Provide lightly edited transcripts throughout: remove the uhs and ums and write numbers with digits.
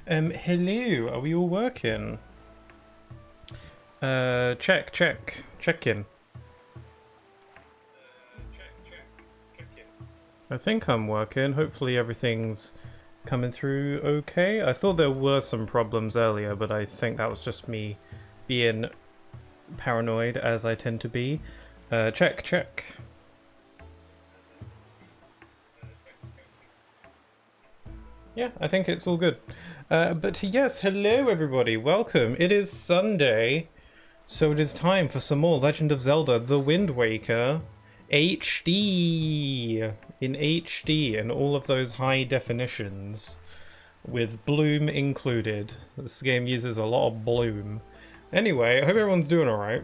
Hello, are we all working? Check in. I think I'm working. Hopefully everything's coming through okay. I thought there were some problems earlier, but I think that was just me being paranoid, as I tend to be. Check. Yeah, I think it's all good. But yes, hello everybody, welcome. It is Sunday, so it is time for some more Legend of Zelda: The Wind Waker HD in HD and all of those high definitions, with bloom included. This game uses a lot of bloom. Anyway, I hope everyone's doing alright.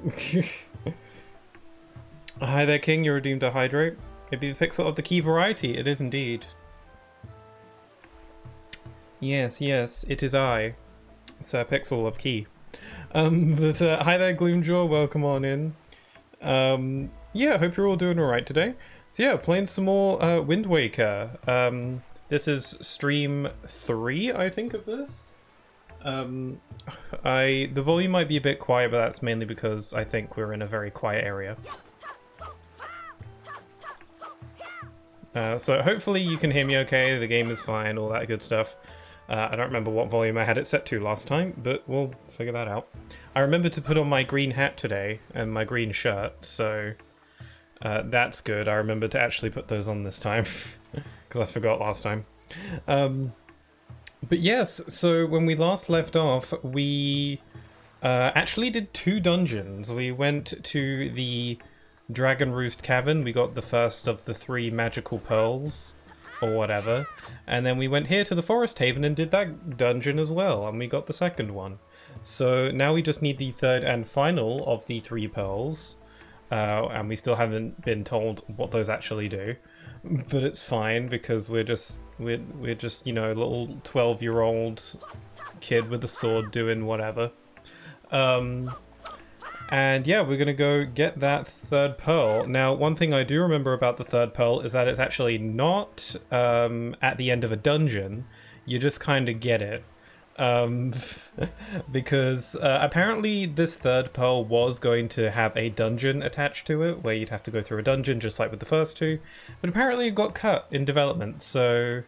Hi there, King, you're redeemed to hydrate. It be the pixel of the key variety, it is indeed. Yes, it is I, Sir Pixel of Key. Hi there, Gloomjaw, welcome on in. Yeah, hope you're all doing alright today. So yeah, playing some more Wind Waker. This is stream 3, I think, of this. The volume might be a bit quiet, but that's mainly because I think we're in a very quiet area. So hopefully you can hear me okay, the game is fine, all that good stuff. I don't remember what volume I had it set to last time, but we'll figure that out. I remembered to put on my green hat today, and my green shirt, so that's good. I remembered to actually put those on this time, because I forgot last time. But yes, so when we last left off, we actually did 2 dungeons. We went to the Dragon Roost Cavern, we got the first of the 3 magical pearls, or whatever, and then we went here to the Forest Haven and did that dungeon as well, and we got the second one. So now we just need the third and final of the 3 pearls, and we still haven't been told what those actually do, but it's fine because we're just you know, a little 12-year-old kid with a sword doing whatever. And yeah, we're gonna go get that third pearl. Now, one thing I do remember about the third pearl is that it's actually not at the end of a dungeon. You just kind of get it. Because apparently this third pearl was going to have a dungeon attached to it, where you'd have to go through a dungeon just like with the first 2. But apparently it got cut in development, so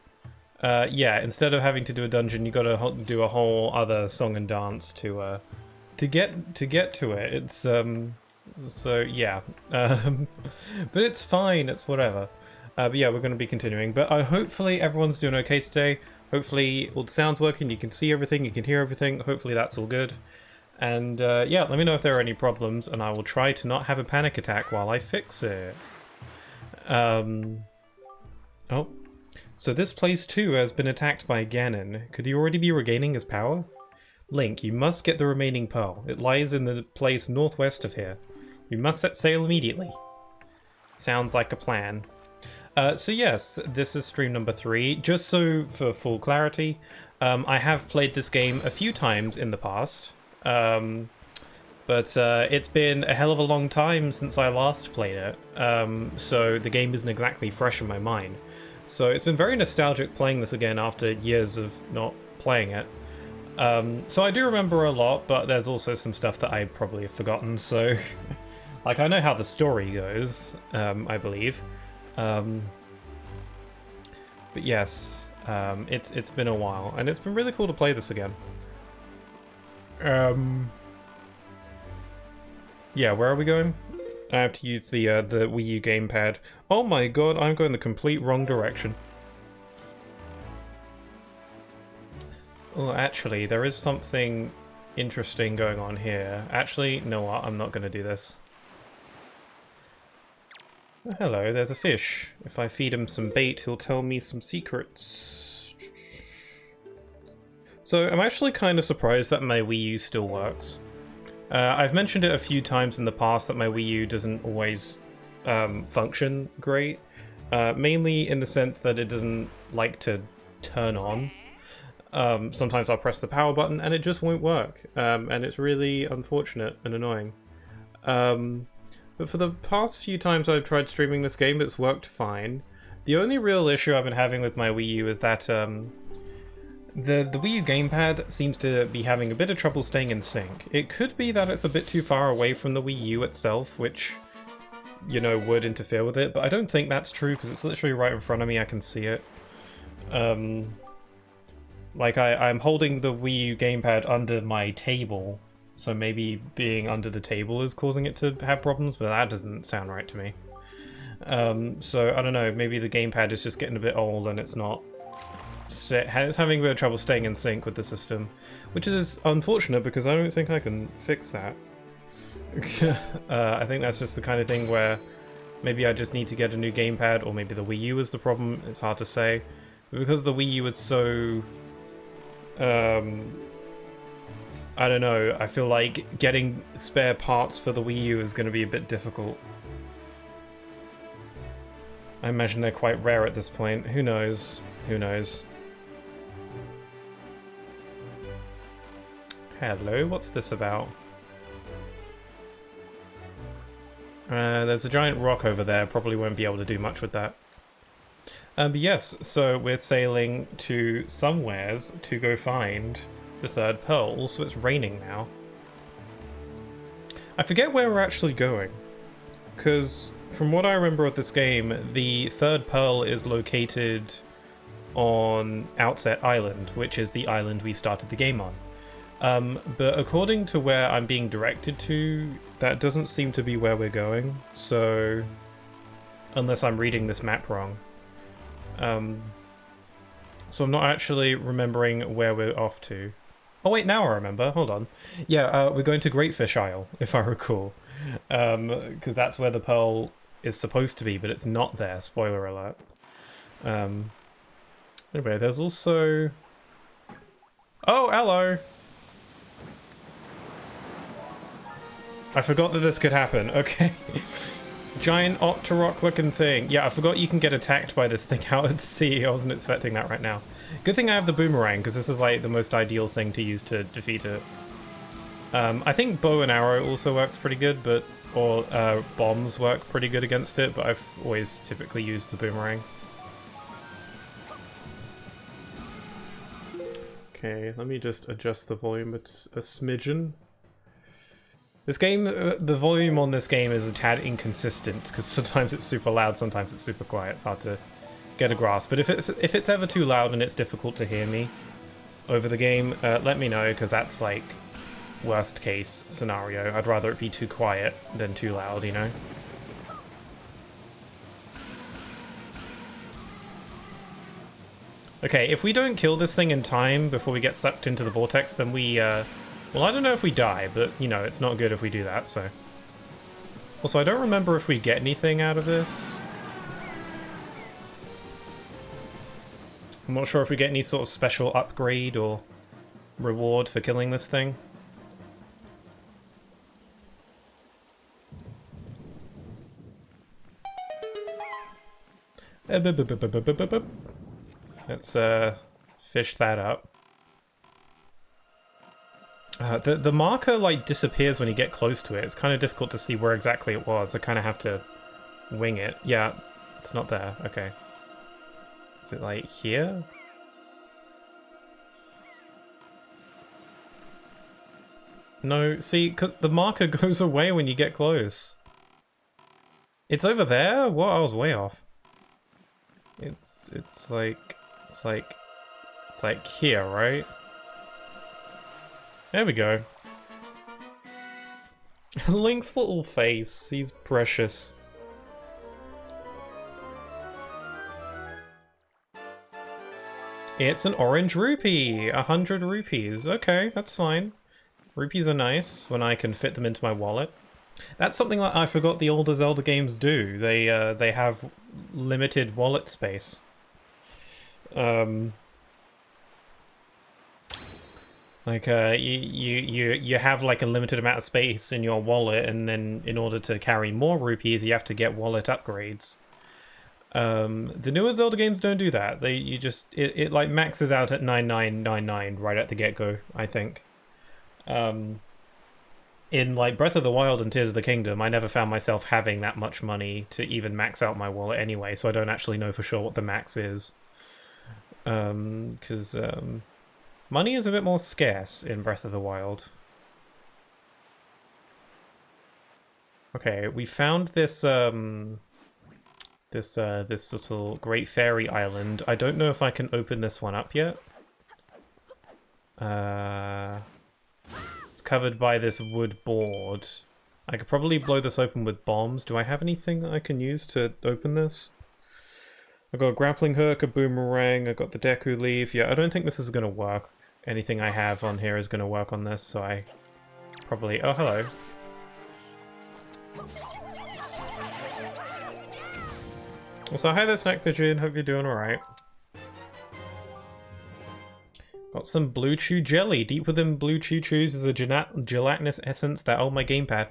yeah, instead of having to do a dungeon, you gotta do a whole other song and dance to get to it. It's so yeah, but it's fine, it's whatever. But yeah, we're going to be continuing, but hopefully everyone's doing okay today. Hopefully all the sound's working, you can see everything, you can hear everything. Hopefully that's all good, and yeah, let me know if there are any problems and I will try to not have a panic attack while I fix it. Oh, so this place too has been attacked by Ganon. Could he already be regaining his power? Link, you must get the remaining pearl. It lies in the place northwest of here. You must set sail immediately. Sounds like a plan. So yes, this is stream number 3. Just so for full clarity, I have played this game a few times in the past, but it's been a hell of a long time since I last played it, so the game isn't exactly fresh in my mind. So it's been very nostalgic playing this again after years of not playing it. So I do remember a lot, but there's also some stuff that I probably have forgotten, so like I know how the story goes, I believe. But yes, it's been a while, and it's been really cool to play this again. Yeah, where are we going? I have to use the Wii U gamepad. Oh my god, I'm going the complete wrong direction. Oh, actually, there is something interesting going on here. Actually, no, what? I'm not going to do this. Oh, hello, there's a fish. If I feed him some bait, he'll tell me some secrets. So, I'm actually kind of surprised that my Wii U still works. I've mentioned it a few times in the past that my Wii U doesn't always function great. Mainly in the sense that it doesn't like to turn on. Sometimes I'll press the power button and it just won't work, and it's really unfortunate and annoying. But for the past few times I've tried streaming this game, it's worked fine. The only real issue I've been having with my Wii U is that The Wii U gamepad seems to be having a bit of trouble staying in sync. It could be that it's a bit too far away from the Wii U itself, which, you know, would interfere with it, but I don't think that's true because it's literally right in front of me, I can see it. Like, I'm holding the Wii U gamepad under my table, so maybe being under the table is causing it to have problems, but that doesn't sound right to me. So, I don't know, maybe the gamepad is just getting a bit old and it's not... It's having a bit of trouble staying in sync with the system, which is unfortunate because I don't think I can fix that. I think that's just the kind of thing where maybe I just need to get a new gamepad, or maybe the Wii U is the problem, it's hard to say. But because the Wii U is so... I don't know, I feel like getting spare parts for the Wii U is going to be a bit difficult. I imagine they're quite rare at this point, who knows, who knows. Hello, what's this about? There's a giant rock over there, probably won't be able to do much with that. But yes, so we're sailing to somewheres to go find the third pearl. Also, it's raining now. I forget where we're actually going, because from what I remember of this game, the third pearl is located on Outset Island, which is the island we started the game on. But according to where I'm being directed to, that doesn't seem to be where we're going, so... Unless I'm reading this map wrong. So I'm not actually remembering where we're off to. Oh wait, now I remember, hold on. Yeah, we're going to Greatfish Isle, if I recall. Because that's where the pearl is supposed to be, but it's not there, spoiler alert. Anyway, there's also... Oh, hello! I forgot that this could happen. Okay. Giant Octorok looking thing. Yeah, I forgot you can get attacked by this thing out at sea. I wasn't expecting that right now. Good thing I have the boomerang, because this is like the most ideal thing to use to defeat it. I think bow and arrow also works pretty good, but bombs work pretty good against it, but I've always typically used the boomerang. Okay, let me just adjust the volume a smidgen. This game, the volume on this game is a tad inconsistent, because sometimes it's super loud, sometimes it's super quiet. It's hard to get a grasp. But if it's ever too loud and it's difficult to hear me over the game, let me know, because that's like worst case scenario. I'd rather it be too quiet than too loud, you know? Okay, if we don't kill this thing in time before we get sucked into the vortex, then we, well, I don't know if we die, but, you know, it's not good if we do that, so... Also, I don't remember if we get anything out of this. I'm not sure if we get any sort of special upgrade or reward for killing this thing. Let's fish that up. The marker like disappears when you get close to it. It's kind of difficult to see where exactly it was. I kind of have to wing it. Yeah, it's not there. Okay. Is it like here? No, see, because the marker goes away when you get close. It's over there? What? I was way off. It's like here, right? There we go. Link's little face, he's precious. It's an orange rupee! 100 rupees. Okay, that's fine. Rupees are nice when I can fit them into my wallet. That's something that I forgot the older Zelda games do. They have limited wallet space. Like, you have like a limited amount of space in your wallet, and then in order to carry more rupees, you have to get wallet upgrades. The newer Zelda games don't do that. It like maxes out at 9999 right at the get-go, I think. In like Breath of the Wild and Tears of the Kingdom, I never found myself having that much money to even max out my wallet anyway, so I don't actually know for sure what the max is. Money is a bit more scarce in Breath of the Wild. Okay, we found this this little Great Fairy Island. I don't know if I can open this one up yet. It's covered by this wood board. I could probably blow this open with bombs. Do I have anything that I can use to open this? I've got a grappling hook, a boomerang, I've got the Deku leaf. Yeah, I don't think this is going to work. Anything I have on here is going to work on this, so I probably... Oh, hello. So hi there, Snack Pigeon. Hope you're doing alright. Got some Blue Chew jelly. Deep within Blue Chew Chews is a gelatinous essence that, oh my gamepad,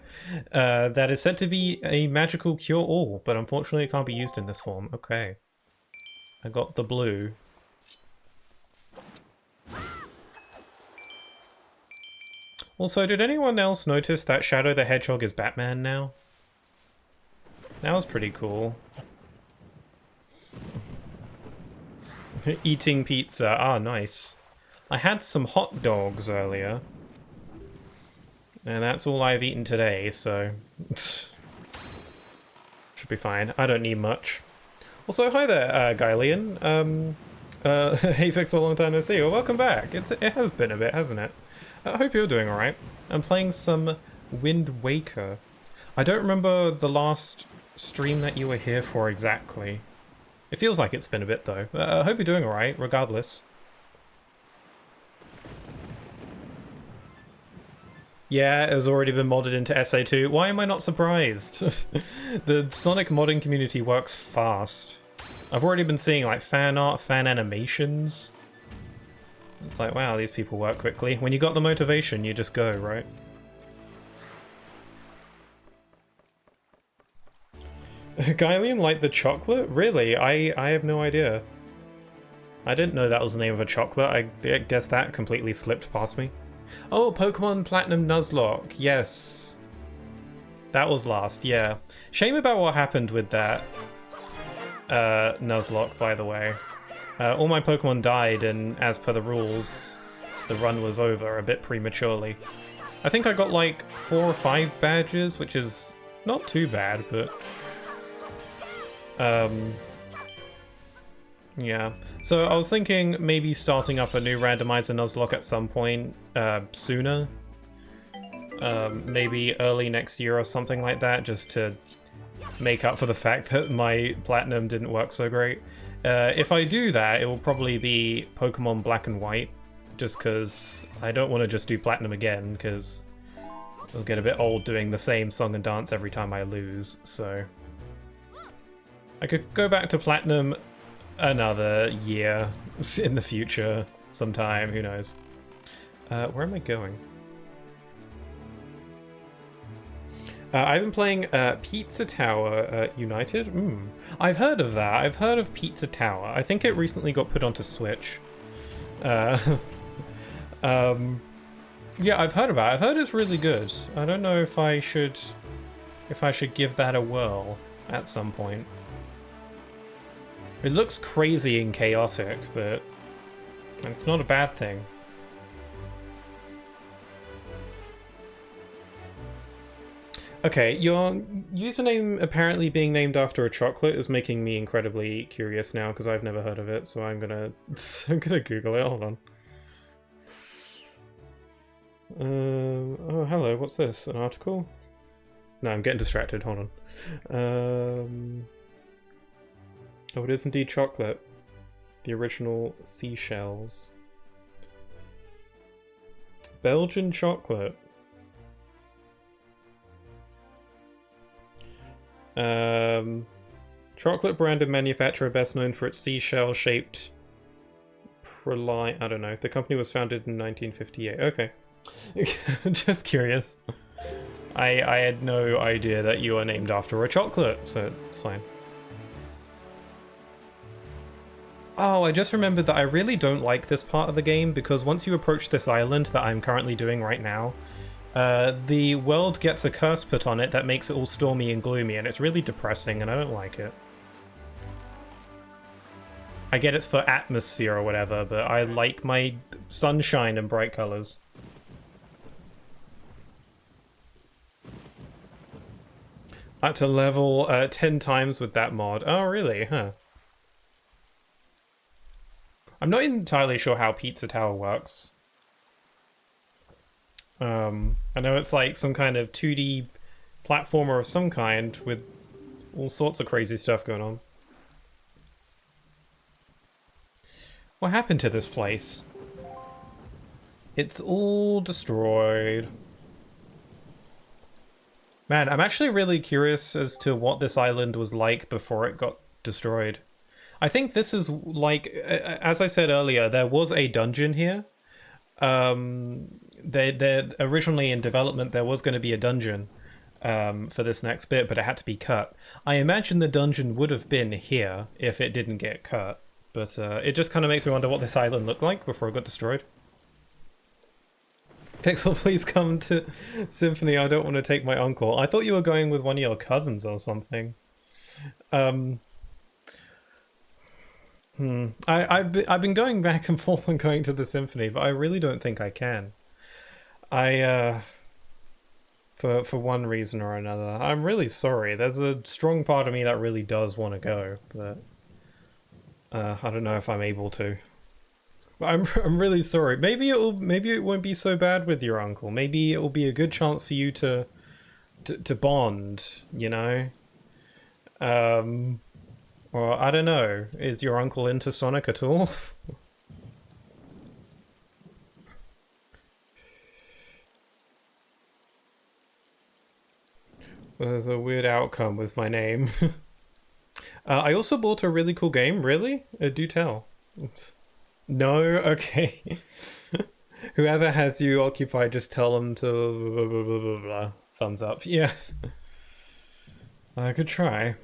that is said to be a magical cure-all, but unfortunately it can't be used in this form. Okay. I got the blue. Also, did anyone else notice that Shadow the Hedgehog is Batman now? That was pretty cool. Eating pizza. Ah, nice. I had some hot dogs earlier. And that's all I've eaten today, so... should be fine. I don't need much. Also, hi there, Gylian. Hey, Fix, a long time no see. Well, welcome back. It has been a bit, hasn't it? I hope you're doing alright. I'm playing some Wind Waker. I don't remember the last stream that you were here for exactly. It feels like it's been a bit, though. I hope you're doing alright, regardless. Yeah, it has already been modded into SA2. Why am I not surprised? The Sonic modding community works fast. I've already been seeing, like, fan art, fan animations. It's like, wow, these people work quickly. When you got the motivation, you just go, right? Gylian like the chocolate? Really? I have no idea. I didn't know that was the name of a chocolate. I guess that completely slipped past me. Oh, Pokemon Platinum Nuzlocke. Yes. That was last, yeah. Shame about what happened with that Nuzlocke, by the way. All my Pokemon died, and as per the rules, the run was over a bit prematurely. I think I got like 4 or 5 badges, which is not too bad, but... yeah. So I was thinking maybe starting up a new randomizer Nuzlocke at some point sooner. Maybe early next year or something like that, just to make up for the fact that my Platinum didn't work so great. If I do that, it will probably be Pokemon Black and White, just because I don't want to just do Platinum again, because it'll get a bit old doing the same song and dance every time I lose, so... I could go back to Platinum another year in the future sometime, who knows. Where am I going? I've been playing Pizza Tower United. I've heard of that. I've heard of Pizza Tower. I think it recently got put onto Switch. Yeah, I've heard about it. I've heard it's really good. I don't know if I should give that a whirl at some point. It looks crazy and chaotic, but it's not a bad thing. Okay, your username apparently being named after a chocolate is making me incredibly curious now, because I've never heard of it, so I'm gonna Google it. Hold on. Oh, hello, what's this? An article? No, I'm getting distracted, hold on. Oh, it is indeed chocolate. The original seashells. Belgian chocolate. Chocolate brand and manufacturer best known for its seashell-shaped praline. I don't know. The company was founded in 1958. Okay. Just curious. I had no idea that you are named after a chocolate, so it's fine. Oh, I just remembered that I really don't like this part of the game, because once you approach this island that I'm currently doing right now, the world gets a curse put on it that makes it all stormy and gloomy, and it's really depressing, and I don't like it. I get it's for atmosphere or whatever, but I like my sunshine and bright colors. Up to level 10 times with that mod. Oh, really? Huh. I'm not entirely sure how Pizza Tower works. I know it's like some kind of 2D platformer of some kind with all sorts of crazy stuff going on. What happened to this place? It's all destroyed. Man, I'm actually really curious as to what this island was like before it got destroyed. I think this is like, as I said earlier, there was a dungeon here. They originally in development there was going to be a dungeon for this next bit, but it had to be cut. I imagine the dungeon would have been here if it didn't get cut, but it just kind of makes me wonder what this island looked like before it got destroyed. Pixel, please come to Symphony. I don't want to take my uncle. I thought you were going with one of your cousins or something. I've been going back and forth on going to the Symphony, but I really don't think I can. For one reason or another. I'm really sorry. There's a strong part of me that really does want to go, but I don't know if I'm able to. I'm really sorry. Maybe it won't be so bad with your uncle. Maybe it will be a good chance for you to bond, you know? Or I don't know. Is your uncle into Sonic at all? Well, there's a weird outcome with my name. I also bought a really cool game. Really? Do tell. No? Okay. Whoever has you occupied, just tell them to blah, blah, blah, blah, blah. Thumbs up. Yeah. I could try.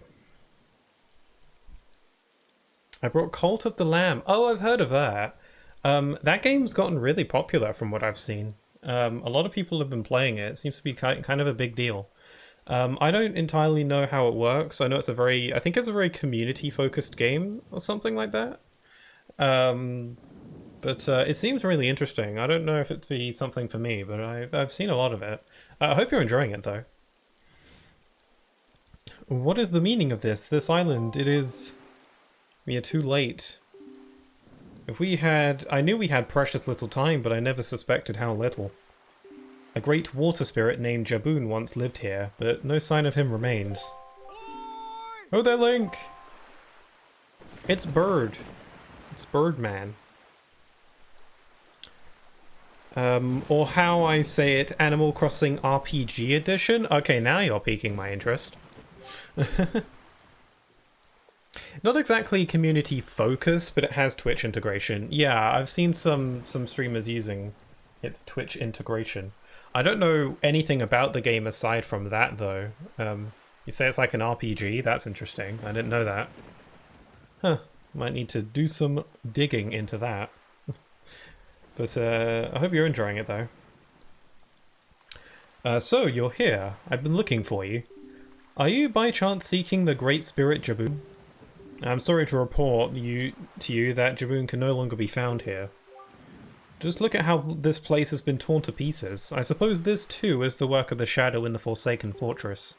I brought Cult of the Lamb. Oh, I've heard of that. That game's gotten really popular from what I've seen. A lot of people have been playing it. It seems to be kind of a big deal. I don't entirely know how it works. I know I think it's a very community-focused game or something like that. But it seems really interesting. I don't know if it'd be something for me, but I've seen a lot of it. I hope you're enjoying it, though. What is the meaning of this? This island, it is... We are too late. I knew we had precious little time, but I never suspected how little. A great water spirit named Jaboon once lived here, but no sign of him remains. Oh there, Link! It's Bird. It's Birdman. Or how I say it, Animal Crossing RPG Edition? Okay, now you're piquing my interest. Not exactly community focus, but it has Twitch integration. Yeah, I've seen some streamers using its Twitch integration. I don't know anything about the game aside from that, though. You say it's like an RPG? That's interesting. I didn't know that. Huh. Might need to do some digging into that. But I hope you're enjoying it, though. So, you're here. I've been looking for you. Are you by chance seeking the Great Spirit Jaboon? I'm sorry to report to you that Jaboon can no longer be found here. Just look at how this place has been torn to pieces. I suppose this too is the work of the Shadow in the Forsaken Fortress.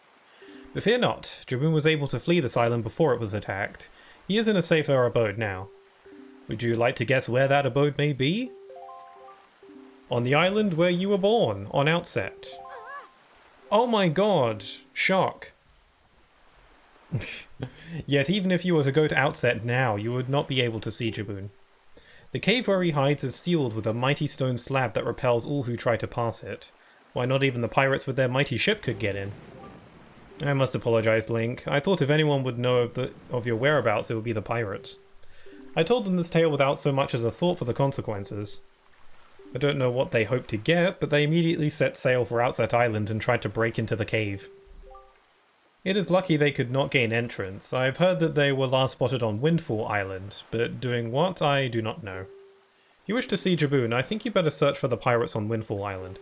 But fear not, Jaboon was able to flee this island before it was attacked. He is in a safer abode now. Would you like to guess where that abode may be? On the island where you were born, on Outset. Oh my god! Shock. Yet even if you were to go to Outset now, you would not be able to see Jaboon. The cave where he hides is sealed with a mighty stone slab that repels all who try to pass it. Why not even the pirates with their mighty ship could get in? I must apologize, Link. I thought if anyone would know of your whereabouts, it would be the pirates. I told them this tale without so much as a thought for the consequences. I don't know what they hoped to get, but they immediately set sail for Outset Island and tried to break into the cave. It is lucky they could not gain entrance. I've heard that they were last spotted on Windfall Island, but doing what, I do not know. If you wish to see Jaboon, I think you better search for the pirates on Windfall Island.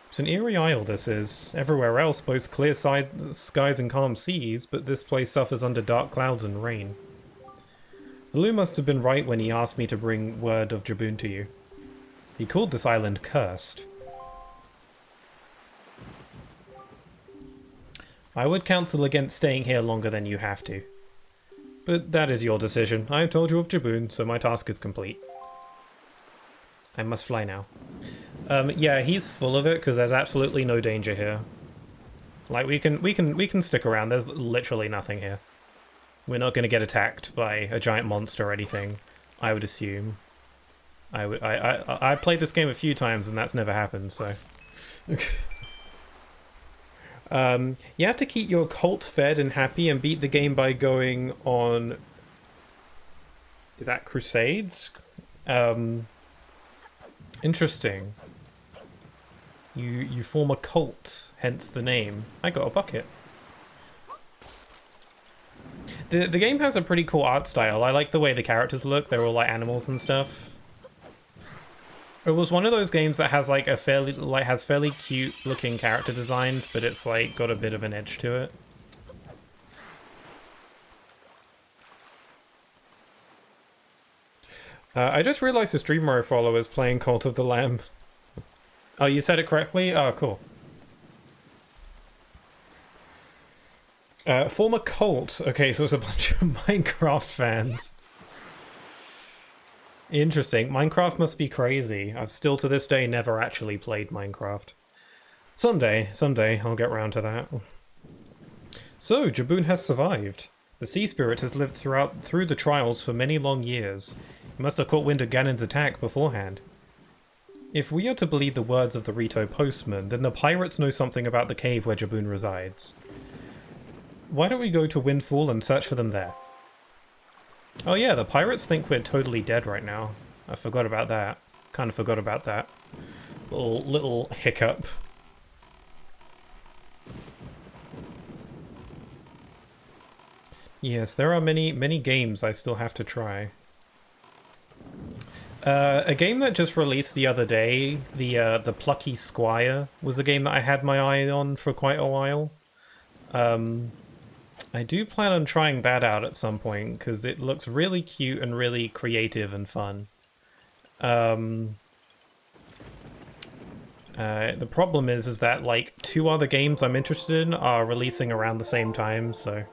It's an eerie isle, this is. Everywhere else boasts clear skies and calm seas, but this place suffers under dark clouds and rain. Baloo must have been right when he asked me to bring word of Jaboon to you. He called this island cursed. I would counsel against staying here longer than you have to. But that is your decision. I have told you of Jaboon, so my task is complete. I must fly now. Yeah, he's full of it because there's absolutely no danger here. Like we can stick around. There's literally nothing here. We're not going to get attacked by a giant monster or anything, I would assume. I played this game a few times and that's never happened, so. You have to keep your cult fed and happy and beat the game by going on... Is that Crusades? Interesting. You form a cult, hence the name. I got a bucket. The game has a pretty cool art style. I like the way the characters look. They're all like animals and stuff. It was one of those games that has like a fairly cute looking character designs, but it's like got a bit of an edge to it. I just realized the streamer I follow is playing Cult of the Lamb. Oh, you said it correctly? Oh, cool. Form a cult. Okay, so it's a bunch of Minecraft fans. Interesting. Minecraft must be crazy. I've still to this day never actually played Minecraft. Someday I'll get round to that. So, Jaboon has survived. The sea spirit has lived through the trials for many long years. He must have caught wind of Ganon's attack beforehand. If we are to believe the words of the Rito postman, then the pirates know something about the cave where Jaboon resides. Why don't we go to Windfall and search for them there? Oh yeah, the pirates think we're totally dead right now. I forgot about that. Kind of forgot about that. Little hiccup. Yes, there are many games I still have to try. A game that just released the other day, the Plucky Squire, was a game that I had my eye on for quite a while. I do plan on trying that out at some point, because it looks really cute and really creative and fun. The problem is that, like, 2 other games I'm interested in are releasing around the same time, so...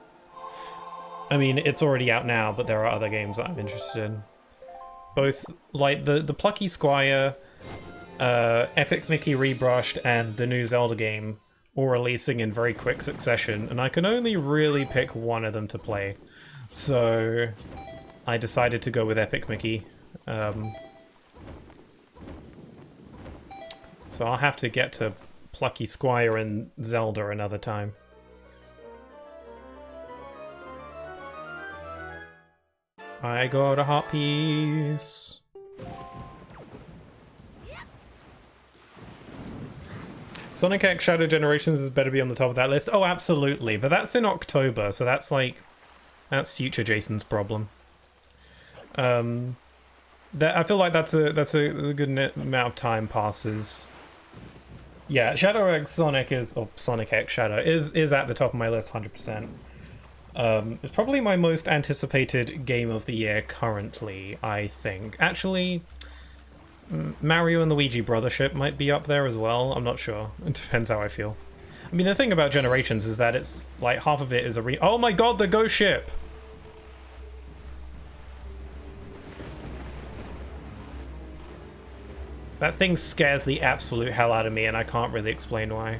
I mean, it's already out now, but there are other games that I'm interested in. Both, like, the Plucky Squire, Epic Mickey Rebrushed, and the new Zelda game all releasing in very quick succession, and I can only really pick one of them to play. So I decided to go with Epic Mickey. So I'll have to get to Plucky Squire and Zelda another time. I got a heart piece. Sonic X Shadow Generations is better be on the top of that list. Oh, absolutely. But that's in October, so that's like... That's future Jason's problem. I feel like that's a good amount of time passes. Yeah, Shadow X Sonic is... Or Sonic X Shadow is at the top of my list, 100%. It's probably my most anticipated game of the year currently, I think. Actually... Mario and Luigi Brothership might be up there as well. I'm not sure. It depends how I feel. I mean, the thing about Generations is that it's like half of it is a oh my god, the ghost ship! That thing scares the absolute hell out of me, and I can't really explain why.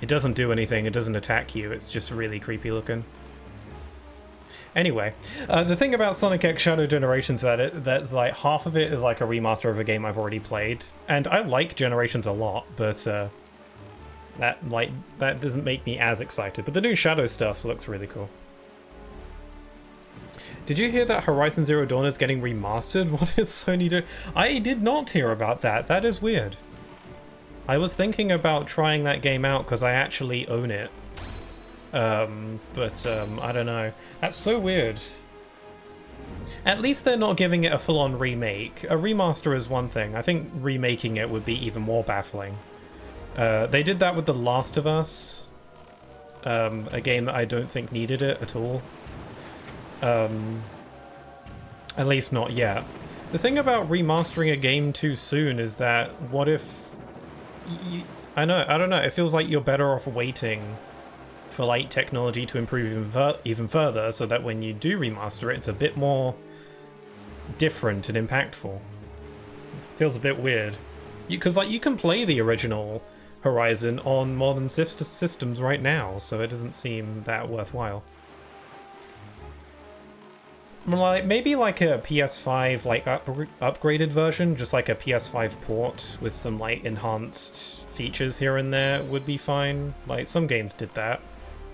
It doesn't do anything, it doesn't attack you, it's just really creepy looking. Anyway, the thing about Sonic X Shadow Generations is that's like half of it is like a remaster of a game I've already played, and I like Generations a lot, but that doesn't make me as excited. But the new Shadow stuff looks really cool. Did you hear that Horizon Zero Dawn is getting remastered? What did Sony do? I did not hear about that. That is weird. I was thinking about trying that game out because I actually own it. I don't know. That's so weird. At least they're not giving it a full-on remake. A remaster is one thing. I think remaking it would be even more baffling. They did that with The Last of Us. A game that I don't think needed it at all. At least not yet. The thing about remastering a game too soon is that what if... I don't know, it feels like you're better off waiting for like technology to improve even further so that when you do remaster it, it's a bit more different and impactful. Feels a bit weird. Because like you can play the original Horizon on modern systems right now, so it doesn't seem that worthwhile. Like maybe like a PS5 like upgraded version, just like a PS5 port with some like enhanced features here and there would be fine. Like some games did that.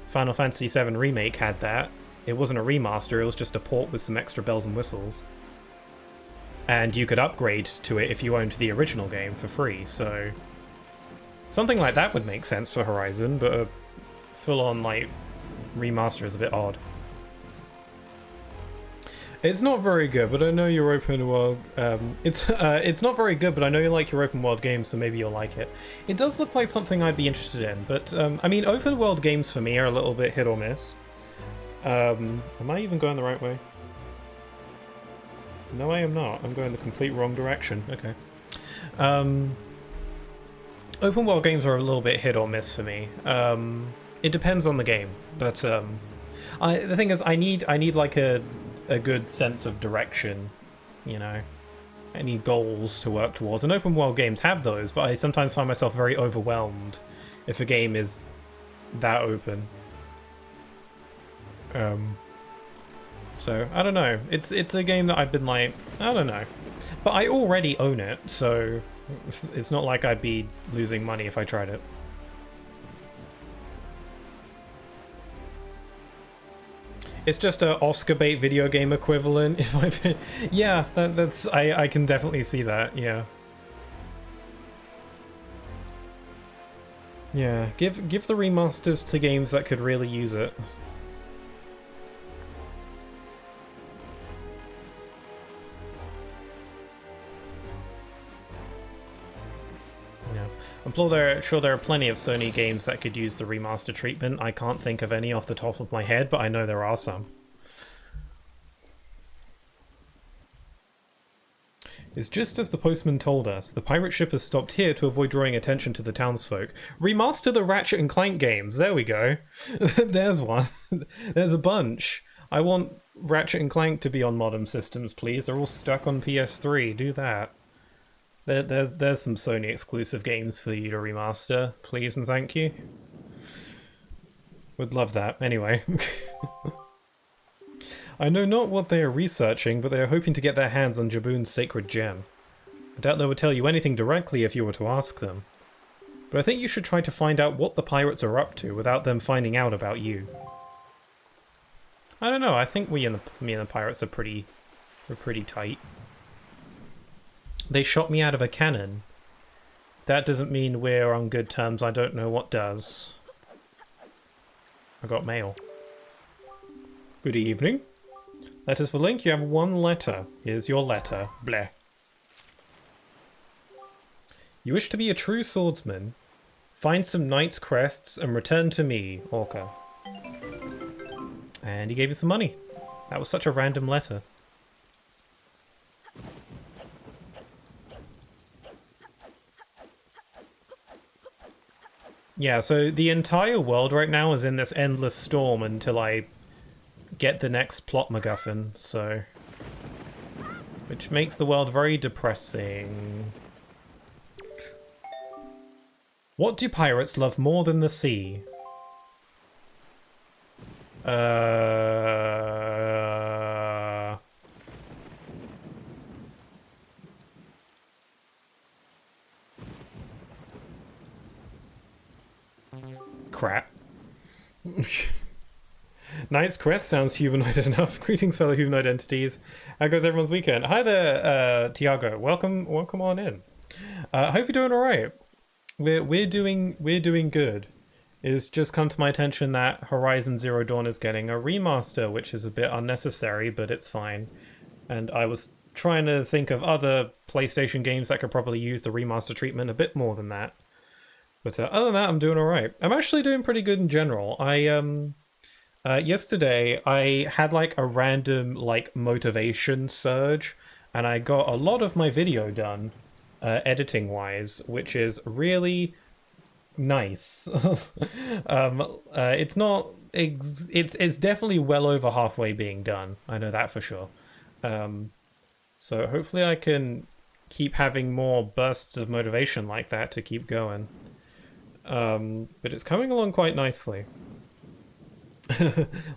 Final Fantasy VII Remake had that. It wasn't a remaster, it was just a port with some extra bells and whistles. And you could upgrade to it if you owned the original game for free, so... Something like that would make sense for Horizon, but a full-on, like, remaster is a bit odd. It's not very good, but I know your open world... it's not very good, but I know you like your open world games, so maybe you'll like it. It does look like something I'd be interested in, but, I mean, open world games for me are a little bit hit or miss. Am I even going the right way? No, I am not. I'm going the complete wrong direction. Okay. Open world games are a little bit hit or miss for me. It depends on the game, but the thing is, I need like a good sense of direction, you know. I need goals to work towards, and open world games have those, but I sometimes find myself very overwhelmed if a game is that open. So, I don't know. It's a game that I've been like, I don't know. But I already own it, so it's not like I'd be losing money if I tried it. It's just a Oscar bait video game equivalent. If I, yeah, that's I can definitely see that. Yeah. Yeah, give the remasters to games that could really use it. I'm sure there are plenty of Sony games that could use the remaster treatment. I can't think of any off the top of my head, but I know there are some. It's just as the postman told us. The pirate ship has stopped here to avoid drawing attention to the townsfolk. Remaster the Ratchet and Clank games. There we go. There's one. There's a bunch. I want Ratchet and Clank to be on modern systems, please. They're all stuck on PS3. Do that. There's some Sony exclusive games for you to remaster, please and thank you. Would love that. Anyway. I know not what they are researching, but they are hoping to get their hands on Jaboon's sacred gem. I doubt they would tell you anything directly if you were to ask them. But I think you should try to find out what the pirates are up to without them finding out about you. I don't know, I think me and the pirates are pretty tight. They shot me out of a cannon. That doesn't mean we're on good terms. I don't know what does. I got mail. Good evening. Letters for Link. You have one letter. Here's your letter. Bleh. You wish to be a true swordsman. Find some knight's crests and return to me, Orca. And he gave you some money. That was such a random letter. Yeah, so the entire world right now is in this endless storm until I get the next plot MacGuffin, so... Which makes the world very depressing. What do pirates love more than the sea? Crap. Knight's Crest sounds humanoid enough. Greetings, fellow humanoid entities. How goes everyone's weekend? Hi there, Tiago. Welcome on in. Hope you're doing all right. We're doing good. It's just come to my attention that Horizon Zero Dawn is getting a remaster, which is a bit unnecessary, but it's fine. And I was trying to think of other PlayStation games that could probably use the remaster treatment a bit more than that. But other than that, I'm doing all right. I'm actually doing pretty good in general. Yesterday I had like a random like motivation surge and I got a lot of my video done, editing-wise, which is really nice. It's not... It's definitely well over halfway being done. I know that for sure. So hopefully I can keep having more bursts of motivation like that to keep going. But it's coming along quite nicely.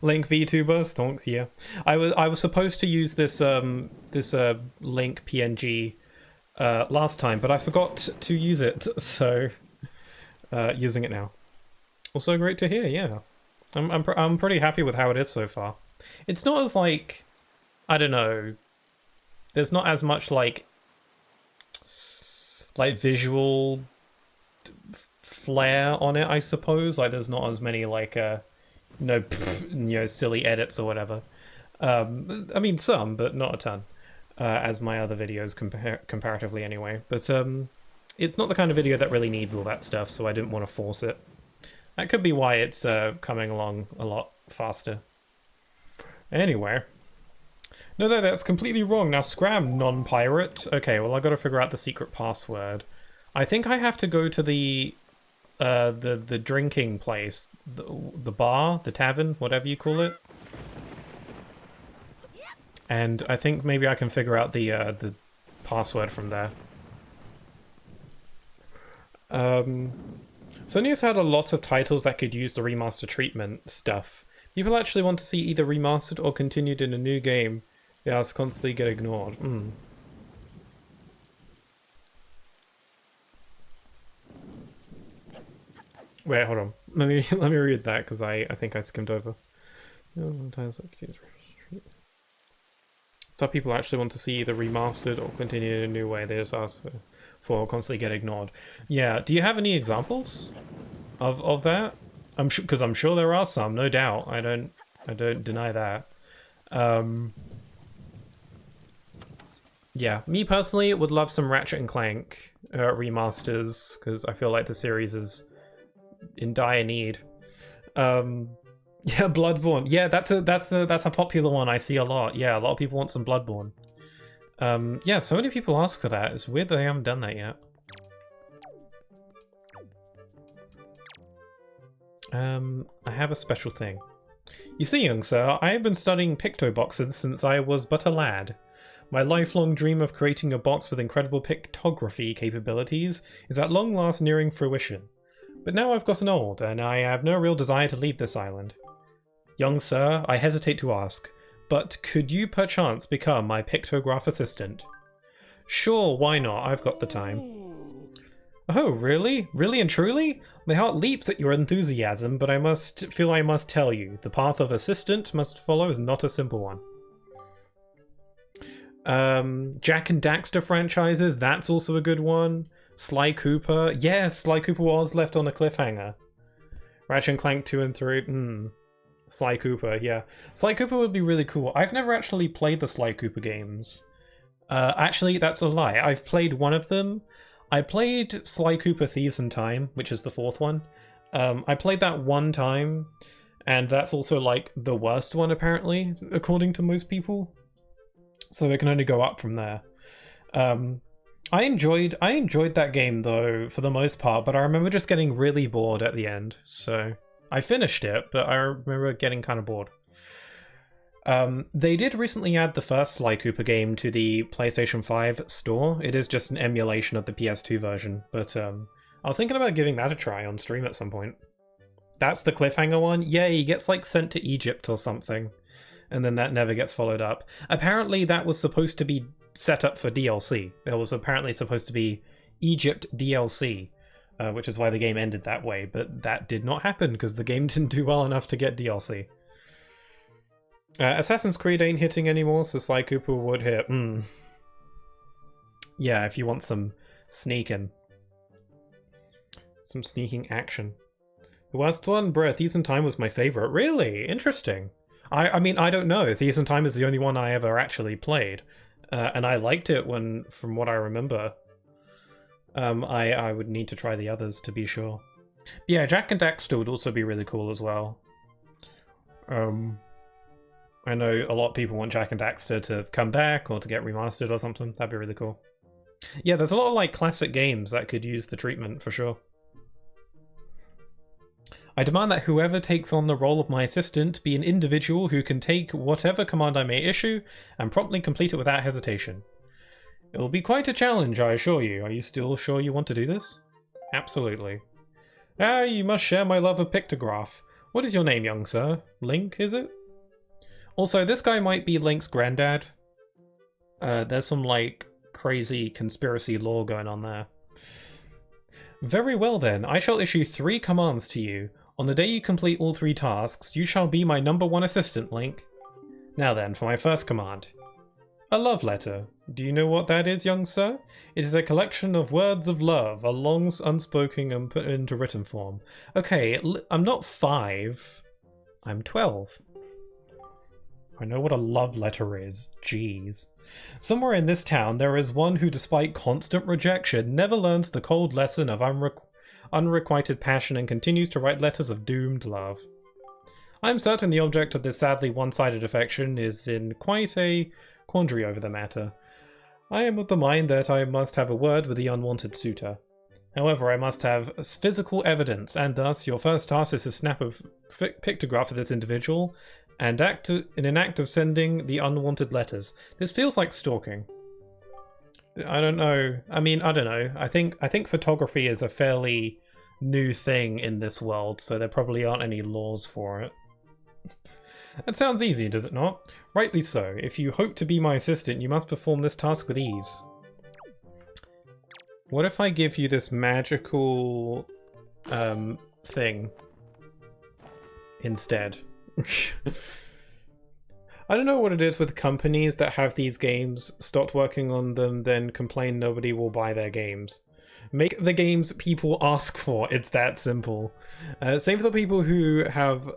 Link VTuber stonks, yeah. I was supposed to use this Link PNG last time, but I forgot to use it, so using it now. Also great to hear, yeah. I'm pretty happy with how it is so far. It's not as like, I don't know. There's not as much like visual flair on it, I suppose. Like there's not as many like silly edits or whatever. I mean some, but not a ton, as my other videos comparatively anyway. But it's not the kind of video that really needs all that stuff, so I didn't want to force it. That could be why it's coming along a lot faster. Anyway. No, that's completely wrong. Now scram, non-pirate. Okay, well I gotta figure out the secret password. I think I have to go to the drinking place, the bar, the tavern, whatever you call it. And I think maybe I can figure out the password from there. Sony's had a lot of titles that could use the remaster treatment stuff. People actually want to see either remastered or continued in a new game. They also constantly get ignored. Wait, hold on. Let me read that because I think I skimmed over. Some people actually want to see either remastered or continued in a new way. They just ask for constantly get ignored. Yeah. Do you have any examples of that? I'm sure, because I'm sure there are some, no doubt. I don't deny that. Yeah, me personally would love some Ratchet and Clank remasters because I feel like the series is in dire need. Yeah, Bloodborne. Yeah, that's a popular one I see a lot. Yeah, a lot of people want some Bloodborne. Yeah, so many people ask for that. It's weird they haven't done that yet. I have a special thing. You see, young sir, I have been studying pictoboxes since I was but a lad. My lifelong dream of creating a box with incredible pictography capabilities is at long last nearing fruition. But now I've gotten old, and I have no real desire to leave this island. Young sir, I hesitate to ask, but could you perchance become my pictograph assistant? Sure, why not? I've got the time. Oh, really? Really and truly? My heart leaps at your enthusiasm, but I must tell you, the path of assistant must follow is not a simple one. Jack and Daxter franchises, that's also a good one. Sly Cooper, yes, Sly Cooper was left on a cliffhanger. Ratchet and Clank 2 and 3, Sly Cooper, yeah. Sly Cooper would be really cool. I've never actually played the Sly Cooper games. Actually, that's a lie. I've played one of them. I played Sly Cooper Thieves in Time, which is the fourth one. I played that one time, and that's also like the worst one apparently, according to most people. So it can only go up from there. I enjoyed that game though for the most part, but I remember just getting really bored at the end. So I finished it, but I remember getting kind of bored. They did recently add the first Sly Cooper game to the PlayStation 5 store. It is just an emulation of the PS2 version, but I was thinking about giving that a try on stream at some point. That's the cliffhanger one? Yeah, he gets like sent to Egypt or something, and then that never gets followed up. Apparently that was supposed to be set up for DLC. There was apparently supposed to be Egypt DLC, which is why the game ended that way, but that did not happen because the game didn't do well enough to get DLC. Assassin's Creed ain't hitting anymore, so Sly Cooper would hit. Yeah, if you want some sneaking. Some sneaking action. The worst one? Bruh, Thieves in Time was my favorite. Really? Interesting. I mean, I don't know. Thieves in Time is the only one I ever actually played. And I liked it from what I remember. I would need to try the others to be sure. But yeah, Jack and Daxter would also be really cool as well. I know a lot of people want Jak and Daxter to come back or to get remastered or something. That'd be really cool. Yeah, there's a lot of like classic games that could use the treatment for sure. I demand that whoever takes on the role of my assistant be an individual who can take whatever command I may issue and promptly complete it without hesitation. It will be quite a challenge, I assure you. Are you still sure you want to do this? Absolutely. Ah, you must share my love of pictograph. What is your name, young sir? Link, is it? Also, this guy might be Link's granddad. There's some, like, crazy conspiracy lore going on there. Very well then, I shall issue 3 commands to you. On the day you complete all 3 tasks, you shall be my #1 assistant, Link. Now then, for my first command. A love letter. Do you know what that is, young sir? It is a collection of words of love, a long unspoken and put into written form. Okay, I'm not 5. I'm 12. I know what a love letter is. Jeez. Somewhere in this town, there is one who, despite constant rejection, never learns the cold lesson of unrequited passion and continues to write letters of doomed love. I am certain the object of this sadly one-sided affection is in quite a quandary over the matter. I am of the mind that I must have a word with the unwanted suitor. However, I must have physical evidence, and thus your first task is to snap a pictograph of this individual and in an act of sending the unwanted letters. This feels like stalking. I don't know. I mean, I don't know. I think photography is a fairly new thing in this world, so there probably aren't any laws for it. That sounds easy, does it not? Rightly so. If you hope to be my assistant, you must perform this task with ease. What if I give you this magical thing instead? I don't know what it is with companies that have these games, stopped working on them, then complain nobody will buy their games. Make the games people ask for, it's that simple. Same for the people who have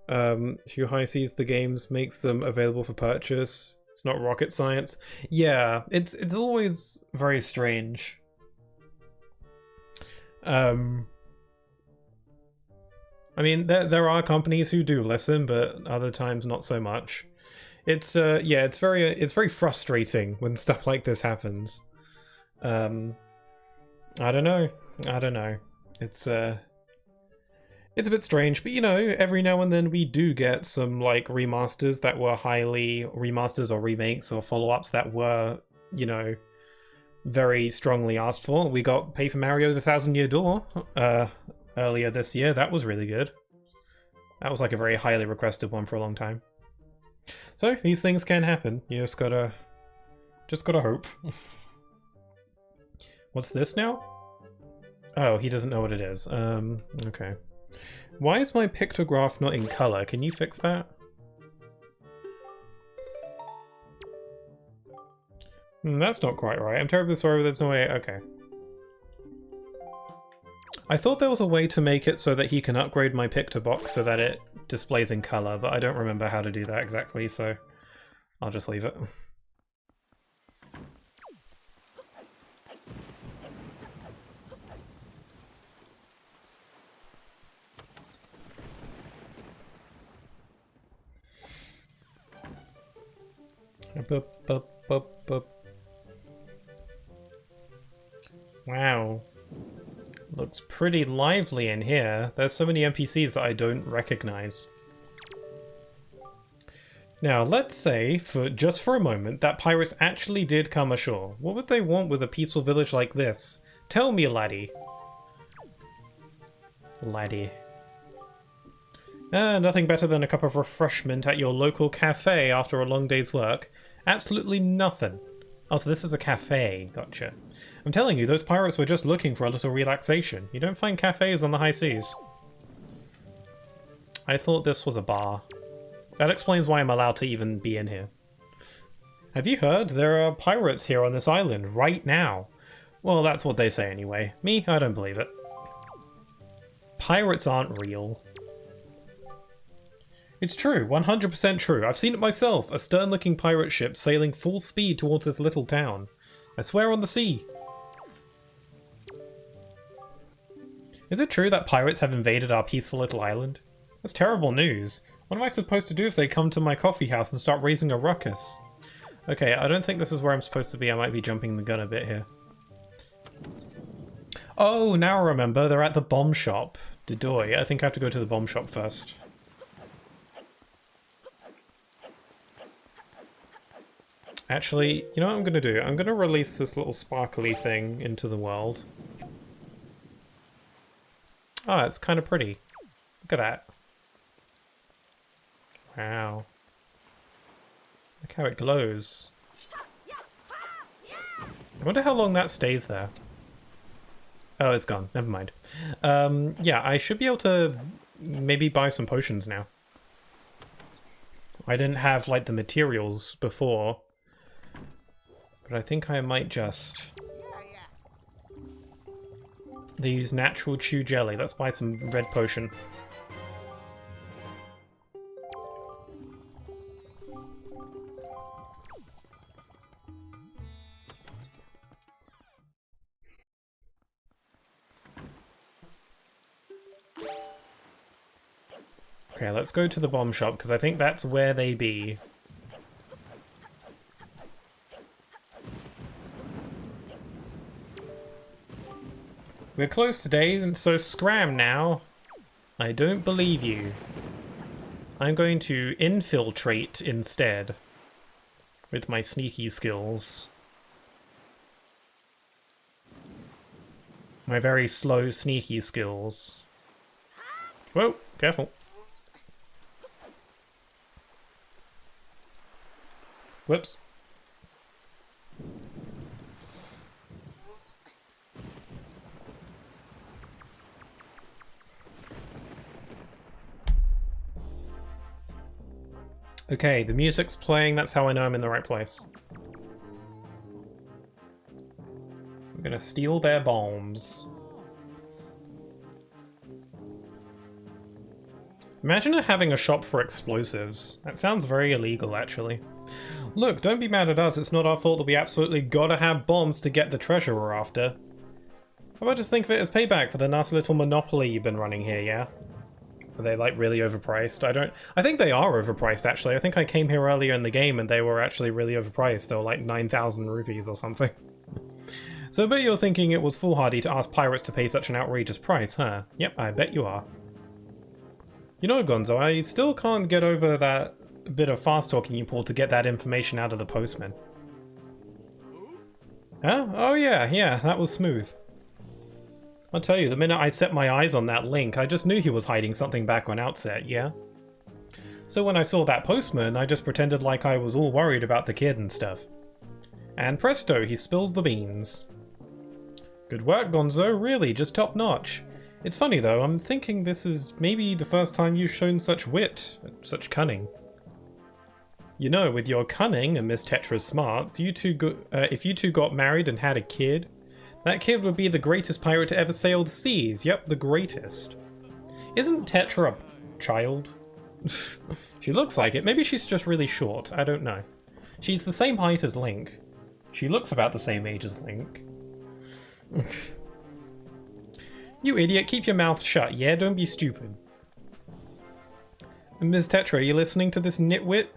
who high seas the games, makes them available for purchase. It's not rocket science. Yeah, it's always very strange. I mean, there are companies who do listen, but other times not so much. It's yeah, it's very frustrating when stuff like this happens. I don't know. It's a bit strange, but you know, every now and then we do get some like remasters that were remasters or remakes or follow-ups that were, you know, very strongly asked for. We got Paper Mario: The Thousand Year Door earlier this year. That was really good. That was like a very highly requested one for a long time. So these things can happen. You just gotta hope. What's this now? Oh, he doesn't know what it is. Okay. Why is my pictograph not in color? Can you fix that? That's not quite right. I'm terribly sorry, but there's no way. Okay. I thought there was a way to make it so that he can upgrade my picture box so that it displays in color, but I don't remember how to do that exactly, so I'll just leave it. Wow. Looks pretty lively in here. There's so many NPCs that I don't recognize. Now, let's say, just for a moment, that pirates actually did come ashore. What would they want with a peaceful village like this? Tell me, laddie. Laddie. Nothing better than a cup of refreshment at your local cafe after a long day's work. Absolutely nothing. Oh, so this is a cafe. Gotcha. I'm telling you, those pirates were just looking for a little relaxation. You don't find cafes on the high seas. I thought this was a bar. That explains why I'm allowed to even be in here. Have you heard? There are pirates here on this island right now. Well, that's what they say anyway. Me, I don't believe it. Pirates aren't real. It's true, 100% true. I've seen it myself, a stern-looking pirate ship sailing full speed towards this little town. I swear on the sea. Is it true that pirates have invaded our peaceful little island? That's terrible news. What am I supposed to do if they come to my coffee house and start raising a ruckus? Okay, I don't think this is where I'm supposed to be. I might be jumping the gun a bit here. Oh, now I remember. They're at the bomb shop. Dedoy. I think I have to go to the bomb shop first. Actually, you know what I'm going to do? I'm going to release this little sparkly thing into the world. Oh, it's kind of pretty. Look at that. Wow. Look how it glows. I wonder how long that stays there. Oh, it's gone. Never mind. Yeah, I should be able to maybe buy some potions now. I didn't have, like, the materials before. But I think I might just... They use natural chew jelly. Let's buy some red potion. Okay, let's go to the bomb shop, because I think that's where they be. We're closed today, so scram now. I don't believe you. I'm going to infiltrate instead. With my sneaky skills. My very slow, sneaky skills. Whoa, careful. Whoops. Okay, the music's playing, that's how I know I'm in the right place. I'm gonna steal their bombs. Imagine having a shop for explosives. That sounds very illegal, actually. Look, don't be mad at us, it's not our fault that we absolutely gotta have bombs to get the treasure we're after. How about just think of it as payback for the nasty little monopoly you've been running here, yeah? Are they, like, really overpriced? I think they are overpriced, actually. I think I came here earlier in the game and they were actually really overpriced. They were like 9,000 rupees or something. So I bet you're thinking it was foolhardy to ask pirates to pay such an outrageous price, huh? Yep, I bet you are. You know, Gonzo, I still can't get over that bit of fast-talking you pulled to get that information out of the postman. Huh? Oh yeah, that was smooth. I'll tell you, the minute I set my eyes on that link, I just knew he was hiding something back on Outset, yeah? So when I saw that postman, I just pretended like I was all worried about the kid and stuff. And presto, he spills the beans. Good work, Gonzo, really, just top notch. It's funny though, I'm thinking this is maybe the first time you've shown such wit, such cunning. You know, with your cunning and Miss Tetra's smarts, if you two got married and had a kid, that kid would be the greatest pirate to ever sail the seas. Yep, the greatest. Isn't Tetra a child? She looks like it. Maybe she's just really short. I don't know. She's the same height as Link. She looks about the same age as Link. You idiot, keep your mouth shut, yeah? Don't be stupid. Ms. Tetra, are you listening to this nitwit?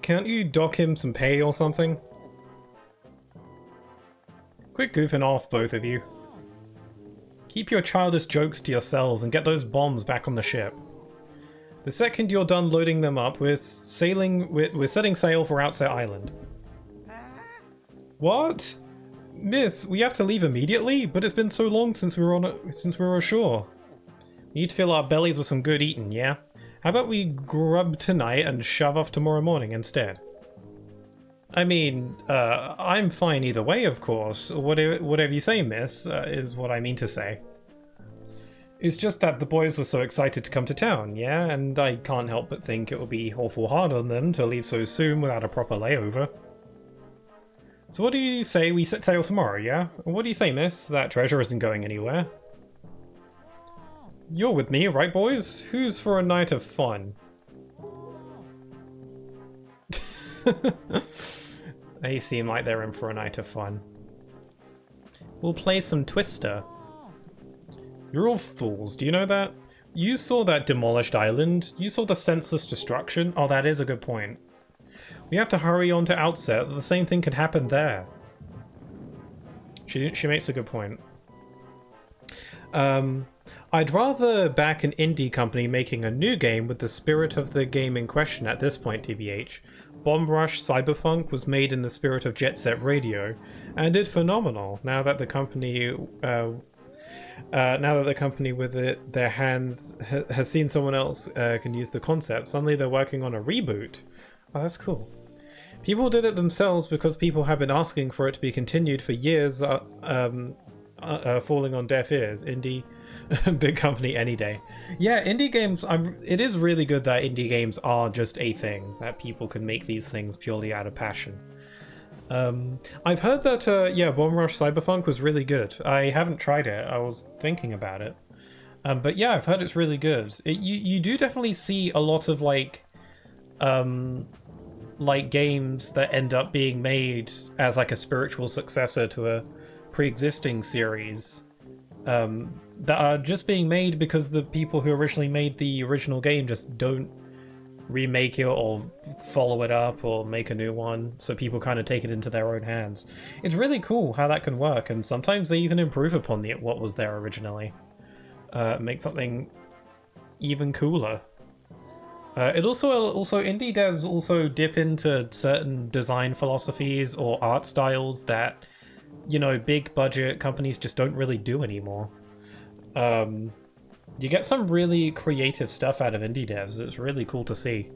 Can't you dock him some pay or something? Quit goofing off, both of you. Keep your childish jokes to yourselves and get those bombs back on the ship. The second you're done loading them up, we're setting sail for Outset Island. What? Miss, we have to leave immediately? But it's been so long since we were ashore. We need to fill our bellies with some good eating, yeah? How about we grub tonight and shove off tomorrow morning instead? I mean, I'm fine either way, of course. Whatever you say, miss, is what I mean to say. It's just that the boys were so excited to come to town, yeah? And I can't help but think it would be awful hard on them to leave so soon without a proper layover. So what do you say we set sail tomorrow, yeah? What do you say, miss? That treasure isn't going anywhere. You're with me, right, boys? Who's for a night of fun? They seem like they're in for a night of fun. We'll play some Twister. You're all fools, do you know that? You saw that demolished island. You saw the senseless destruction. Oh, that is a good point. We have to hurry on to Outset. The same thing could happen there. She makes a good point. I'd rather back an indie company making a new game with the spirit of the game in question at this point, TBH. Bomb Rush Cyberpunk was made in the spirit of Jet Set Radio, and did phenomenal. Now that the company, with their hands has seen someone else can use the concept, suddenly they're working on a reboot. Oh, that's cool. People did it themselves because people have been asking for it to be continued for years, falling on deaf ears. Indie, big company any day. Yeah, indie games, it is really good that indie games are just a thing, that people can make these things purely out of passion. I've heard that, Bomb Rush Cyberpunk was really good. I haven't tried it, I was thinking about it. But yeah, I've heard it's really good. You do definitely see a lot of, like games that end up being made as, like, a spiritual successor to a pre-existing series. That are just being made because the people who originally made the original game just don't remake it or follow it up or make a new one, so people kind of take it into their own hands. It's really cool how that can work, and sometimes they even improve upon what was there originally. Make something even cooler. It also indie devs also dip into certain design philosophies or art styles that, you know, big budget companies just don't really do anymore. You get some really creative stuff out of indie devs. It's really cool to see.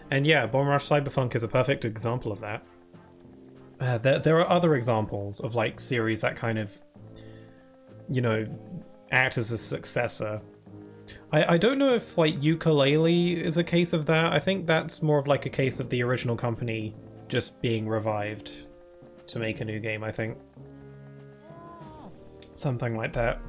And yeah, Bomb Rush Cyberpunk is a perfect example of that. There are other examples of, like, series that kind of, you know, act as a successor. I don't know if, like, Yooka-Laylee is a case of that. I think that's more of, like, a case of the original company just being revived to make a new game, I think. Something like that.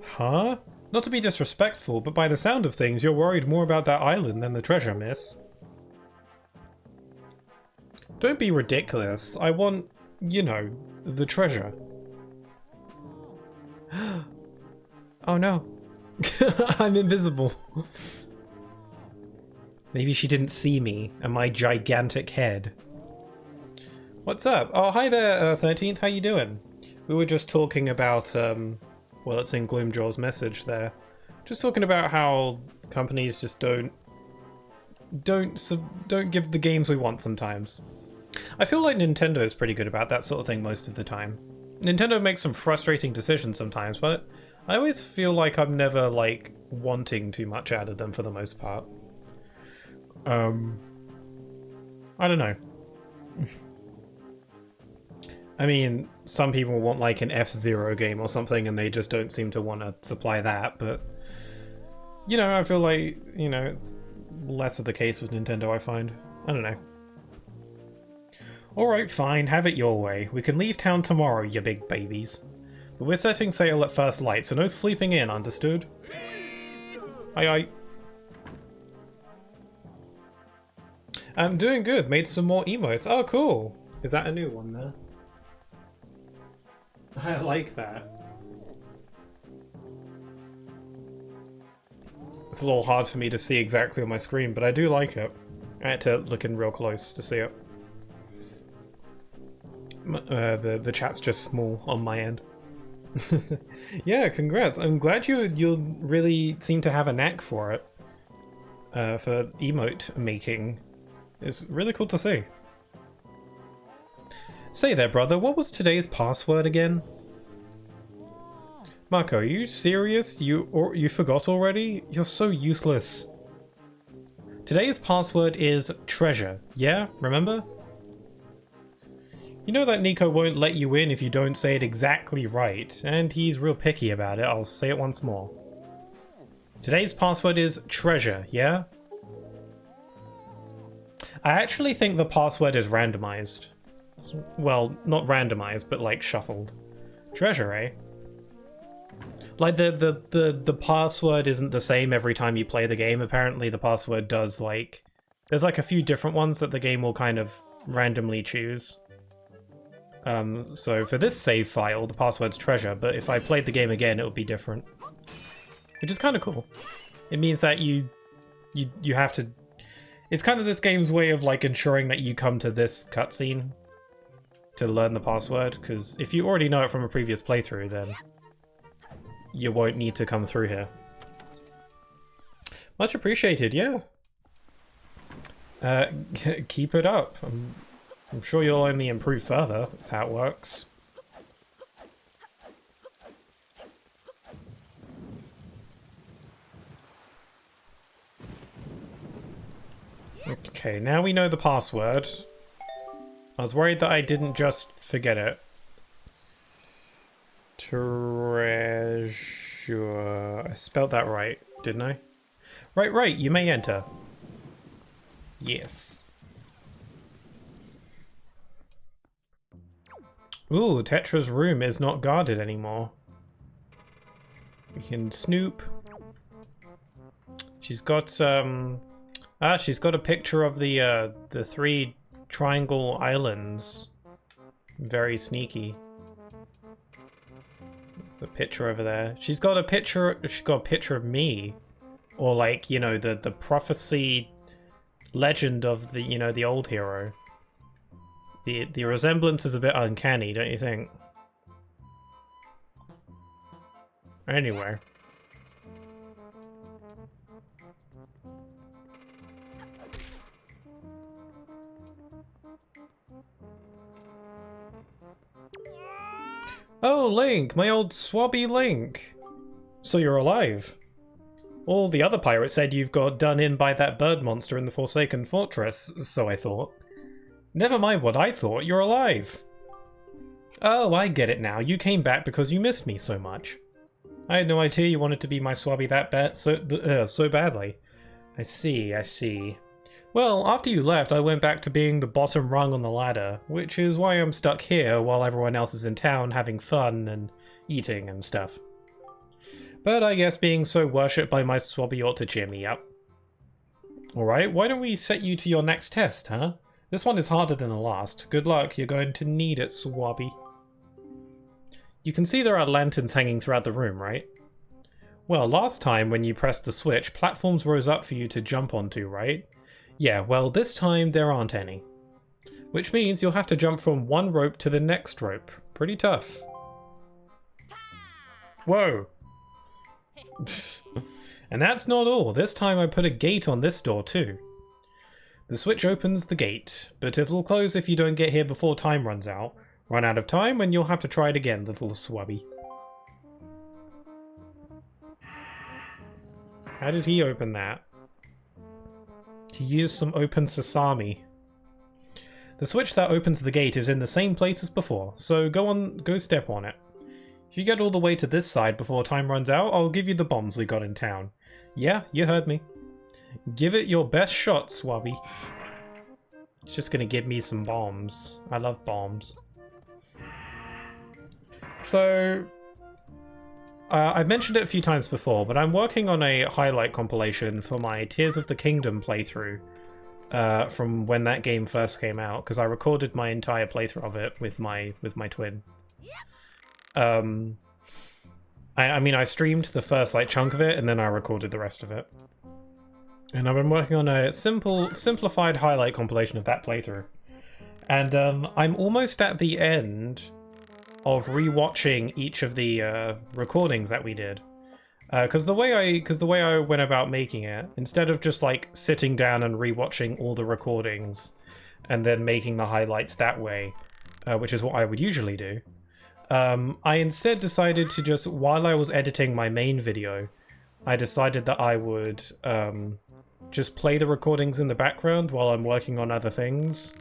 Huh? Not to be disrespectful, but by the sound of things, you're worried more about that island than the treasure, miss. Don't be ridiculous. I want, you know, the treasure. Oh no. I'm invisible. Maybe she didn't see me and my gigantic head. What's up? Oh, hi there, 13th. How you doing? We were just talking about, well, it's in Gloomjaw's message there. Just talking about how companies just don't give the games we want sometimes. I feel like Nintendo is pretty good about that sort of thing most of the time. Nintendo makes some frustrating decisions sometimes, but I always feel like I'm never, like, wanting too much out of them for the most part. I don't know. I mean, some people want, like, an F-Zero game or something, and they just don't seem to want to supply that, but, you know, I feel like, you know, it's less of the case with Nintendo, I find. I don't know. Alright, fine, have it your way. We can leave town tomorrow, you big babies. But we're setting sail at first light, so no sleeping in, understood? Aye aye. I'm doing good, made some more emotes. Oh, cool. Is that a new one there? I like that. It's a little hard for me to see exactly on my screen, but I do like it. I had to look in real close to see it. The chat's just small on my end. Yeah, congrats. I'm glad you really seem to have a knack for it. For emote making. It's really cool to see. Say there, brother, what was today's password again? Marco, are you serious? You forgot already? You're so useless. Today's password is treasure, yeah? Remember? You know that Nico won't let you in if you don't say it exactly right, and he's real picky about it. I'll say it once more. Today's password is treasure, yeah? I actually think the password is randomized. Well, not randomized, but like shuffled. Treasure, eh? Like the password isn't the same every time you play the game. Apparently the password does, like, there's like a few different ones that the game will kind of randomly choose. So for this save file, the password's treasure, but if I played the game again, it would be different. Which is kind of cool. It means that you have to... It's kind of this game's way of like ensuring that you come to this cutscene to learn the password, because if you already know it from a previous playthrough, then you won't need to come through here. Much appreciated, yeah. Keep it up. I'm sure you'll only improve further. That's how it works. Okay, now we know the password. I was worried that I didn't just forget it. Treasure... I spelled that right, didn't I? Right, you may enter. Yes. Ooh, Tetra's room is not guarded anymore. We can snoop. She's got she's got a picture of the 3 triangle islands. Very sneaky. There's a picture over there. She's got a picture of me. Or like, you know, the prophecy legend of the, you know, the old hero. The resemblance is a bit uncanny, don't you think? Anyway. Oh, Link! My old swabby Link! So you're alive. All the other pirates said you've got done in by that bird monster in the Forsaken Fortress, so I thought. Never mind what I thought, you're alive. Oh, I get it now. You came back because you missed me so much. I had no idea you wanted to be my swabby that bad so badly. I see. Well, after you left, I went back to being the bottom rung on the ladder, which is why I'm stuck here while everyone else is in town having fun and eating and stuff. But I guess being so worshipped by my swabby ought to cheer me up. Alright, why don't we set you to your next test, huh? This one is harder than the last. Good luck, you're going to need it, swabby. You can see there are lanterns hanging throughout the room, right? Well, last time when you pressed the switch, platforms rose up for you to jump onto, right? Yeah, well, this time there aren't any. Which means you'll have to jump from one rope to the next rope. Pretty tough. Whoa! And that's not all. This time I put a gate on this door too. The switch opens the gate, but it'll close if you don't get here before time runs out. Run out of time and you'll have to try it again, little swabby. How did he open that? He used some open sesame. The switch that opens the gate is in the same place as before, so go step on it. If you get all the way to this side before time runs out, I'll give you the bombs we got in town. Yeah, you heard me. Give it your best shot, swabby. It's just gonna give me some bombs. I love bombs. So, I've mentioned it a few times before, but I'm working on a highlight compilation for my Tears of the Kingdom playthrough from when that game first came out, because I recorded my entire playthrough of it with my twin. I mean, I streamed the first like chunk of it, and then I recorded the rest of it. And I've been working on a simplified highlight compilation of that playthrough. And I'm almost at the end of rewatching each of the recordings that we did. Because the way I went about making it, instead of just like sitting down and rewatching all the recordings and then making the highlights that way, which is what I would usually do, I instead decided to just, while I was editing my main video, I decided that I would just play the recordings in the background while I'm working on other things.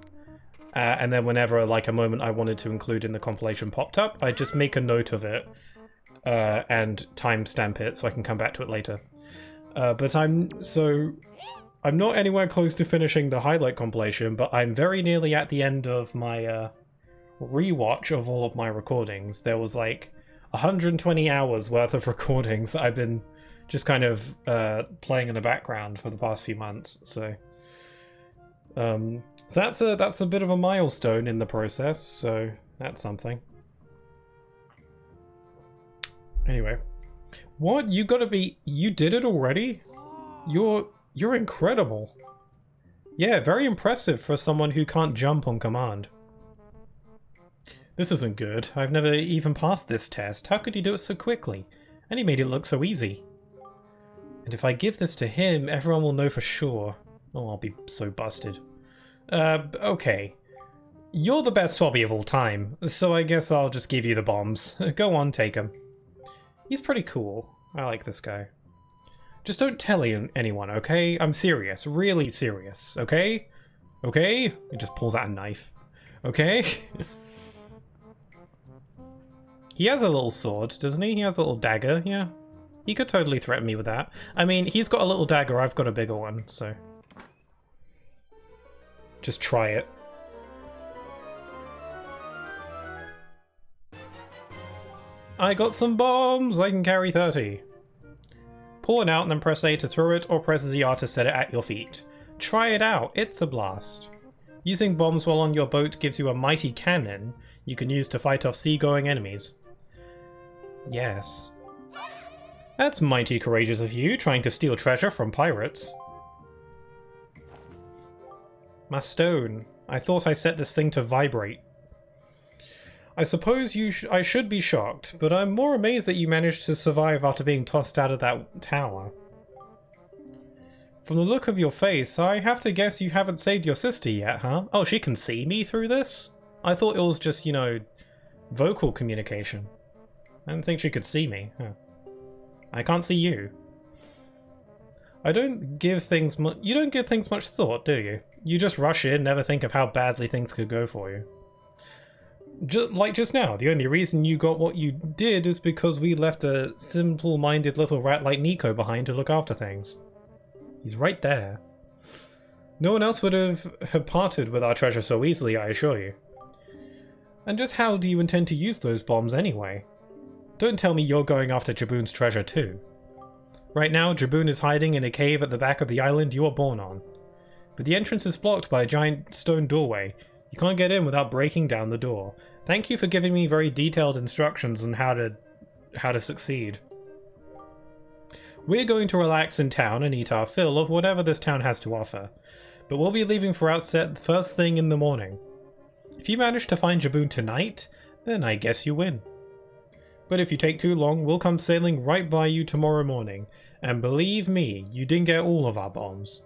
And then whenever like a moment I wanted to include in the compilation popped up, I'd just make a note of it and timestamp it so I can come back to it later. But I'm not anywhere close to finishing the highlight compilation, but I'm very nearly at the end of my rewatch of all of my recordings. There was like 120 hours worth of recordings that I've been just kind of playing in the background for the past few months. So that's a bit of a milestone in the process. So That's something. Anyway. What? You gotta be... You did it already? You're incredible. Yeah, very impressive for someone who can't jump on command. This isn't good. I've never even passed this test. How could you do it so quickly? And he made it look so easy. And if I give this to him, everyone will know for sure. Oh, I'll be so busted. Okay. You're the best swabby of all time, so I guess I'll just give you the bombs. Go on, take him. He's pretty cool. I like this guy. Just don't tell anyone, okay? I'm serious. Really serious, okay? Okay? He just pulls out a knife. Okay? He has a little sword, doesn't he? He has a little dagger, yeah. He could totally threaten me with that. I mean, he's got a little dagger, I've got a bigger one, so... Just try it. I got some bombs! I can carry 30. Pull it out and then press A to throw it, or press ZR to set it at your feet. Try it out, it's a blast. Using bombs while on your boat gives you a mighty cannon you can use to fight off seagoing enemies. Yes. That's mighty courageous of you, trying to steal treasure from pirates. My stone. I thought I set this thing to vibrate. I suppose I should be shocked, but I'm more amazed that you managed to survive after being tossed out of that tower. From the look of your face, I have to guess you haven't saved your sister yet, huh? Oh, she can see me through this? I thought it was just, you know, vocal communication. I didn't think she could see me. Huh. I can't see you. You don't give things much thought, do you? You just rush in, never think of how badly things could go for you. Like just now, the only reason you got what you did is because we left a simple-minded little rat like Nico behind to look after things. He's right there. No one else would have parted with our treasure so easily, I assure you. And just how do you intend to use those bombs anyway? Don't tell me you're going after Jaboon's treasure too. Right now, Jaboon is hiding in a cave at the back of the island you were born on. But the entrance is blocked by a giant stone doorway. You can't get in without breaking down the door. Thank you for giving me very detailed instructions on how to succeed. We're going to relax in town and eat our fill of whatever this town has to offer, but we'll be leaving for outset first thing in the morning. If you manage to find Jaboon tonight, then I guess you win. But if you take too long, we'll come sailing right by you tomorrow morning, and believe me, you didn't get all of our bombs.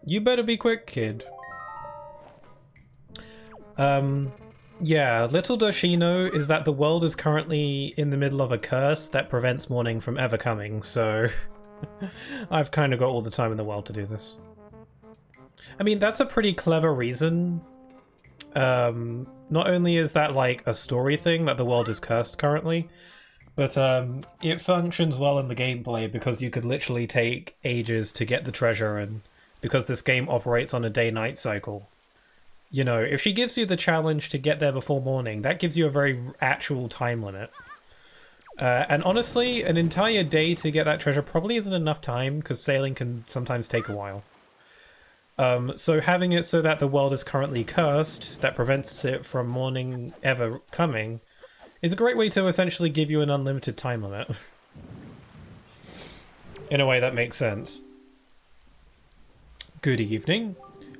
You better be quick, kid. Yeah, little does she know is that the world is currently in the middle of a curse that prevents morning from ever coming, so I've kind of got all the time in the world to do this. I mean, that's a pretty clever reason. Not only is that like a story thing that the world is cursed currently, but it functions well in the gameplay because you could literally take ages to get the treasure, and because this game operates on a day-night cycle. You know, if she gives you the challenge to get there before morning, that gives you a very actual time limit. And honestly, an entire day to get that treasure probably isn't enough time, because sailing can sometimes take a while. So having it so that the world is currently cursed, that prevents it from morning ever coming, is a great way to essentially give you an unlimited time limit. In a way that makes sense. Good evening.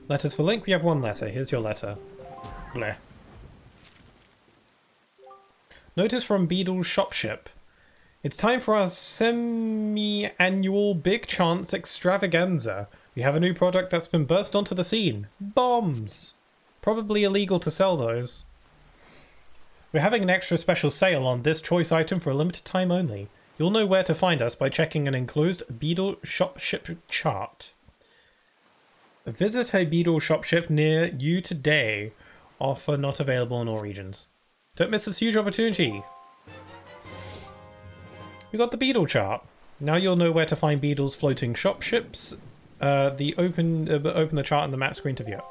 Letters for Link, we have one letter. Here's your letter. Bleh. Notice from Beadle's shopship. It's time for our semi-annual Big Chance extravaganza. We have a new product that's been burst onto the scene. Bombs! Probably illegal to sell those. We're having an extra special sale on this choice item for a limited time only. You'll know where to find us by checking an enclosed Beadle shopship chart. Visit a Beadle shopship near you today. Offer not available in all regions. Don't miss this huge opportunity. We got the Beadle chart. Now you'll know where to find Beadle's floating shopships. Open the chart on the map screen to view it.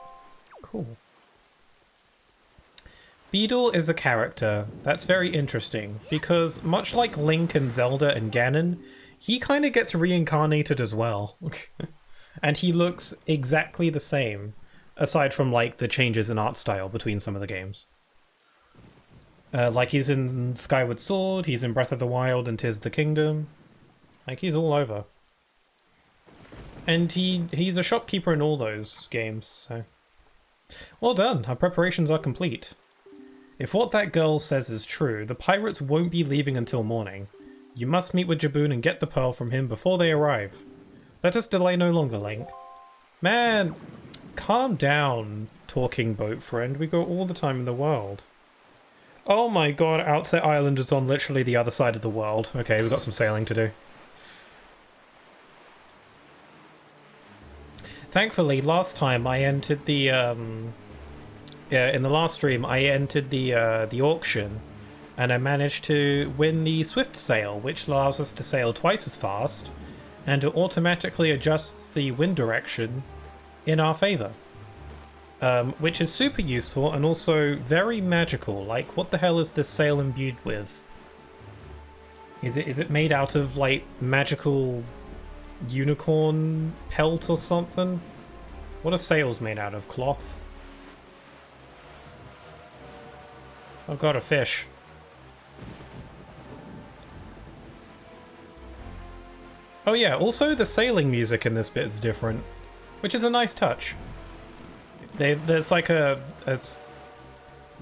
Cool. Beadle is a character that's very interesting because much like Link and Zelda and Ganon, he kind of gets reincarnated as well. And he looks exactly the same, aside from like the changes in art style between some of the games. Like he's in Skyward Sword, he's in Breath of the Wild and Tears of the Kingdom. Like he's all over. And he's a shopkeeper in all those games, so... Well done, our preparations are complete. If what that girl says is true, the pirates won't be leaving until morning. You must meet with Jaboon and get the pearl from him before they arrive. Let us delay no longer, Link. Man, calm down, talking boat friend. We go all the time in the world. Oh my god, Outset Island is on literally the other side of the world. Okay, we've got some sailing to do. Thankfully, last time I entered the, yeah, in the last stream, I entered the auction, and I managed to win the Swift Sail, which allows us to sail twice as fast, and it automatically adjusts the wind direction in our favor. Which is super useful and also very magical. Like, what the hell is this sail imbued with? Is it made out of, like, magical unicorn pelt or something? What are sails made out of? Cloth? I've got a fish. Oh yeah, also the sailing music in this bit is different, which is a nice touch. There's like a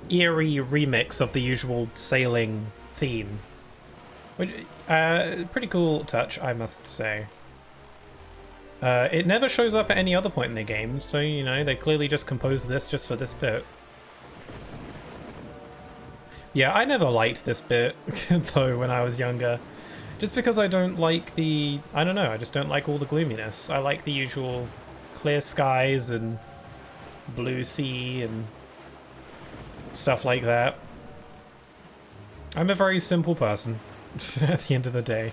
eerie remix of the usual sailing theme. Which, pretty cool touch, I must say. It never shows up at any other point in the game, so, you know, they clearly just composed this just for this bit. Yeah, I never liked this bit, though, when I was younger. Just because I don't like the... I don't know, I just don't like all the gloominess. I like the usual clear skies and blue sea and stuff like that. I'm a very simple person, at the end of the day.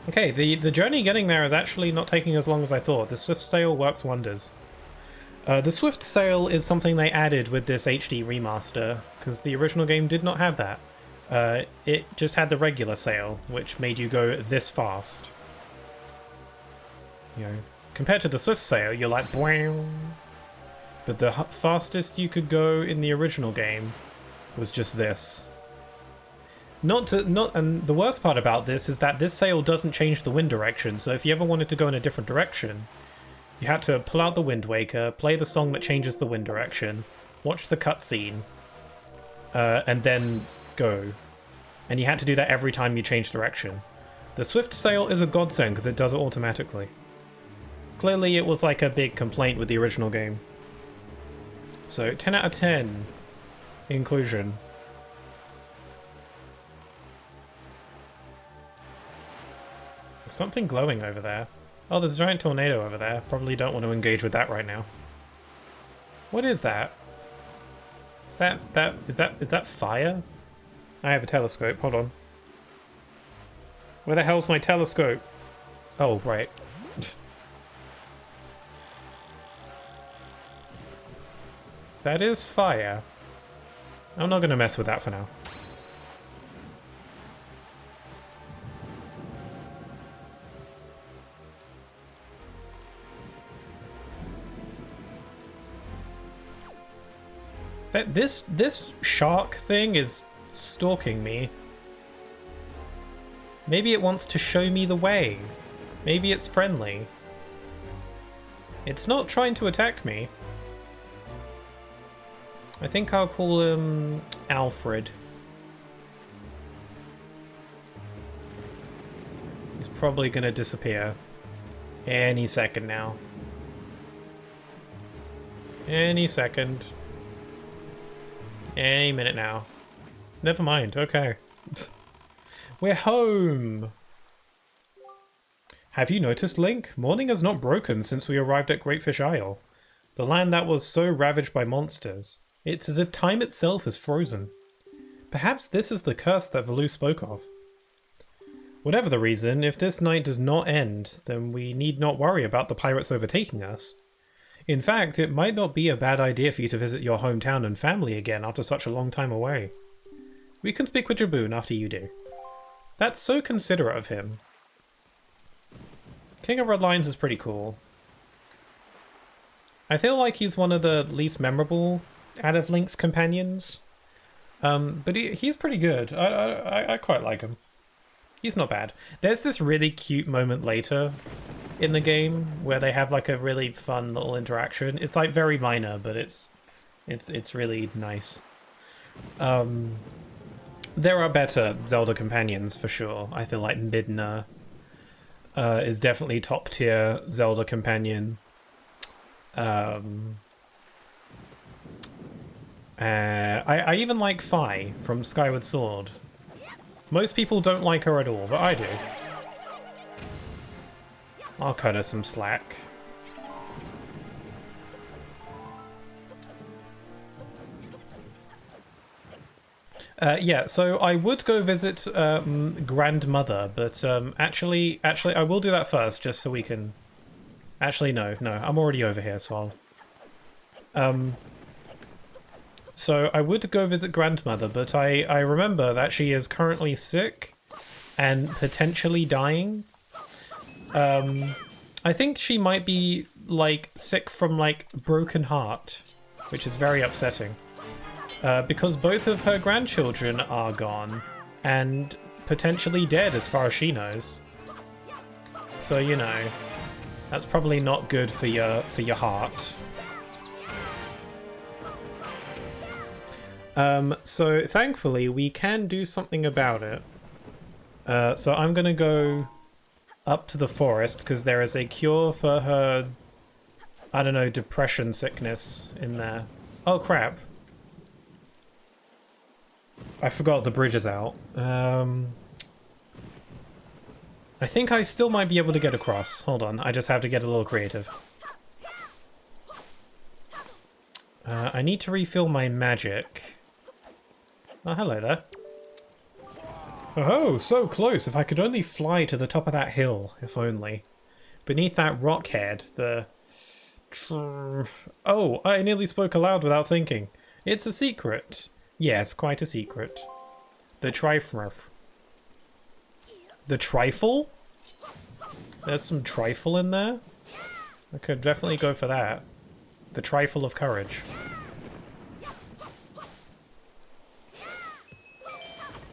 Okay, the journey getting there is actually not taking as long as I thought. The Swift Sail works wonders. The Swift Sail is something they added with this HD remaster, because the original game did not have that. It just had the regular sail, which made you go this fast. You know, compared to the Swift Sail, you're like, "Bwang." But the fastest you could go in the original game was just this. And the worst part about this is that this sail doesn't change the wind direction, so if you ever wanted to go in a different direction, you had to pull out the Wind Waker, play the song that changes the wind direction, watch the cutscene, and then go. And you had to do that every time you change direction. The Swift Sail is a godsend because it does it automatically. Clearly it was like a big complaint with the original game. So 10 out of 10 inclusion. There's something glowing over there. Oh, there's a giant tornado over there. Probably don't want to engage with that right now. What is that? Is that fire? I have a telescope. Hold on. Where the hell's my telescope? Oh, right. That is fire. I'm not going to mess with that for now. This shark thing is stalking me. Maybe it wants to show me the way. Maybe it's friendly. It's not trying to attack me. I think I'll call him Alfred. He's probably gonna disappear any second now. Any second. Any minute now. Never mind, okay. We're home! Have you noticed, Link? Morning has not broken since we arrived at Greatfish Isle. The land that was so ravaged by monsters. It's as if time itself is frozen. Perhaps this is the curse that Valoo spoke of. Whatever the reason, if this night does not end, then we need not worry about the pirates overtaking us. In fact, it might not be a bad idea for you to visit your hometown and family again after such a long time away. We can speak with Jaboon after you do. That's so considerate of him. King of Red Lions is pretty cool. I feel like he's one of the least memorable out of Link's companions. But he's pretty good. I quite like him. He's not bad. There's this really cute moment later in the game where they have like a really fun little interaction. It's like very minor, but it's really nice. There are better Zelda companions for sure. I feel like Midna is definitely top tier Zelda companion. I even like Fi from Skyward Sword. Most people don't like her at all, but I do. I'll cut her some slack. Yeah, so I would go visit Grandmother, but actually, I will do that first, just so we can... Actually, no, I'm already over here, so I'll... So I would go visit Grandmother, but I remember that she is currently sick and potentially dying. I think she might be, like, sick from, like, broken heart, which is very upsetting. Because both of her grandchildren are gone and potentially dead as far as she knows. So, you know, that's probably not good for your heart. So thankfully we can do something about it. So I'm gonna go up to the forest because there is a cure for her, I don't know, depression sickness in there. Oh crap. I forgot the bridge is out. I think I still might be able to get across. Hold on, I just have to get a little creative. I need to refill my magic. Oh, hello there. Oh, so close. If I could only fly to the top of that hill, if only. Beneath that rock head, the... Oh, I nearly spoke aloud without thinking. It's a secret. Yes, quite a secret. The trifle. The trifle? There's some trifle in there? I could definitely go for that. The trifle of courage.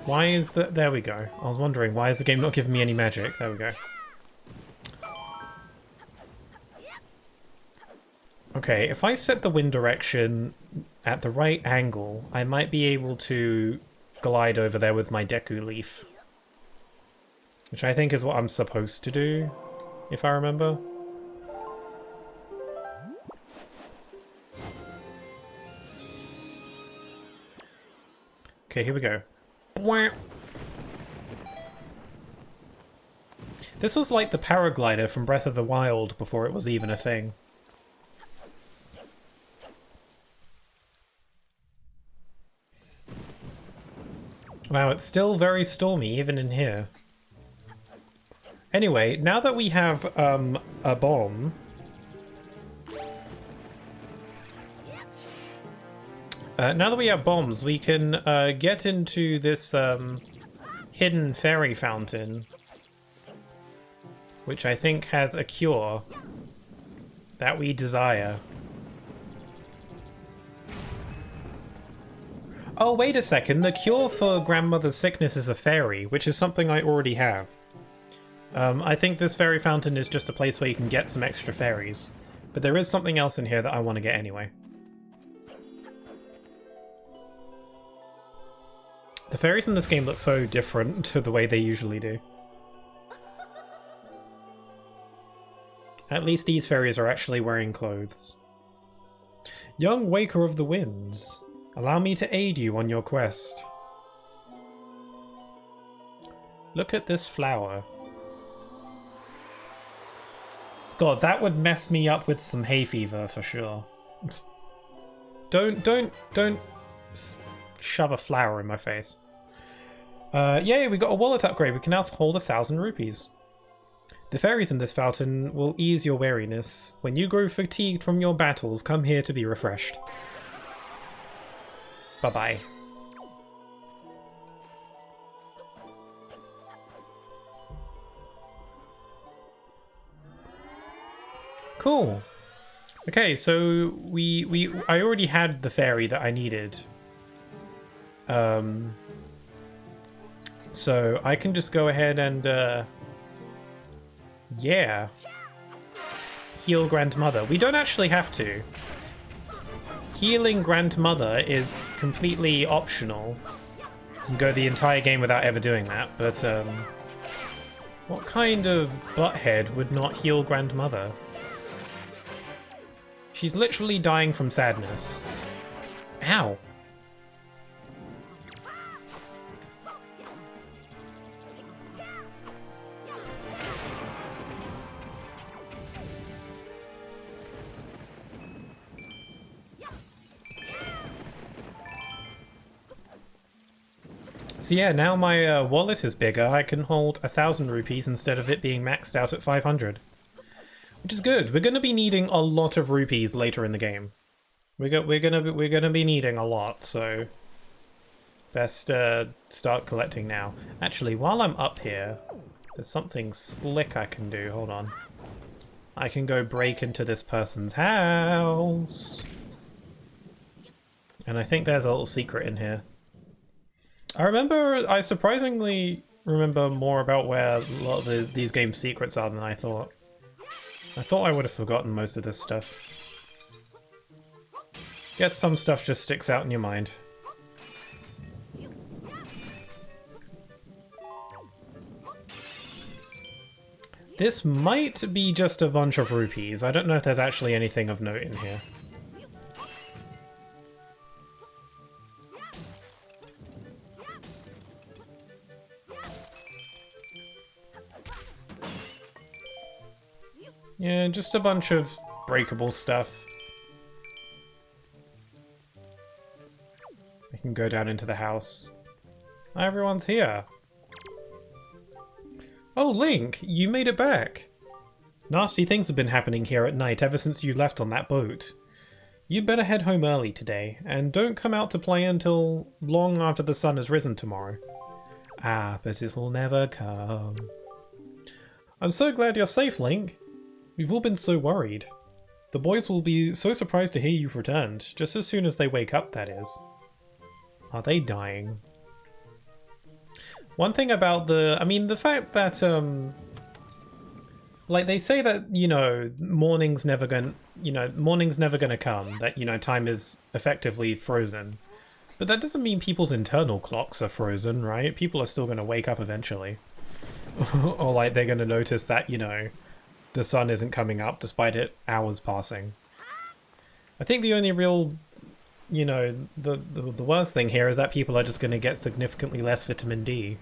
Why is that? There we go. I was wondering, why is the game not giving me any magic? There we go. Okay, if I set the wind direction at the right angle, I might be able to glide over there with my Deku Leaf. Which I think is what I'm supposed to do, if I remember. Okay, here we go. This was like the paraglider from Breath of the Wild before it was even a thing. Wow, it's still very stormy even in here. Anyway, now that we have a bomb... now that we have bombs, we can get into this hidden fairy fountain, which I think has a cure that we desire. Oh, wait a second. The cure for grandmother's sickness is a fairy, which is something I already have. I think this fairy fountain is just a place where you can get some extra fairies. But there is something else in here that I want to get anyway. The fairies in this game look so different to the way they usually do. At least these fairies are actually wearing clothes. Young Waker of the Winds, allow me to aid you on your quest. Look at this flower. God, that would mess me up with some hay fever for sure. Don't shove a flower in my face. Yay, we got a wallet upgrade. We can now hold 1,000 rupees. The fairies in this fountain will ease your weariness. When you grow fatigued from your battles, come here to be refreshed. Bye-bye. Cool. Okay, so I already had the fairy that I needed. So I can just go ahead and yeah, heal Grandmother. We don't actually have to. Healing Grandmother is completely optional. You can go the entire game without ever doing that, but what kind of butthead would not heal Grandmother? She's literally dying from sadness. Ow. So yeah, now my wallet is bigger. I can hold 1,000 rupees instead of it being maxed out at 500. Which is good. We're going to be needing a lot of rupees later in the game. We're gonna be needing a lot, so best start collecting now. Actually, while I'm up here, there's something slick I can do. Hold on. I can go break into this person's house. And I think there's a little secret in here. I surprisingly remember more about where a lot of these games' secrets are than I thought. I thought I would have forgotten most of this stuff. Guess some stuff just sticks out in your mind. This might be just a bunch of rupees. I don't know if there's actually anything of note in here. Yeah, just a bunch of breakable stuff. I can go down into the house. Everyone's here. Oh, Link, you made it back. Nasty things have been happening here at night ever since you left on that boat. You'd better head home early today, and don't come out to play until long after the sun has risen tomorrow. Ah, but it'll never come. I'm so glad you're safe, Link. We've all been so worried. The boys will be so surprised to hear you've returned, just as soon as they wake up, that is. Are they dying? One thing about the fact that, like, they say that, you know, morning's never gonna come, that, you know, time is effectively frozen. But that doesn't mean people's internal clocks are frozen, right? People are still gonna wake up eventually. Or, like, they're gonna notice that, you know, the sun isn't coming up despite it hours passing. I think the only real, you know, the worst thing here is that people are just going to get significantly less vitamin D.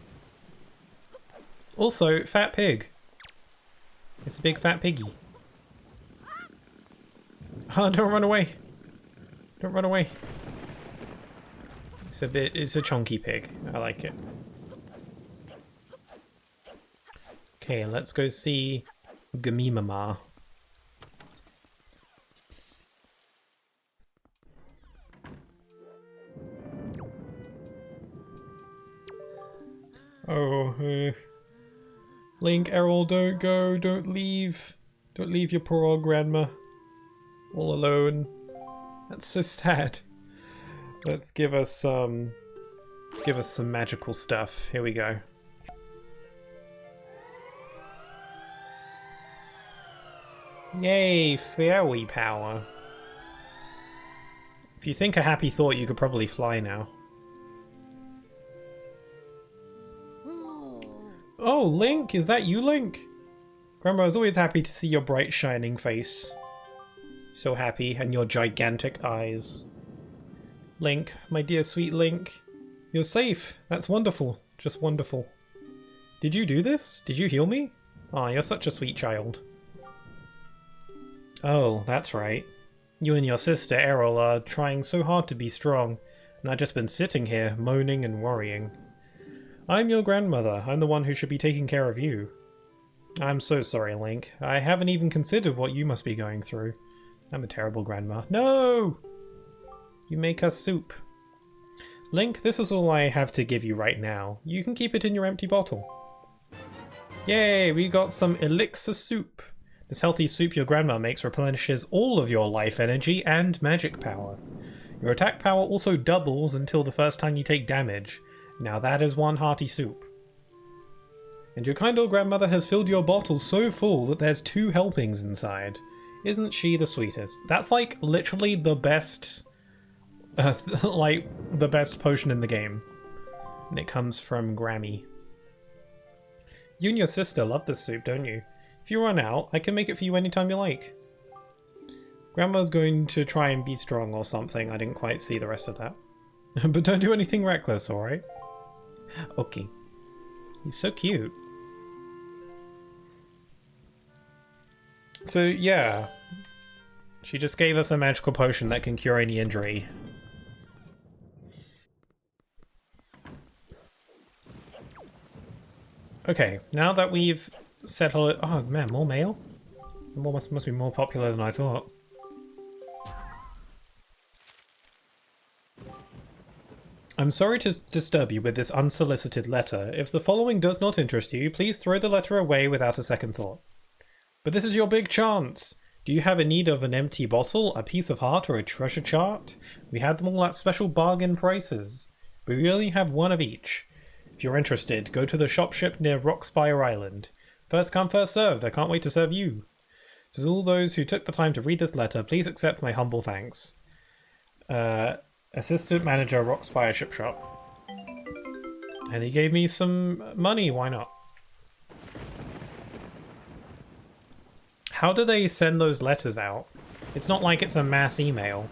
Also, fat pig. It's a big fat piggy. Oh, don't run away. Don't run away. It's a chunky pig. I like it. Okay, let's go see Gamimama. Oh, Link, Errol, don't go, don't leave. Don't leave your poor old grandma all alone. That's so sad. Let's give us some magical stuff. Here we go. Yay, fairy power. If you think a happy thought, you could probably fly now. Oh, Link, is that you, Link? Grandma is always happy to see your bright, shining face. So happy, and your gigantic eyes. Link, my dear sweet Link, you're safe. That's wonderful. Just wonderful. Did you do this? Did you heal me? Aw, you're such a sweet child. Oh, that's right. You and your sister, Errol, are trying so hard to be strong, and I've just been sitting here, moaning and worrying. I'm your grandmother. I'm the one who should be taking care of you. I'm so sorry, Link. I haven't even considered what you must be going through. I'm a terrible grandma. No! You make us soup. Link, this is all I have to give you right now. You can keep it in your empty bottle. Yay, we got some elixir soup. This healthy soup your grandma makes replenishes all of your life energy and magic power. Your attack power also doubles until the first time you take damage. Now that is one hearty soup. And your kind old grandmother has filled your bottle so full that there's 2 helpings inside. Isn't she the sweetest? That's like literally the best, like the best potion in the game. And it comes from Grammy. You and your sister love this soup, don't you? If you run out, I can make it for you anytime you like. Grandma's going to try and be strong or something. I didn't quite see the rest of that. But don't do anything reckless, alright? Okay. He's so cute. So, yeah. She just gave us a magical potion that can cure any injury. Okay, now that we've settled it... Oh, man, more mail? Must be more popular than I thought. I'm sorry to disturb you with this unsolicited letter. If the following does not interest you, please throw the letter away without a second thought. But this is your big chance. Do you have a need of an empty bottle, a piece of heart, or a treasure chart? We have them all at special bargain prices, but we only have one of each. If you're interested, go to the shop ship near Rockspire Island. First come, first served. I can't wait to serve you. To all those who took the time to read this letter, please accept my humble thanks. Assistant Manager, Rockspire Ship Shop. And he gave me some money, why not? How do they send those letters out? It's not like it's a mass email.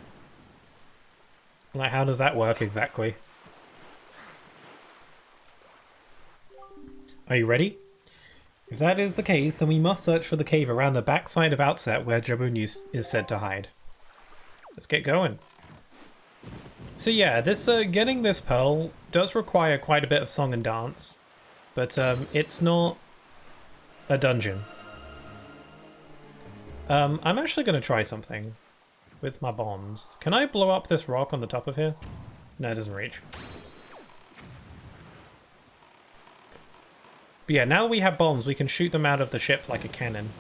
Like, how does that work exactly? Are you ready? If that is the case, then we must search for the cave around the backside of Outset where Jabun is said to hide. Let's get going. So yeah, this getting this pearl does require quite a bit of song and dance, but it's not a dungeon. I'm actually going to try something with my bombs. Can I blow up this rock on the top of here? No, it doesn't reach. But yeah, now that we have bombs, we can shoot them out of the ship like a cannon.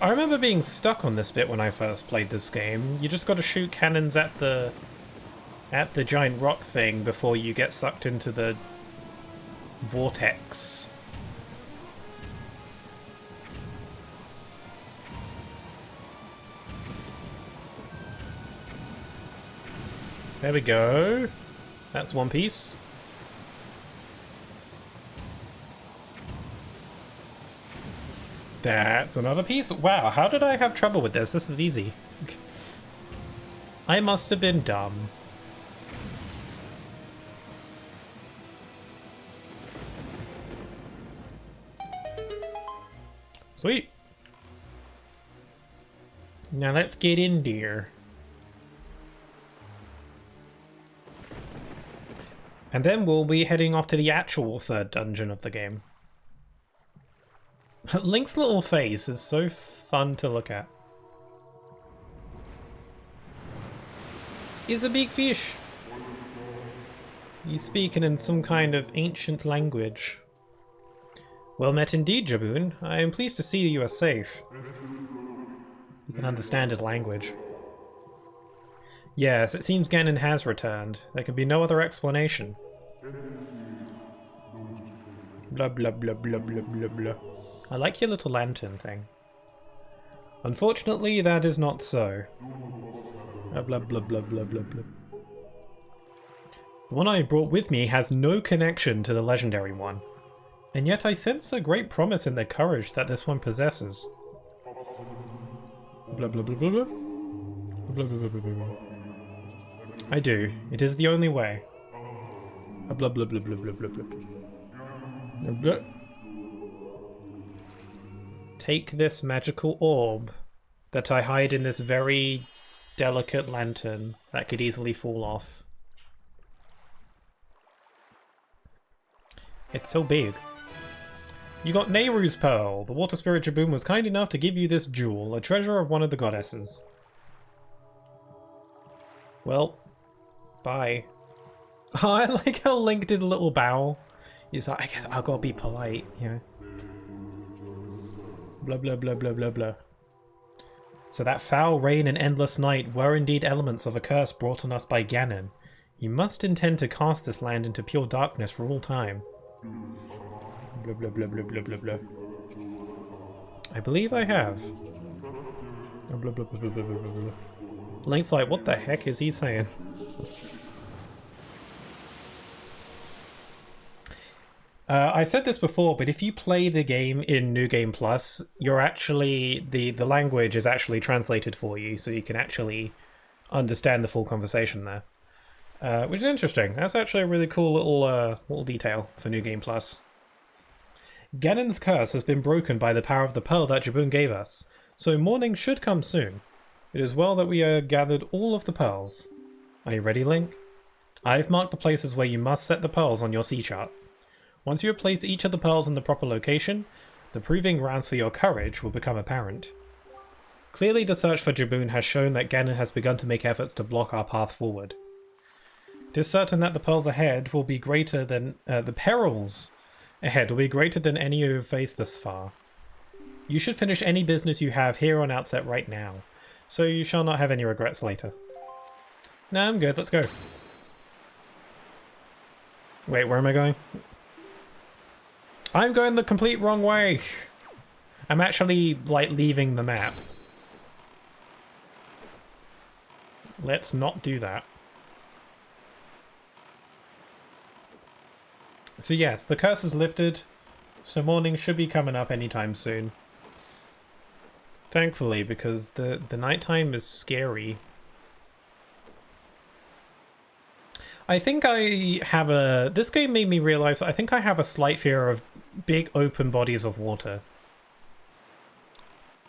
I remember being stuck on this bit when I first played this game. You just got to shoot cannons at the giant rock thing before you get sucked into the vortex. There we go. That's one piece. That's another piece. Wow, how did I have trouble with this? This is easy. I must have been dumb. Sweet. Now let's get in there. And then we'll be heading off to the actual third dungeon of the game. Link's little face is so fun to look at. He's a big fish. He's speaking in some kind of ancient language. Well met indeed, Jabun. I am pleased to see you are safe. You can understand his language. Yes, it seems Ganon has returned. There can be no other explanation. Blah blah blah blah blah blah blah. I like your little lantern thing. Unfortunately, that is not so. Blah blah blah blah blah blah blah. The one I brought with me has no connection to the legendary one. And yet I sense a great promise in the courage that this one possesses. Blah blah blah blah blah. Blah blah blah blah blah. I do. It is the only way. Blah blah blah blah blah blah blah. Blah blah. Take this magical orb that I hide in this very delicate lantern that could easily fall off. It's so big. You got Nehru's Pearl. The water spirit Jabun was kind enough to give you this jewel, a treasure of one of the goddesses. Well, bye. Oh, I like how Link did a little bow. He's like, I guess I'll gotta be polite, you know. Blah blah blah blah blah blah. So that foul rain and endless night were indeed elements of a curse brought on us by Ganon. You must intend to cast this land into pure darkness for all time. Blah blah blah blah blah blah blah. I believe I have. Blah blah blah blah blah blah blah blah. Link's like, what the heck is he saying? I said this before, but if you play the game in New Game Plus, you're actually the language is actually translated for you, so you can actually understand the full conversation there, which is interesting. That's actually a really cool little detail for New Game Plus. Ganon's curse has been broken by the power of the pearl that Jabun gave us, so morning should come soon. It is well that we gathered all of the pearls. Are you ready, Link? I've marked the places where you must set the pearls on your sea chart. Once you have placed each of the pearls in the proper location, the proving grounds for your courage will become apparent. Clearly the search for Jabun has shown that Ganon has begun to make efforts to block our path forward. It is certain that the pearls ahead will be greater than... the perils ahead will be greater than any you have faced thus far. You should finish any business you have here on Outset right now, so you shall not have any regrets later. Nah, I'm good, let's go. Wait, where am I going? I'm going the complete wrong way. I'm actually, like, leaving the map. Let's not do that. So yes, the curse is lifted, so morning should be coming up anytime soon. Thankfully, because the nighttime is scary. I think I have a... This game made me realize I think I have a slight fear of big open bodies of water.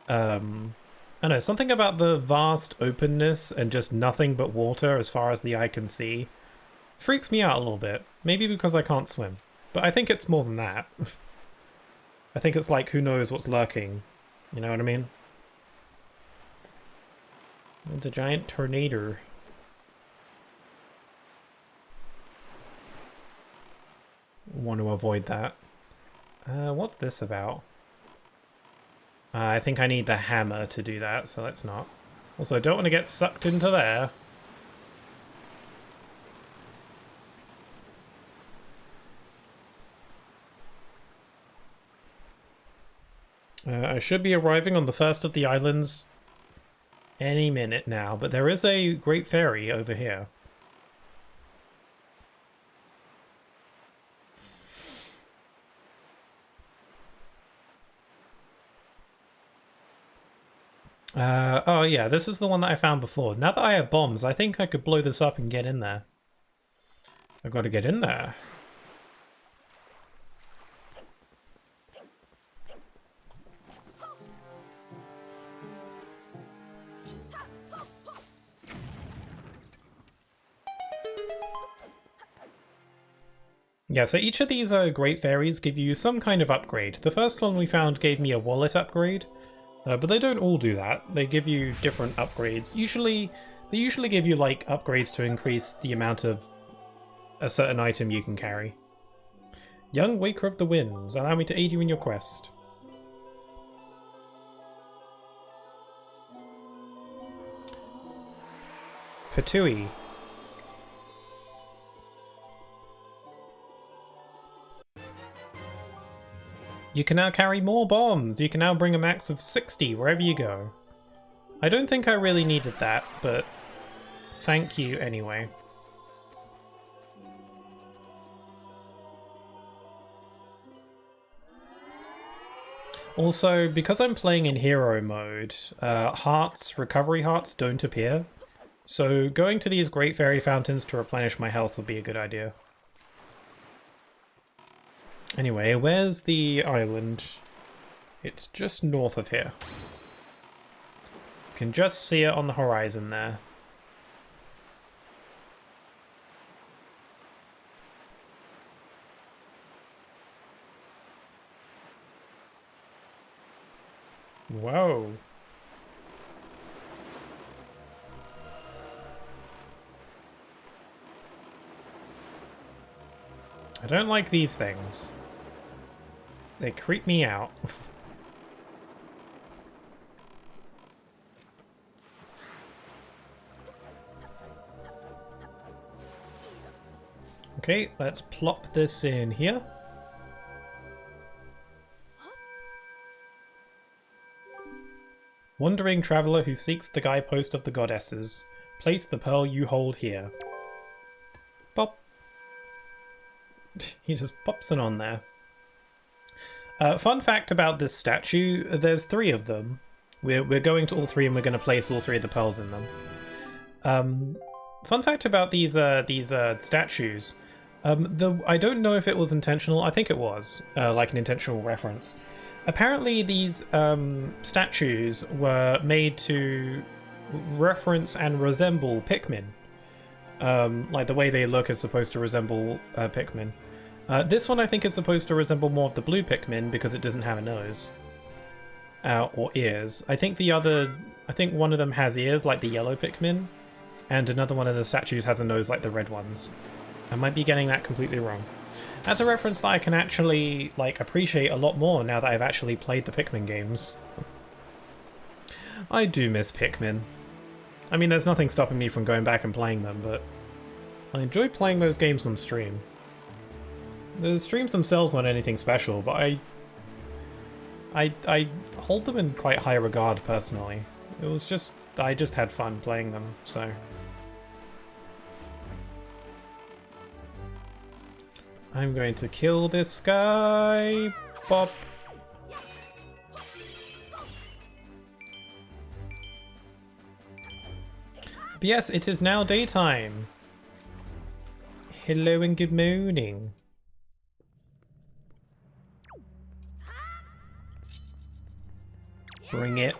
I don't know, something about the vast openness and just nothing but water as far as the eye can see freaks me out a little bit. Maybe because I can't swim. But I think it's more than that. I think it's like, who knows what's lurking. You know what I mean? It's a giant tornado. Want to avoid that. What's this about? I think I need the hammer to do that, so let's not. Also, I don't want to get sucked into there. I should be arriving on the first of the islands any minute now, but there is a great ferry over here. Oh yeah, this is the one that I found before. Now that I have bombs, I think I could blow this up and get in there. I've got to get in there. Yeah, so each of these great fairies give you some kind of upgrade. The first one we found gave me a wallet upgrade. But they don't all do that. They give you different upgrades. They usually give you like upgrades to increase the amount of a certain item you can carry. Young Waker of the Winds, allow me to aid you in your quest. Patui. You can now carry more bombs! You can now bring a max of 60 wherever you go. I don't think I really needed that, but thank you anyway. Also, because I'm playing in hero mode, recovery hearts don't appear. So going to these great fairy fountains to replenish my health would be a good idea. Anyway, where's the island? It's just north of here. You can just see it on the horizon there. Whoa. I don't like these things. They creep me out. Okay, let's plop this in here. Wandering traveler who seeks the guidepost of the goddesses. Place the pearl you hold here. Pop. He just pops it on there. Fun fact about this statue, there's 3 of them. We're going to all 3 and we're going to place all 3 of the pearls in them. Fun fact about these statues. I don't know if it was intentional. I think it was, like an intentional reference. Apparently these statues were made to reference and resemble Pikmin. Like the way they look is supposed to resemble Pikmin. This one I think is supposed to resemble more of the blue Pikmin because it doesn't have a nose. Or ears. I think one of them has ears like the yellow Pikmin, and another one of the statues has a nose like the red ones. I might be getting that completely wrong. That's a reference that I can actually appreciate a lot more now that I've actually played the Pikmin games. I do miss Pikmin. I mean, there's nothing stopping me from going back and playing them, but I enjoy playing those games on stream. The streams themselves weren't anything special, but I hold them in quite high regard personally. It was just, I just had fun playing them, so. I'm going to kill this guy. Bop. But yes, it is now daytime. Hello and good morning. Bring it.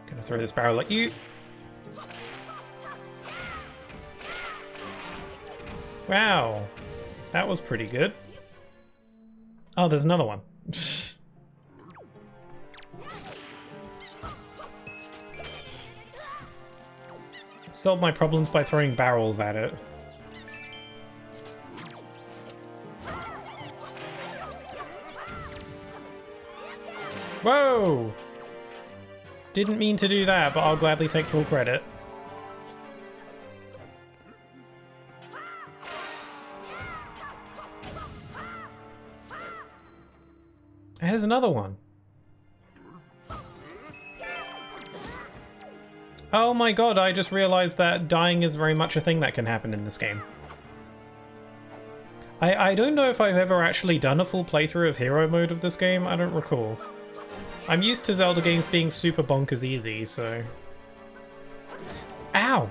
Gonna throw this barrel at you. Wow, that was pretty good. Oh, there's another one. Solved my problems by throwing barrels at it. Whoa! Didn't mean to do that, but I'll gladly take full credit. Here's another one. Oh my god, I just realized that dying is very much a thing that can happen in this game. I don't know if I've ever actually done a full playthrough of hero mode of this game, I don't recall. I'm used to Zelda games being super bonkers easy, so... Ow!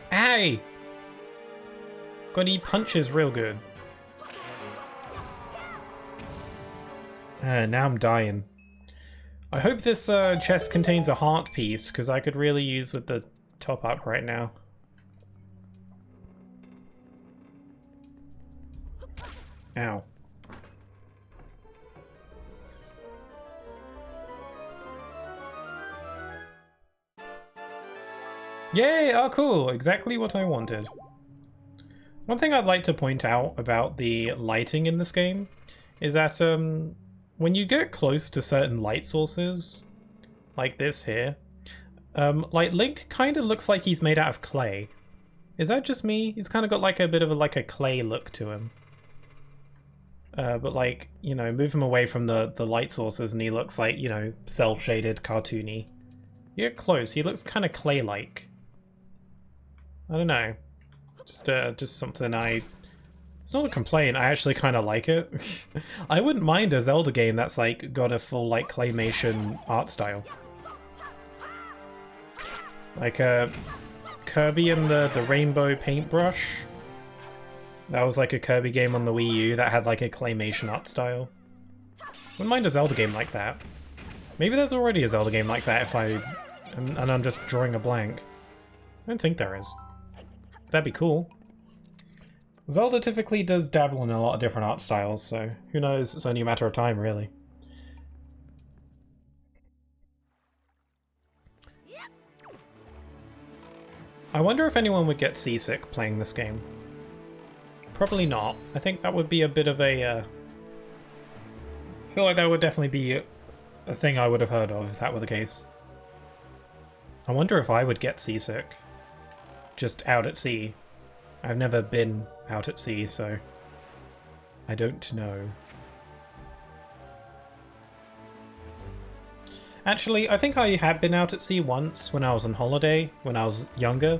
Hey! God, he punches real good. Now I'm dying. I hope this chest contains a heart piece, because I could really use with the top up right now. Ow. Yay! Oh cool! Exactly what I wanted. One thing I'd like to point out about the lighting in this game is that when you get close to certain light sources, like this here, like Link kind of looks like he's made out of clay. Is that just me? He's kind of got like a bit of a clay look to him. But like, you know, move him away from the light sources and he looks like, you know, cel-shaded, cartoony. You get close, he looks kind of clay-like. I don't know. Just something It's not a complaint, I actually kind of like it. I wouldn't mind a Zelda game that's like got a full like claymation art style. Like Kirby and the Rainbow Paintbrush. That was like a Kirby game on the Wii U that had like a claymation art style. Wouldn't mind a Zelda game like that. Maybe there's already a Zelda game like that if I And I'm just drawing a blank. I don't think there is. That'd be cool. Zelda typically does dabble in a lot of different art styles, so who knows, it's only a matter of time, really. I wonder if anyone would get seasick playing this game. Probably not. I think that would be a bit of a... I feel like that would definitely be a thing I would have heard of if that were the case. I wonder if I would get seasick. Just out at sea. I've never been out at sea, so I don't know. Actually, I think I had been out at sea once when I was on holiday, when I was younger.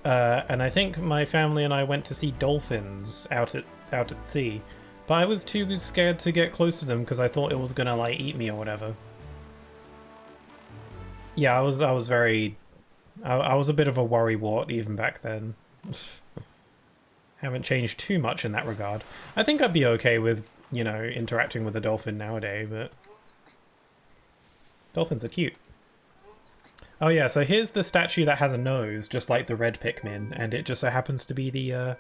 And I think my family and I went to see dolphins out at sea. But I was too scared to get close to them because I thought it was gonna, like, eat me or whatever. Yeah, I was very... I was a bit of a worrywart even back then. Haven't changed too much in that regard. I think I'd be okay with, you know, interacting with a dolphin nowadays, but... Dolphins are cute. Oh yeah, so here's the statue that has a nose, just like the red Pikmin, and it just so happens to be the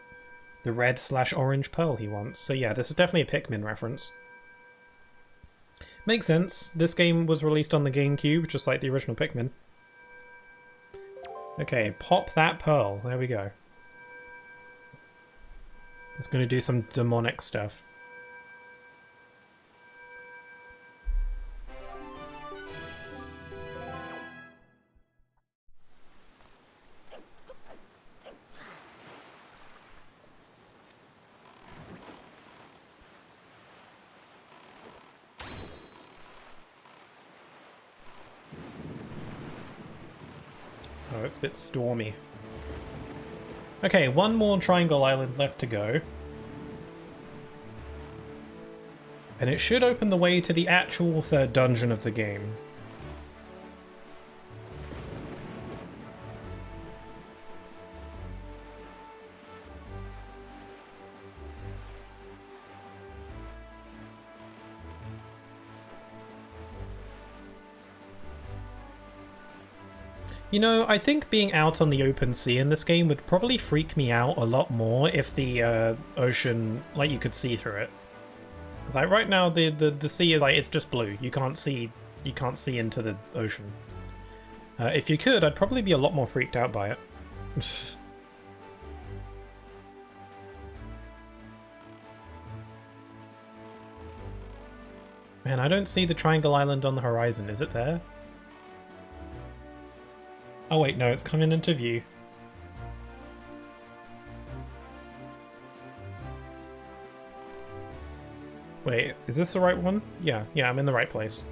red/orange pearl he wants. So yeah, this is definitely a Pikmin reference. Makes sense. This game was released on the GameCube, just like the original Pikmin. Okay, pop that pearl. There we go. It's going to do some demonic stuff. Oh, it's a bit stormy. Okay, one more Triangle Island left to go. And it should open the way to the actual third dungeon of the game. You know, I think being out on the open sea in this game would probably freak me out a lot more if the ocean, like, you could see through it. Because like right now the sea is like, it's just blue. You can't see into the ocean. If you could, I'd probably be a lot more freaked out by it. Man, I don't see the Triangle Island on the horizon. Is it there? Oh wait, no, it's coming into view. Wait, is this the right one? Yeah, I'm in the right place.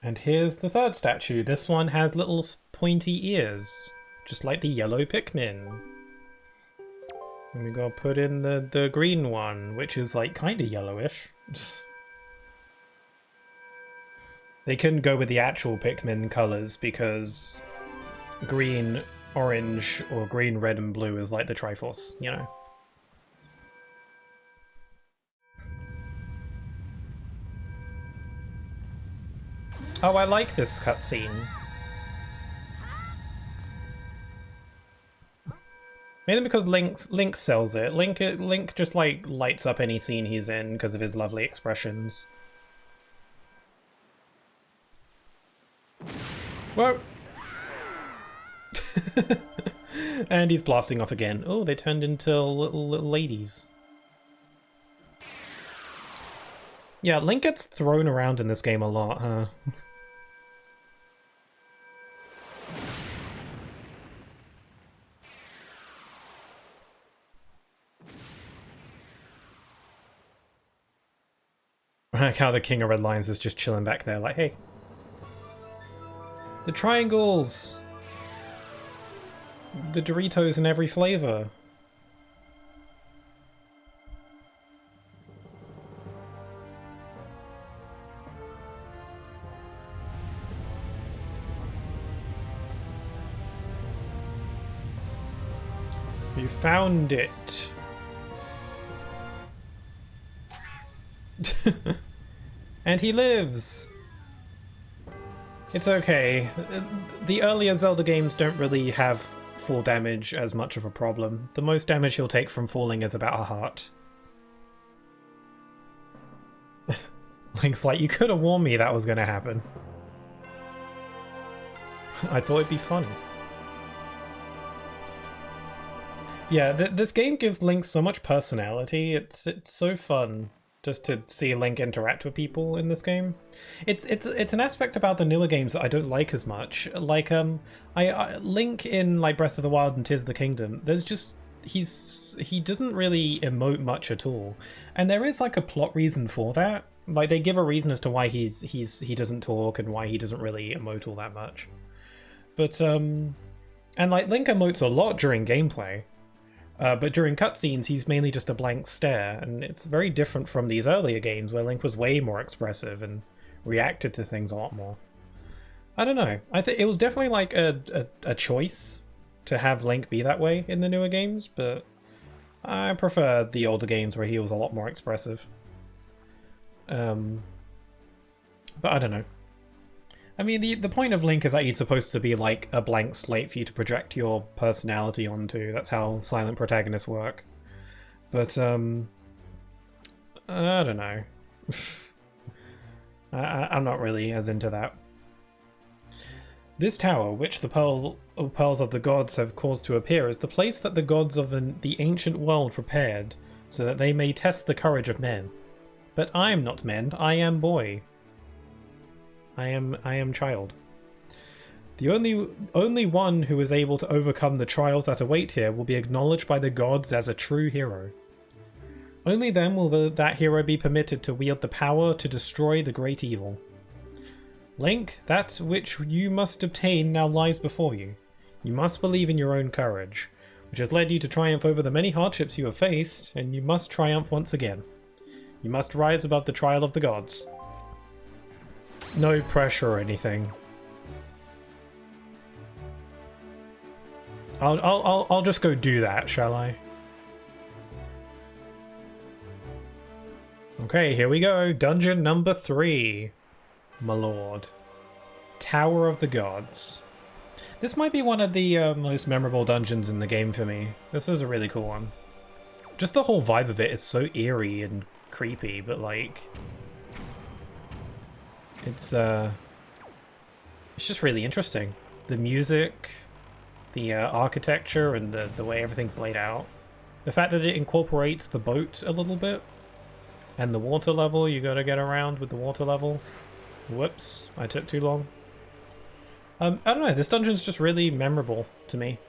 And here's the third statue. This one has little pointy ears, just like the yellow Pikmin. And we gotta put in the green one, which is like kinda yellowish. They couldn't go with the actual Pikmin colours because green, orange, or green, red, and blue is like the Triforce, you know? Oh, I like this cutscene. Mainly because Link sells it. Link just like lights up any scene he's in because of his lovely expressions. Whoa! And he's blasting off again. Oh, they turned into little ladies. Yeah, Link gets thrown around in this game a lot, huh? I like how the King of Red Lions is just chilling back there like, hey. The triangles! The Doritos in every flavor. You found it. And he lives! It's okay. The earlier Zelda games don't really have fall damage as much of a problem. The most damage he'll take from falling is about a heart. Link's like, you could have warned me that was gonna happen. I thought it'd be funny. Yeah, this game gives Link so much personality. It's so fun just to see Link interact with people in this game. It's an aspect about the newer games that I don't like as much. Like Link in like Breath of the Wild and Tears of the Kingdom, there's just he doesn't really emote much at all, and there is like a plot reason for that. Like they give a reason as to why he doesn't talk and why he doesn't really emote all that much. But and like Link emotes a lot during gameplay. But during cutscenes, he's mainly just a blank stare, and it's very different from these earlier games where Link was way more expressive and reacted to things a lot more. I don't know. I think it was definitely like a choice to have Link be that way in the newer games, but I prefer the older games where he was a lot more expressive. But I don't know. I mean, the point of Link is that he's supposed to be like a blank slate for you to project your personality onto. That's how silent protagonists work. But, I don't know. I'm not really as into that. This tower, which the pearls of the gods have caused to appear, is the place that the gods of the ancient world prepared, so that they may test the courage of men. But I am not men, I am boy. I am child. The only one who is able to overcome the trials that await here will be acknowledged by the gods as a true hero. Only then will that hero be permitted to wield the power to destroy the great evil. Link, that which you must obtain now lies before you. You must believe in your own courage, which has led you to triumph over the many hardships you have faced, and you must triumph once again. You must rise above the trial of the gods. No pressure or anything. I'll just go do that, shall I? Okay, here we go. Dungeon number 3. My lord. Tower of the Gods. This might be one of the most memorable dungeons in the game for me. This is a really cool one. Just the whole vibe of it is so eerie and creepy, but like... It's just really interesting. The music, the architecture, and the way everything's laid out. The fact that it incorporates the boat a little bit. And the water level, you gotta get around with the water level. Whoops, I took too long. I don't know, this dungeon's just really memorable to me.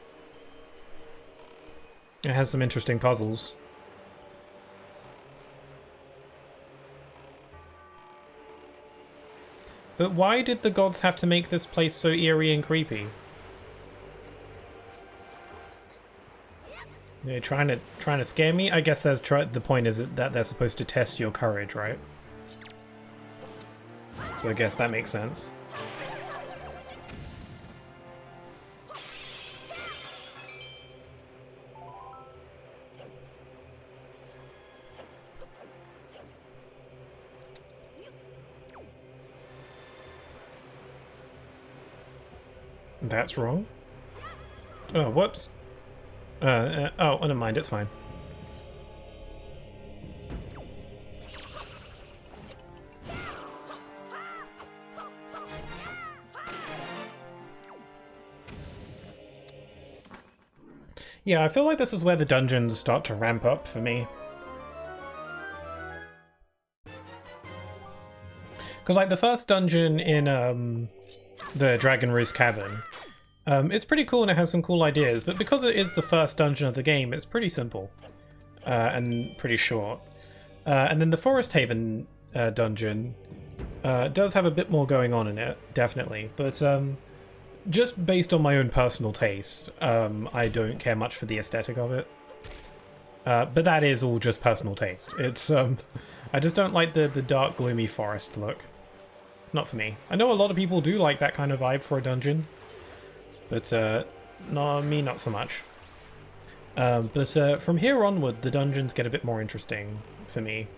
It has some interesting puzzles. But why did the gods have to make this place so eerie and creepy? They're trying to scare me? I guess that's the point is that they're supposed to test your courage, right? So I guess that makes sense. That's wrong. Oh, whoops. Oh, never mind, it's fine. Yeah, I feel like this is where the dungeons start to ramp up for me. Because like the first dungeon in the Dragon Roost Cavern, it's pretty cool and it has some cool ideas, but because it is the first dungeon of the game, it's pretty simple and pretty short. And then the Forest Haven dungeon does have a bit more going on in it, definitely, but just based on my own personal taste, I don't care much for the aesthetic of it. But that is all just personal taste. It's I just don't like the dark, gloomy forest look. It's not for me. I know a lot of people do like that kind of vibe for a dungeon, but no, me not so much. But from here onward, the dungeons get a bit more interesting for me.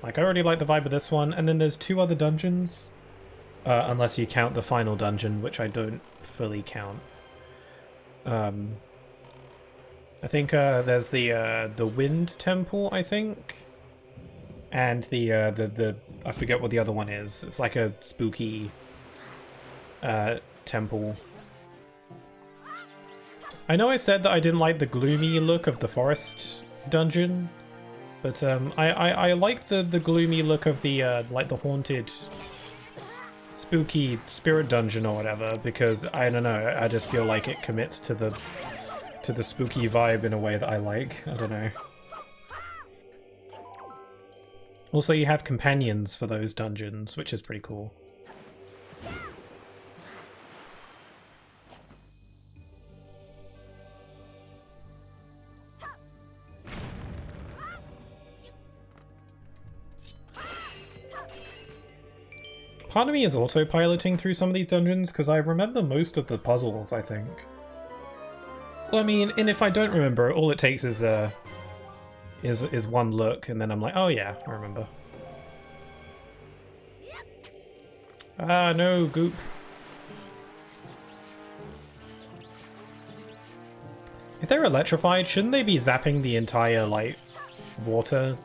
Like, I already like the vibe of this one, and then there's 2 other dungeons. Unless you count the final dungeon, which I don't fully count. I think there's the Wind Temple, I think. And the I forget what the other one is. It's like a spooky temple. I know I said that I didn't like the gloomy look of the forest dungeon, but I like the gloomy look of the like the haunted spooky spirit dungeon or whatever, because I don't know, I just feel like it commits to the spooky vibe in a way that I like. I don't know. Also, you have companions for those dungeons, which is pretty cool. Part of me is autopiloting through some of these dungeons, because I remember most of the puzzles, I think. Well, I mean, and if I don't remember, all it takes is one look, and then I'm like, oh yeah, I remember. Ah, no, goop. If they're electrified, shouldn't they be zapping the entire, like, water?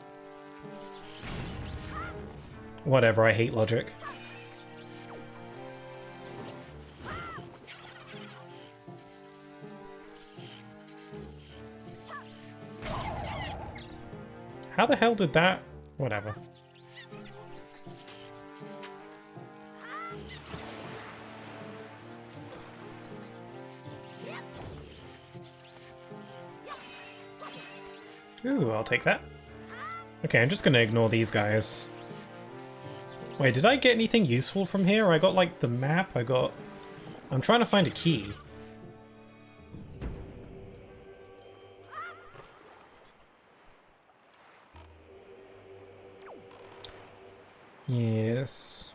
Whatever, I hate logic. How the hell did that? Whatever. Ooh, I'll take that. Okay, I'm just gonna ignore these guys. Wait, did I get anything useful from here? I got, like, the map, I'm trying to find a key. Yes.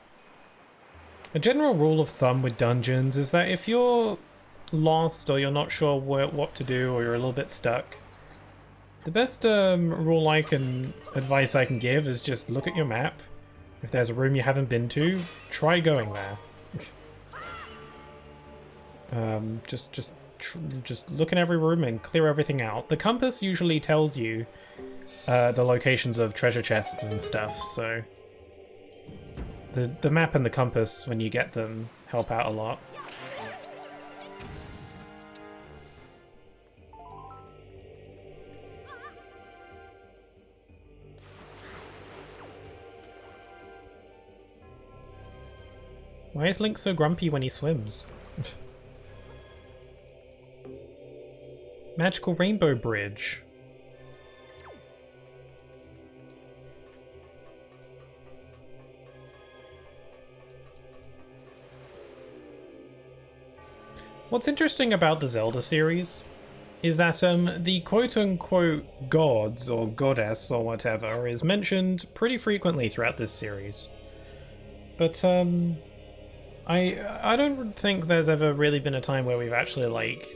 A general rule of thumb with dungeons is that if you're lost or you're not sure what to do or you're a little bit stuck, the best advice I can give is just look at your map. If there's a room you haven't been to, try going there. Just look in every room and clear everything out. The compass usually tells you the locations of treasure chests and stuff, so the map and the compass, when you get them, help out a lot. Why is Link so grumpy when he swims? Magical Rainbow Bridge. What's interesting about the Zelda series is that the quote-unquote gods or goddess or whatever is mentioned pretty frequently throughout this series. But I don't think there's ever really been a time where we've actually, like,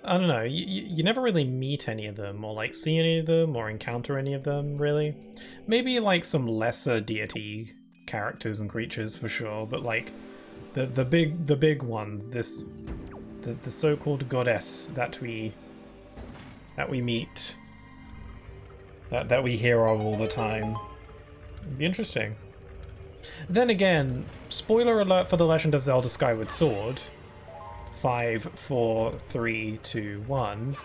I don't know, you never really meet any of them or like see any of them or encounter any of them, really. Maybe like some lesser deity characters and creatures for sure, but like the big ones, the so-called goddess that we meet, that we hear of all the time. It'd be interesting. Then again, spoiler alert for The Legend of Zelda Skyward Sword. 5, 4, 3, 2, 1.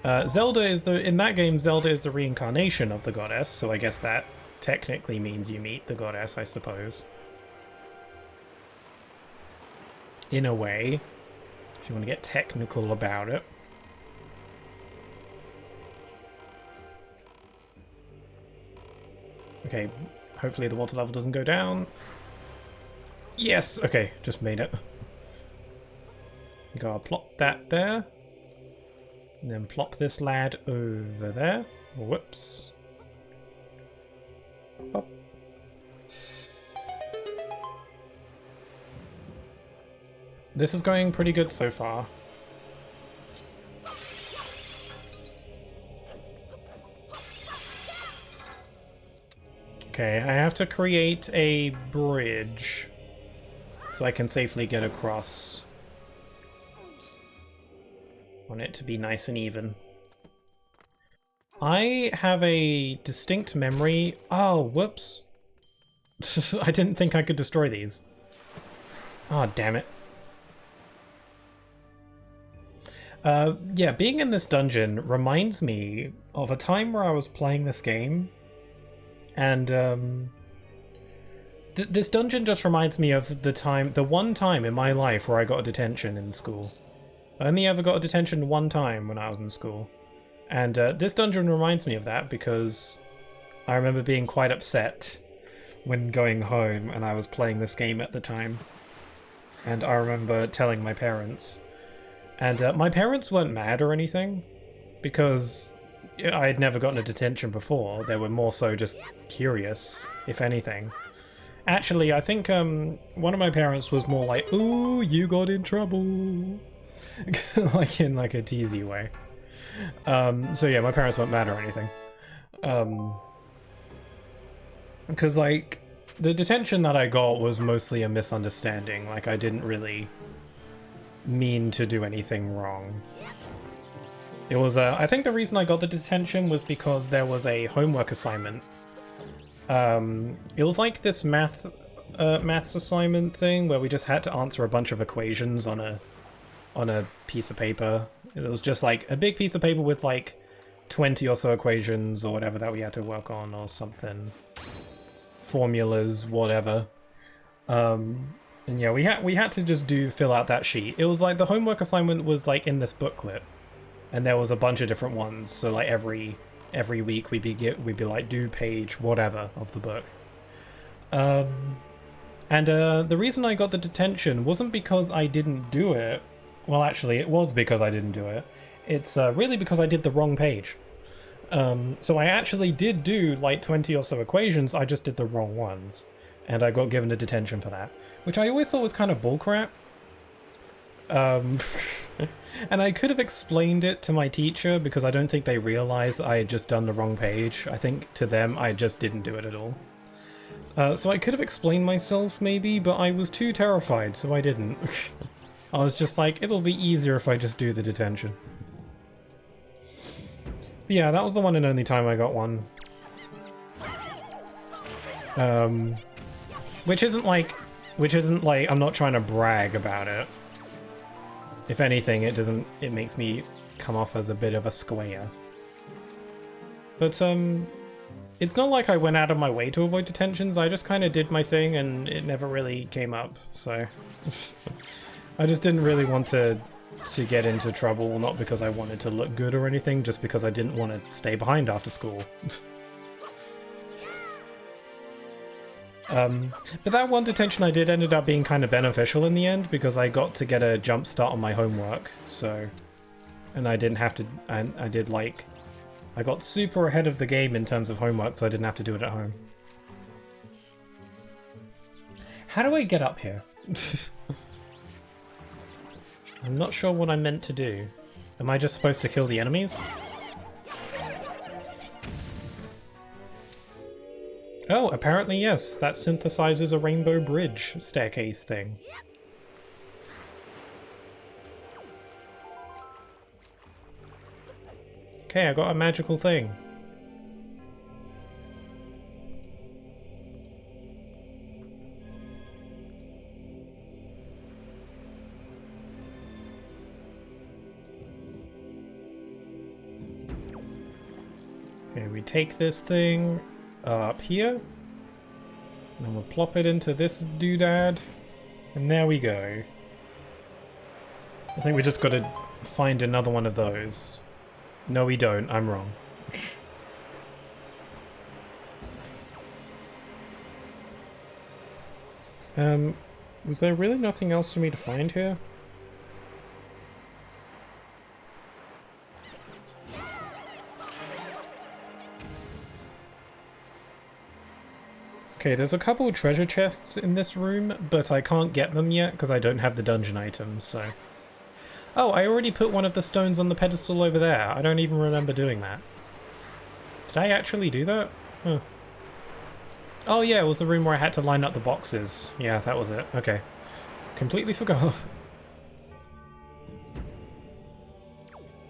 In that game, Zelda is the reincarnation of the goddess, so I guess that technically means you meet the goddess, I suppose. In a way, if you want to get technical about it. Okay, hopefully the water level doesn't go down. Yes! Okay, just made it. Gotta plop that there. And then plop this lad over there. Whoops. Pop. This is going pretty good so far. Okay, I have to create a bridge so I can safely get across. I want it to be nice and even. I have a distinct memory. Oh, whoops. I didn't think I could destroy these. Oh, damn it. Yeah, being in this dungeon reminds me of a time where I was playing this game, and this dungeon just reminds me of the one time in my life where I got a detention in school. I only ever got a detention one time when I was in school, and this dungeon reminds me of that because I remember being quite upset when going home and I was playing this game at the time, and I remember telling my parents. And my parents weren't mad or anything, because I had never gotten a detention before. They were more so just curious, if anything. Actually, I think one of my parents was more like, "Ooh, you got in trouble," like in like a teasy way. So yeah, my parents weren't mad or anything. Because like the detention that I got was mostly a misunderstanding. Like I didn't really mean to do anything wrong. It was I think the reason I got the detention was because there was a homework assignment. It was like this maths assignment thing where we just had to answer a bunch of equations on a piece of paper. It was just like a big piece of paper with like 20 or so equations or whatever that we had to work on or something. Formulas, whatever. And yeah, we had to just fill out that sheet. It was like the homework assignment was like in this booklet, and there was a bunch of different ones. So like every week we'd be like do page whatever of the book. And the reason I got the detention wasn't because I didn't do it. Well, actually, it was because I didn't do it. It's really because I did the wrong page. So I actually did do like 20 or so equations. I just did the wrong ones, and I got given a detention for that. Which I always thought was kind of bullcrap. And I could have explained it to my teacher because I don't think they realized that I had just done the wrong page. I think to them I just didn't do it at all. So I could have explained myself maybe, but I was too terrified, so I didn't. I was just like, it'll be easier if I just do the detention. But yeah, that was the one and only time I got one. Which isn't like, I'm not trying to brag about it. If anything, it makes me come off as a bit of a square. But, it's not like I went out of my way to avoid detentions. I just kind of did my thing and it never really came up, so... I just didn't really want to get into trouble, not because I wanted to look good or anything, just because I didn't want to stay behind after school. But that one detention I did ended up being kind of beneficial in the end, because I got to get a jump start on my homework, so... And I didn't have to... I did, like... I got super ahead of the game in terms of homework, so I didn't have to do it at home. How do I get up here? I'm not sure what I'm meant to do. Am I just supposed to kill the enemies? Oh, apparently yes. That synthesizes a rainbow bridge staircase thing. Okay, I got a magical thing. Okay, we take this thing up here, and then we'll plop it into this doodad, and there we go. I think we just gotta find another one of those. No, we don't. I'm wrong. Was there really nothing else for me to find here? Okay, there's a couple of treasure chests in this room, but I can't get them yet because I don't have the dungeon items, so... Oh, I already put one of the stones on the pedestal over there. I don't even remember doing that. Did I actually do that? Huh. Oh yeah, it was the room where I had to line up the boxes. Yeah, that was it. Okay. Completely forgot.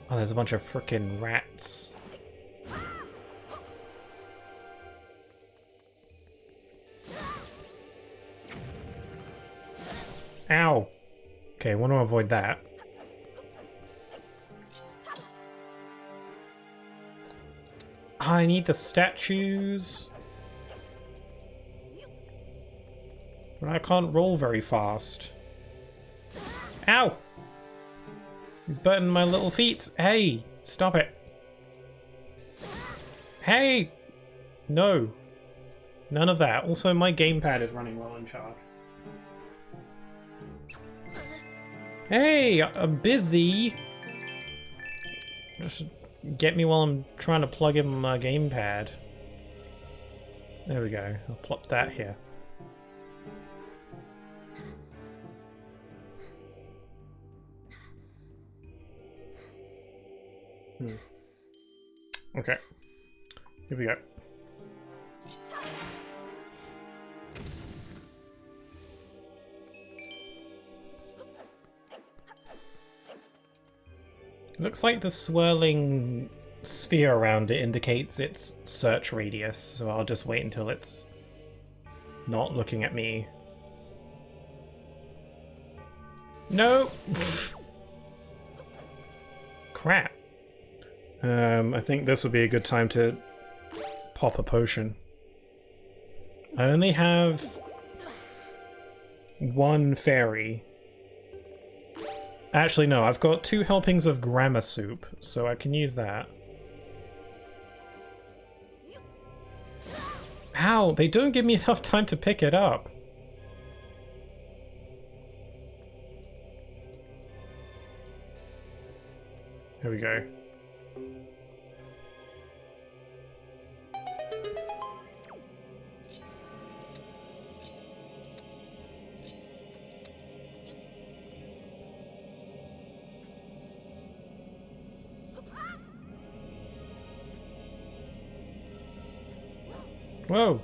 Oh, there's a bunch of frickin' rats. Ow! Okay, I want to avoid that. I need the statues. But I can't roll very fast. Ow! He's burning my little feet. Hey, stop it. Hey! No. None of that. Also, my gamepad is running low on charge. Hey, I'm busy. Just get me while I'm trying to plug in my gamepad. There we go. I'll plop that here. Okay. Here we go. Looks like the swirling sphere around it indicates its search radius, so I'll just wait until it's not looking at me. No! Crap. I think this would be a good time to pop a potion. I only have one fairy. Actually, no, I've got 2 helpings of grammar soup, so I can use that. Ow, they don't give me enough time to pick it up. Here we go. Whoa.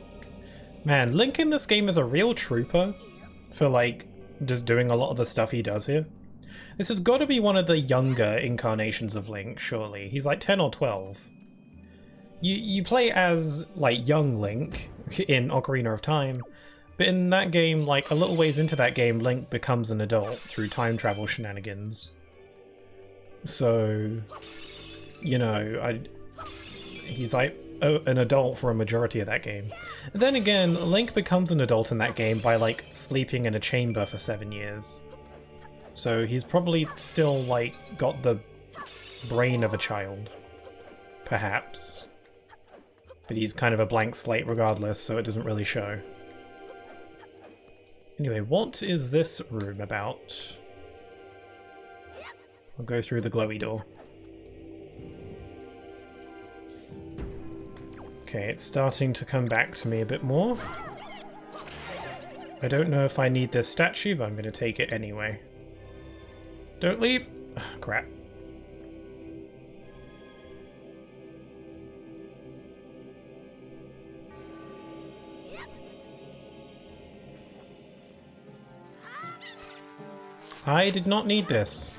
Man, Link in this game is a real trooper for, like, just doing a lot of the stuff he does here. This has got to be one of the younger incarnations of Link, surely. He's like 10 or 12. You play as, like, young Link in Ocarina of Time, but in that game, like, a little ways into that game, Link becomes an adult through time travel shenanigans. So, you know, he's like an adult for a majority of that game. And then again, Link becomes an adult in that game by, like, sleeping in a chamber for 7 years. So he's probably still, like, got the brain of a child. Perhaps. But he's kind of a blank slate regardless, so it doesn't really show. Anyway, what is this room about? I'll go through the glowy door. Okay, it's starting to come back to me a bit more. I don't know if I need this statue, but I'm going to take it anyway. Don't leave! Ugh, crap. I did not need this.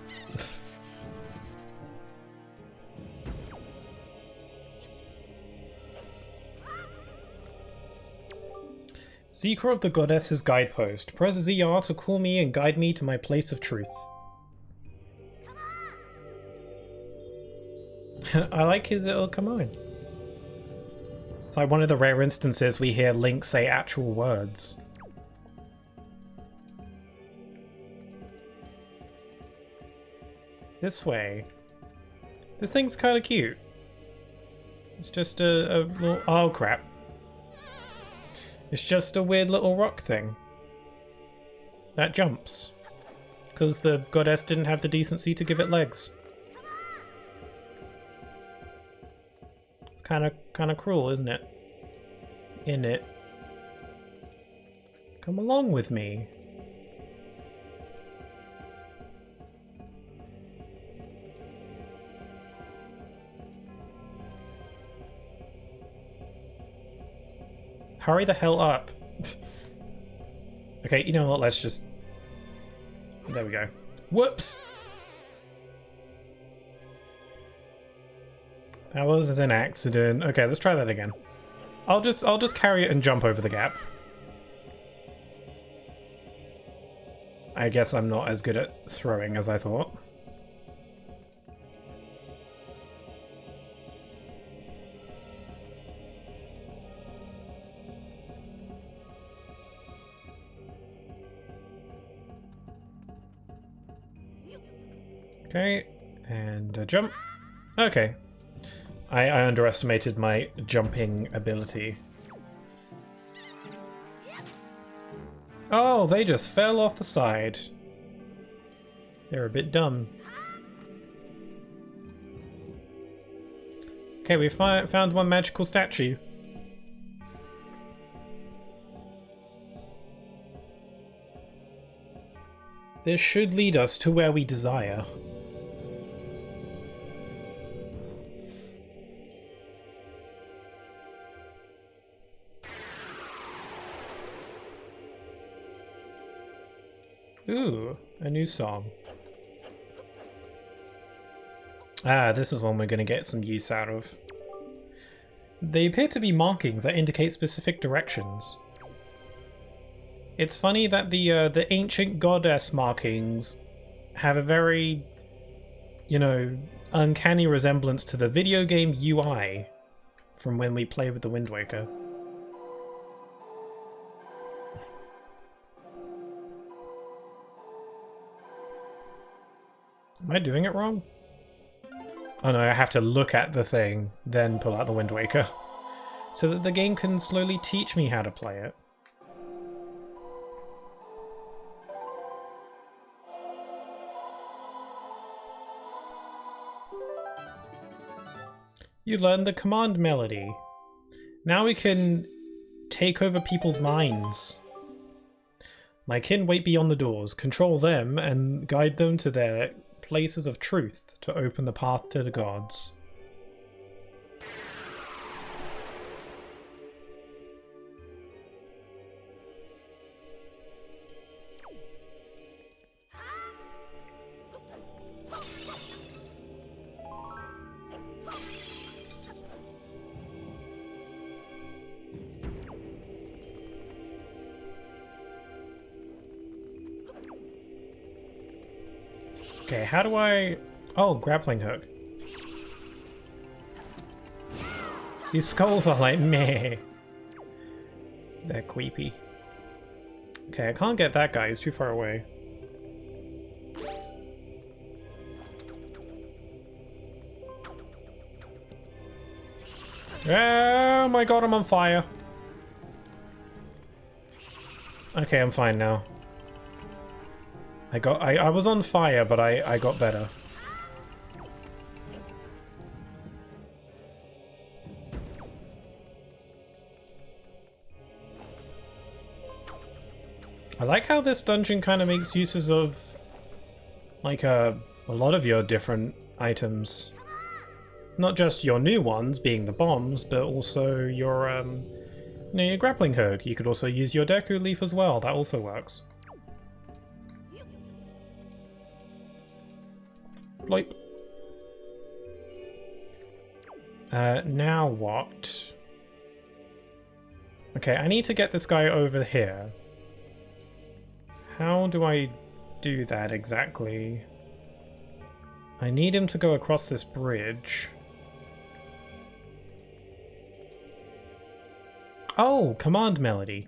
Seeker of the Goddess's Guidepost. Press ZR to call me and guide me to my place of truth. I like his little come on. It's like one of the rare instances we hear Link say actual words. This way. This thing's kind of cute. It's just a little... Oh, crap. It's just a weird little rock thing. That jumps. Because the goddess didn't have the decency to give it legs. It's kind of cruel, isn't it? In it. Come along with me. hurry the hell up. Okay, you know what, let's just... There we go. Whoops! That was an accident. Okay, let's try that again. I'll just carry it and jump over the gap. I guess I'm not as good at throwing as I thought. Okay, and jump. Okay. I underestimated my jumping ability. Oh, they just fell off the side. They're a bit dumb. Okay, we found one magical statue. This should lead us to where we desire. Ooh, a new song. Ah, this is one we're going to get some use out of. They appear to be markings that indicate specific directions. It's funny that the ancient goddess markings have a very, you know, uncanny resemblance to the video game UI from when we played with the Wind Waker. Am I doing it wrong? Oh no, I have to look at the thing, then pull out the Wind Waker. So that the game can slowly teach me how to play it. You learned the command melody. Now we can take over people's minds. My kin wait beyond the doors. Control them and guide them to their places of truth to open the path to the gods. Okay, how do I... Oh, grappling hook. These skulls are like meh. They're creepy. Okay, I can't get that guy, he's too far away. Oh my god, I'm on fire. Okay, I'm fine now. I was on fire, but I got better. I like how this dungeon kind of makes uses of like a lot of your different items. Not just your new ones, being the bombs, but also your you know, your grappling hook. You could also use your Deku Leaf as well, that also works. Bloip. Now what? Okay, I need to get this guy over here. How do I do that exactly? I need him to go across this bridge. Oh, command melody.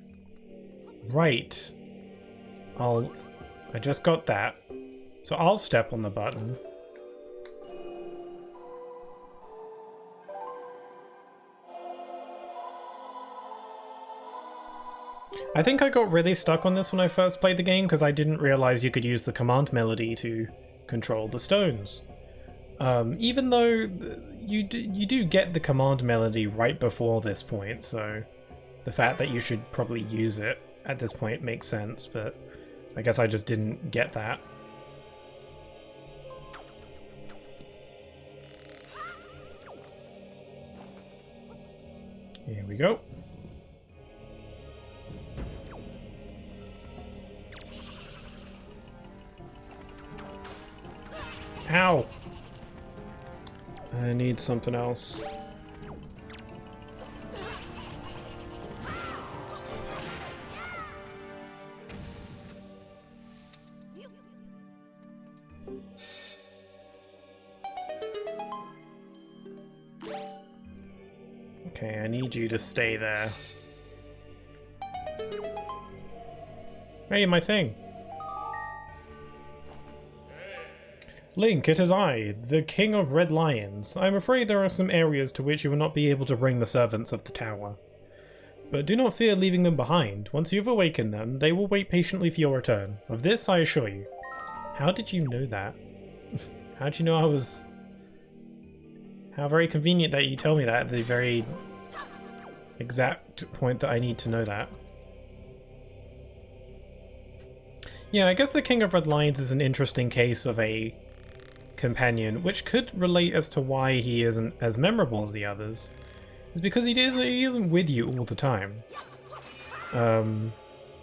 Right. I just got that. So I'll step on the button. I think I got really stuck on this when I first played the game because I didn't realize you could use the command melody to control the stones. Even though you do get the command melody right before this point, so the fact that you should probably use it at this point makes sense, but I guess I just didn't get that. Here we go. Ow! I need something else. Okay, I need you to stay there. Hey, my thing! Link, it is I, the King of Red Lions. I am afraid there are some areas to which you will not be able to bring the servants of the tower. But do not fear leaving them behind. Once you have awakened them, they will wait patiently for your return. Of this I assure you. How did you know that? How did you know I was... How very convenient that you tell me that at the very exact point that I need to know that. Yeah, I guess the King of Red Lions is an interesting case of a companion, which could relate as to why he isn't as memorable as the others. It's because he isn't with you all the time.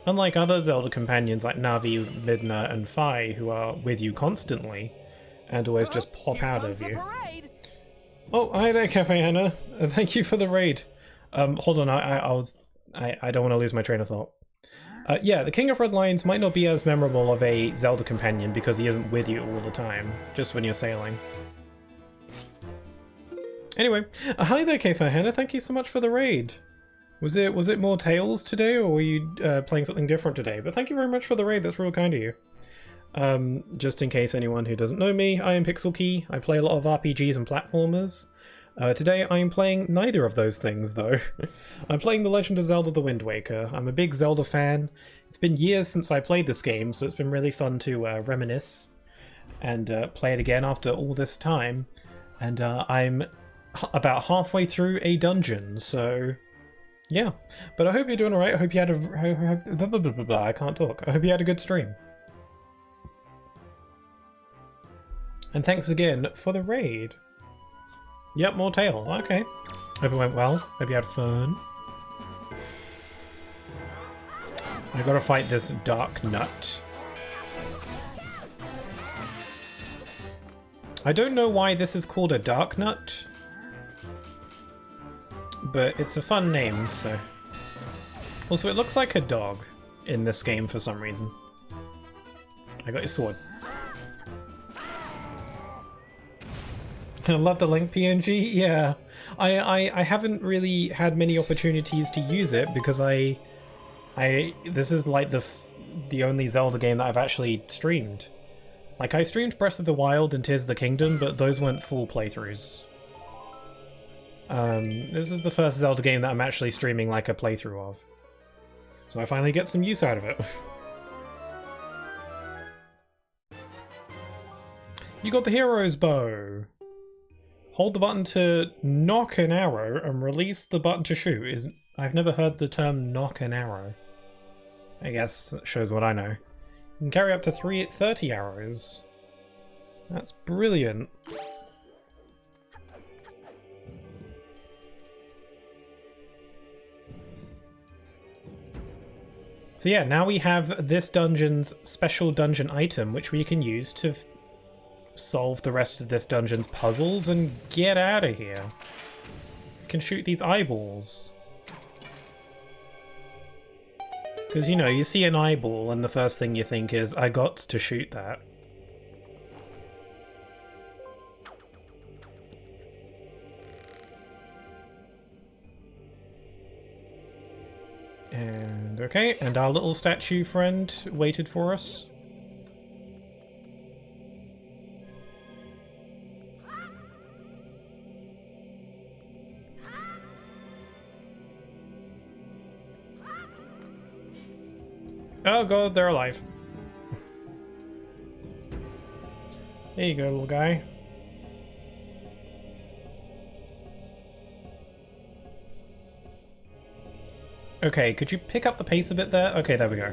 Unlike other Zelda companions like Navi, Midna, and Fi, who are with you constantly, and always just pop out of you. Oh, hi there, Cafe Hannah. Thank you for the raid. Hold on, I don't want to lose my train of thought. Yeah, the King of Red Lions might not be as memorable of a Zelda companion because he isn't with you all the time, just when you're sailing. Anyway, hi there, Cafe Hannah. Thank you so much for the raid. Was it more Tales today, or were you playing something different today? But thank you very much for the raid. That's real kind of you. Just in case anyone who doesn't know me, I am Pixel Key. I play a lot of RPGs and platformers. Today I am playing neither of those things, though. I'm playing The Legend of Zelda: The Wind Waker. I'm a big Zelda fan. It's been years since I played this game, so it's been really fun to reminisce and play it again after all this time. And I'm about halfway through a dungeon, so yeah. But I hope you're doing alright. I hope you had a... I can't talk. I hope you had a good stream. And thanks again for the raid. Yep, more Tales. Okay. Hope it went well. Hope you had fun. I gotta fight this dark nut. I don't know why this is called a dark nut, but it's a fun name, so... Also, it looks like a dog in this game for some reason. I got your sword. I love the Link PNG. Yeah, I haven't really had many opportunities to use it because this is like the only Zelda game that I've actually streamed. Like, I streamed Breath of the Wild and Tears of the Kingdom, but those weren't full playthroughs. This is the first Zelda game that I'm actually streaming like a playthrough of. So I finally get some use out of it. You got the hero's bow. Hold the button to knock an arrow and release the button to shoot. I've never heard the term knock an arrow. I guess that shows what I know. You can carry up to 30 arrows. That's brilliant. So yeah, now we have this dungeon's special dungeon item, which we can use to solve the rest of this dungeon's puzzles and get out of here. We can shoot these eyeballs. Because, you know, you see an eyeball and the first thing you think is, I got to shoot that. And okay, and our little statue friend waited for us. Oh god, they're alive. There you go, little guy. Okay, could you pick up the pace a bit there? Okay, there we go.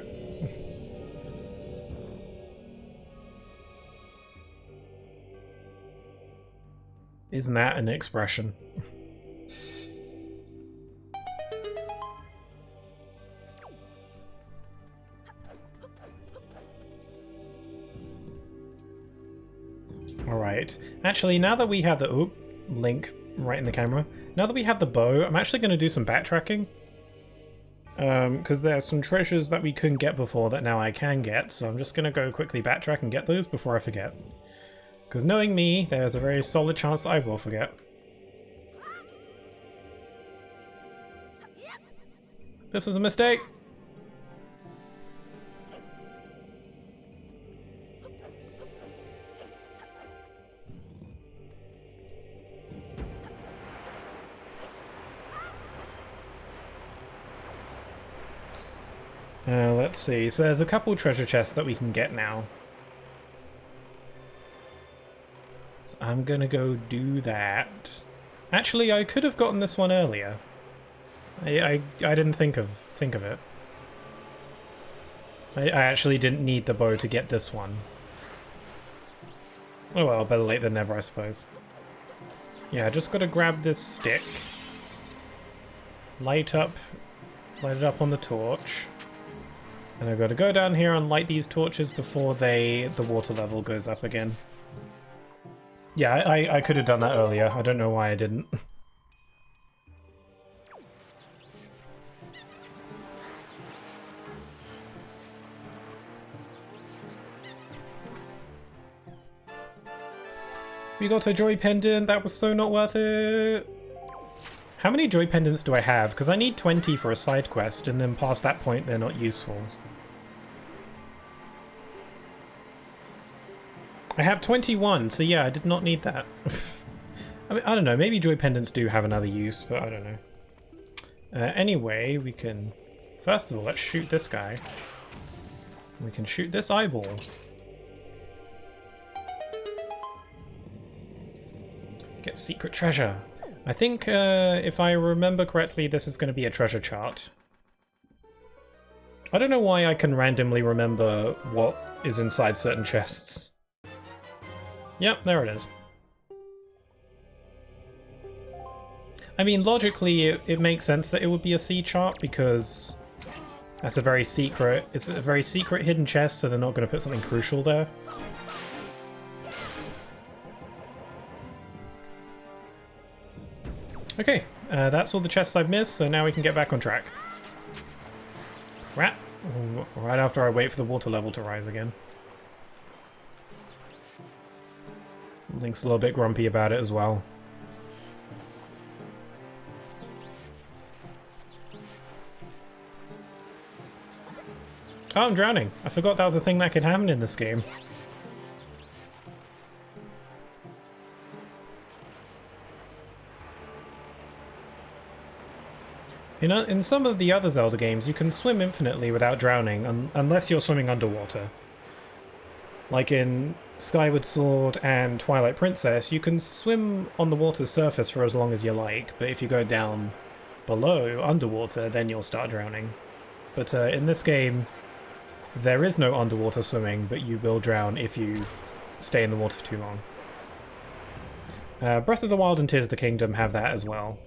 Isn't that an expression? Alright. Actually, now that we have the... Oop, Link right in the camera. Now that we have the bow, I'm actually going to do some backtracking. Because there are some treasures that we couldn't get before that now I can get, so I'm just going to go quickly backtrack and get those before I forget. Because knowing me, there's a very solid chance that I will forget. This was a mistake! Let's see, so there's a couple treasure chests that we can get now. So I'm gonna go do that. Actually, I could have gotten this one earlier. I didn't think of it. I actually didn't need the bow to get this one. Oh well, better late than never, I suppose. Yeah, just gotta grab this stick. Light it up on the torch. And I've got to go down here and light these torches before the water level goes up again. Yeah, I could have done that earlier. I don't know why I didn't. We got a joy pendant. That was so not worth it. How many joy pendants do I have? Because I need 20 for a side quest, and then past that point they're not useful. I have 21, so yeah, I did not need that. I mean, I don't know, maybe joy pendants do have another use, but I don't know. Anyway, we can... First of all, let's shoot this guy. We can shoot this eyeball. Get secret treasure. I think, if I remember correctly, this is going to be a treasure chart. I don't know why I can randomly remember what is inside certain chests. Yep, there it is. I mean, logically, it makes sense that it would be a C chart because that's a very secret. It's a very secret hidden chest, so they're not going to put something crucial there. Okay, that's all the chests I've missed, so now we can get back on track. Right after I wait for the water level to rise again. Link's a little bit grumpy about it as well. Oh, I'm drowning. I forgot that was a thing that could happen in this game. You know, in some of the other Zelda games, you can swim infinitely without drowning, unless you're swimming underwater. Like in Skyward Sword and Twilight Princess, you can swim on the water's surface for as long as you like, but if you go down below, underwater, then you'll start drowning. But in this game, there is no underwater swimming, but you will drown if you stay in the water for too long. Breath of the Wild and Tears of the Kingdom have that as well,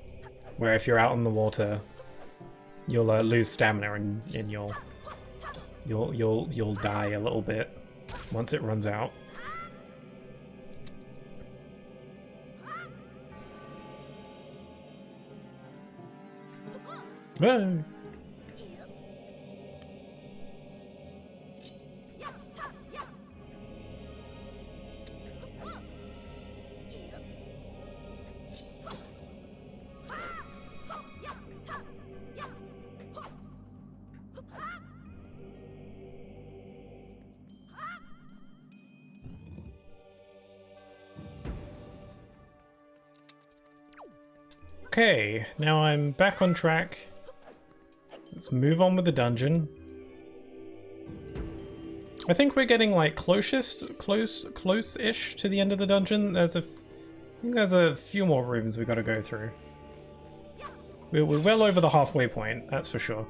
where if you're out in the water, you'll lose stamina and you'll die a little bit once it runs out. Whoa. Okay, now I'm back on track. Let's move on with the dungeon. I think we're getting like close-ish to the end of the dungeon. I think there's a few more rooms we got to go through. We're well over the halfway point, that's for sure.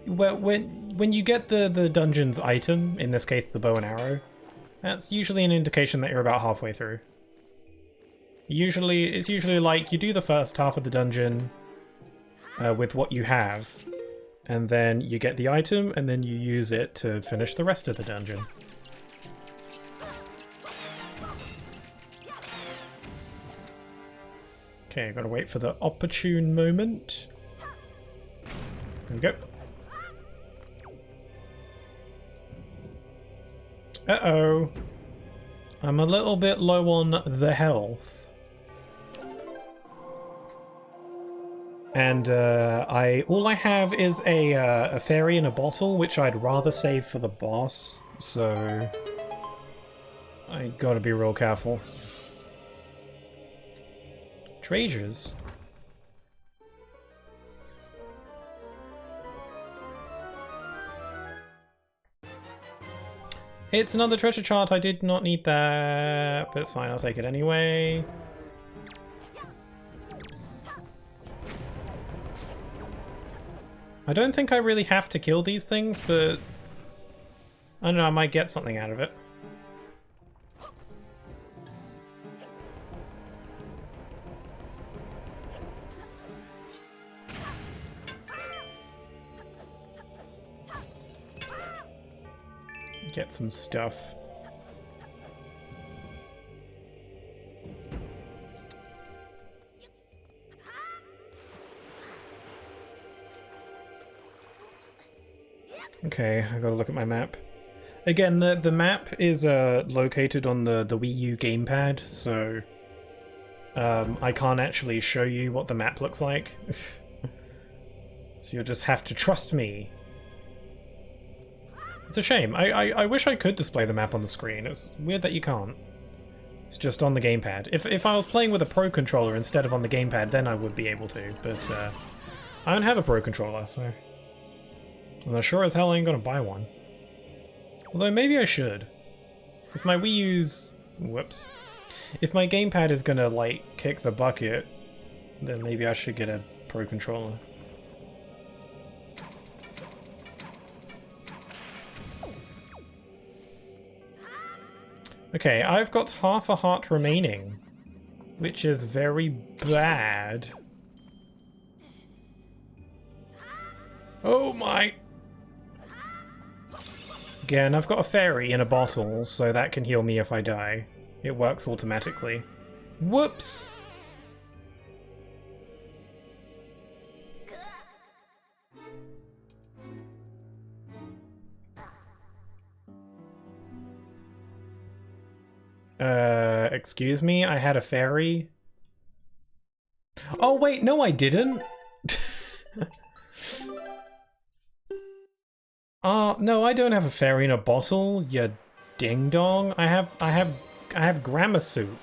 When you get the dungeon's item, in this case the bow and arrow, that's usually an indication that you're about halfway through. It's usually like you do the first half of the dungeon with what you have, and then you get the item, and then you use it to finish the rest of the dungeon. Okay, gotta wait for the opportune moment. There we go. Uh-oh. I'm a little bit low on the health. And all I have is a fairy in a bottle, which I'd rather save for the boss. So I gotta be real careful. Treasures. It's another treasure chart. I did not need that, but it's fine. I'll take it anyway. I don't think I really have to kill these things, but I don't know, I might get something out of it. Get some stuff. Okay, I gotta look at my map. Again, the map is located on the Wii U gamepad, so I can't actually show you what the map looks like. So you'll just have to trust me. It's a shame. I wish I could display the map on the screen. It's weird that you can't. It's just on the gamepad. If I was playing with a Pro controller instead of on the gamepad, then I would be able to, but I don't have a Pro controller, so... And I sure as hell ain't gonna buy one. Although maybe I should. If my Wii U's... Whoops. If my gamepad is gonna, like, kick the bucket, then maybe I should get a Pro controller. Okay, I've got half a heart remaining, which is very bad. Oh my... Again, I've got a fairy in a bottle, so that can heal me if I die. It works automatically. Whoops! Excuse me? I had a fairy? Oh wait, no I didn't! No, I don't have a fairy in a bottle, you ding-dong. I have grammar soup,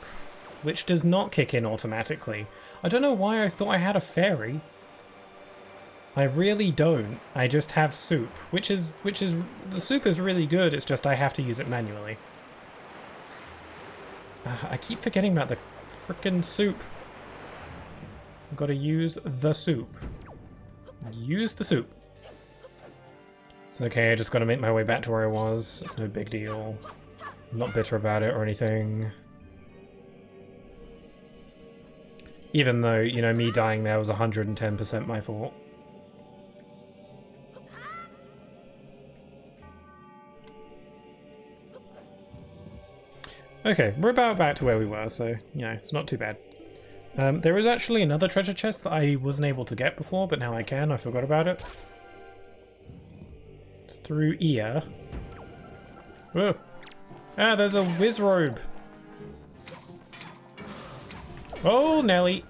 which does not kick in automatically. I don't know why I thought I had a fairy. I really don't. I just have soup, which is the soup is really good, it's just I have to use it manually. I keep forgetting about the frickin' soup. I've got to use the soup. Use the soup. It's okay, I just gotta make my way back to where I was. It's no big deal. I'm not bitter about it or anything. Even though, you know, me dying there was 110% my fault. Okay, we're about back to where we were, so, you know, it's not too bad. There is actually another treasure chest that I wasn't able to get before, but now I can. I forgot about it. It's through here. Whoa. Ah, there's a whiz robe. Oh, Nelly.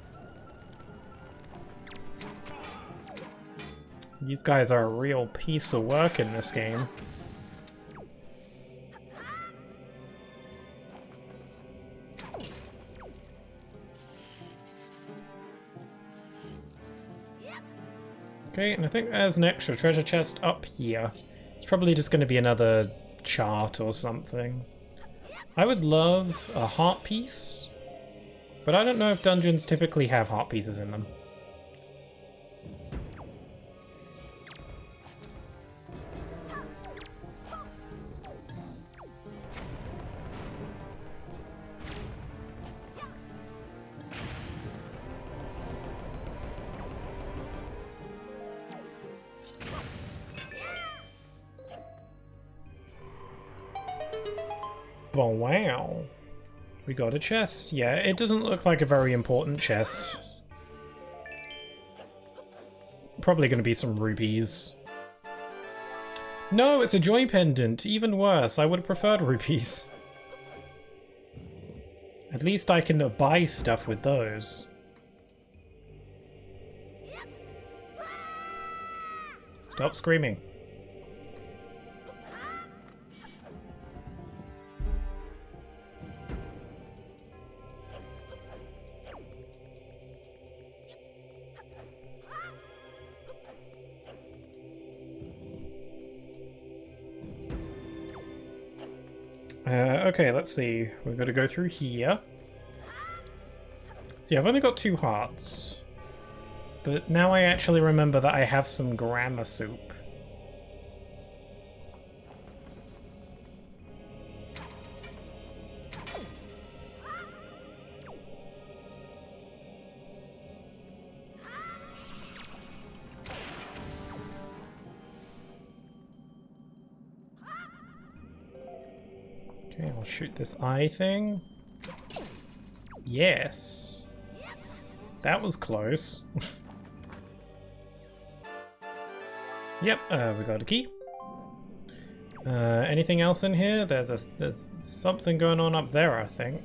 These guys are a real piece of work in this game. Okay, and I think there's an extra treasure chest up here. It's probably just going to be another chart or something. I would love a heart piece, but I don't know if dungeons typically have heart pieces in them. But wow. We got a chest. Yeah, it doesn't look like a very important chest. Probably going to be some rupees. No, it's a joy pendant. Even worse. I would have preferred rupees. At least I can buy stuff with those. Stop screaming. Okay, let's see. We've got to go through here. So yeah, I've only got 2 hearts. But now I actually remember that I have some grammar soup. Okay, I'll shoot this eye thing. Yes. That was close. Yep, we got a key. Anything else in here? There's something going on up there, I think.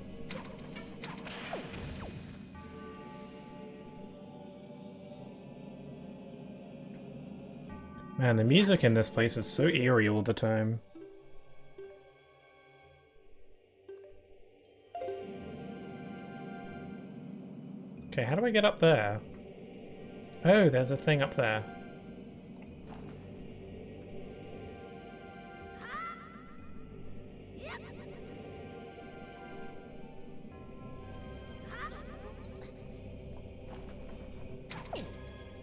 Man, the music in this place is so eerie all the time. Okay, how do I get up there? Oh, there's a thing up there.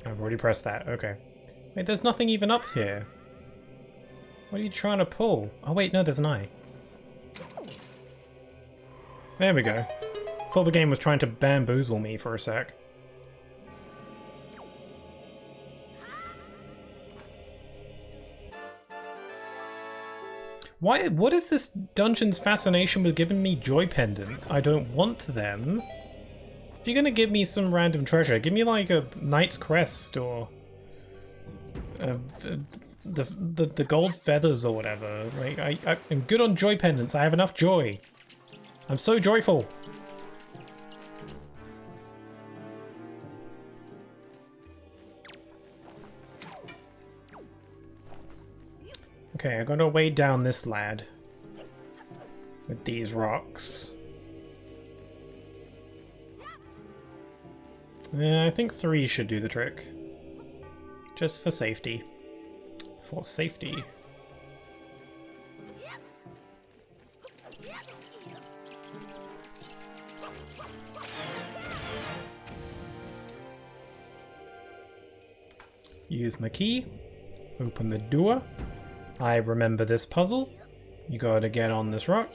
I've already pressed that, okay. Wait, there's nothing even up here. What are you trying to pull? Oh wait, no, there's an eye. There we go. Thought the game was trying to bamboozle me for a sec. Why? What is this dungeon's fascination with giving me joy pendants? I don't want them. If you're gonna give me some random treasure, give me like a knight's crest or the gold feathers or whatever. Like I'm good on joy pendants. I have enough joy. I'm so joyful. Okay, I gotta wade down this lad with these rocks. I think 3 should do the trick. Just for safety. For safety. Use my key. Open the door. I remember this puzzle. You gotta get on this rock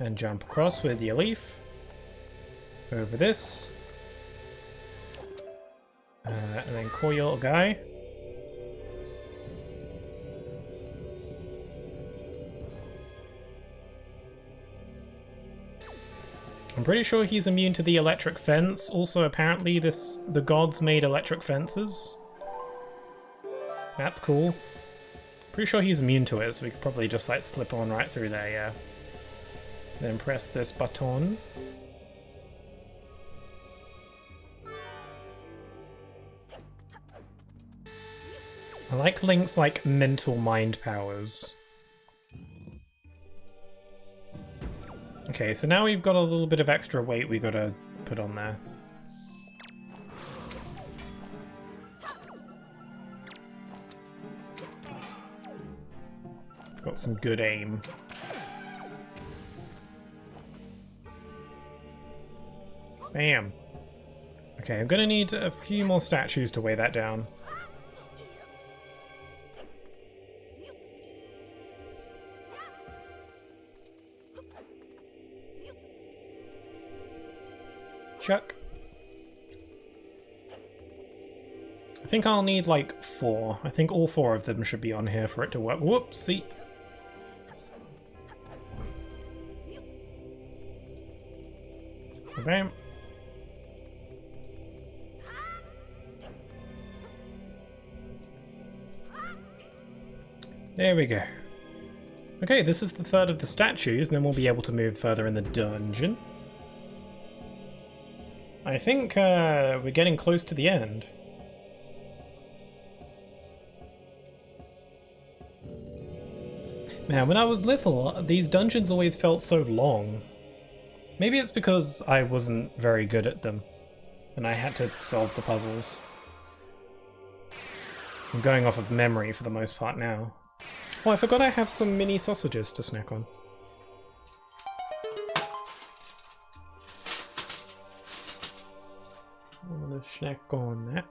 and jump across with your leaf over this. And then call your little guy. I'm pretty sure he's immune to the electric fence. Also, apparently the gods made electric fences. That's cool. Pretty sure he's immune to it, so we could probably just like slip on right through there, yeah. Then press this button. I like Link's like mental mind powers. Okay, so now we've got a little bit of extra weight we gotta put on there. Got some good aim. Bam. Okay, I'm gonna need a few more statues to weigh that down. Chuck. I think I'll need like 4. I think all 4 of them should be on here for it to work. Whoopsie. Okay. There we go. Okay, this is the third of the statues, and then we'll be able to move further in the dungeon. I think we're getting close to the end. Man, when I was little, these dungeons always felt so long. Maybe it's because I wasn't very good at them, and I had to solve the puzzles. I'm going off of memory for the most part now. Oh, I forgot I have some mini sausages to snack on. I'm gonna snack on that.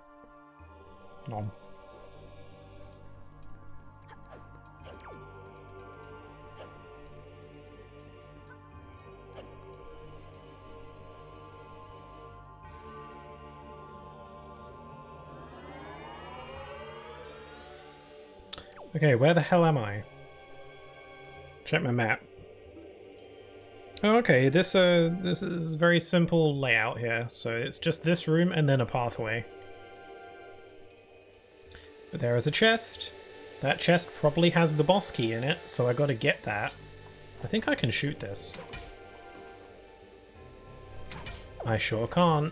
Nom. Okay, where the hell am I? Check my map. Oh, okay, this is a very simple layout here. So it's just this room and then a pathway. But there is a chest. That chest probably has the boss key in it, so I gotta get that. I think I can shoot this. I sure can't.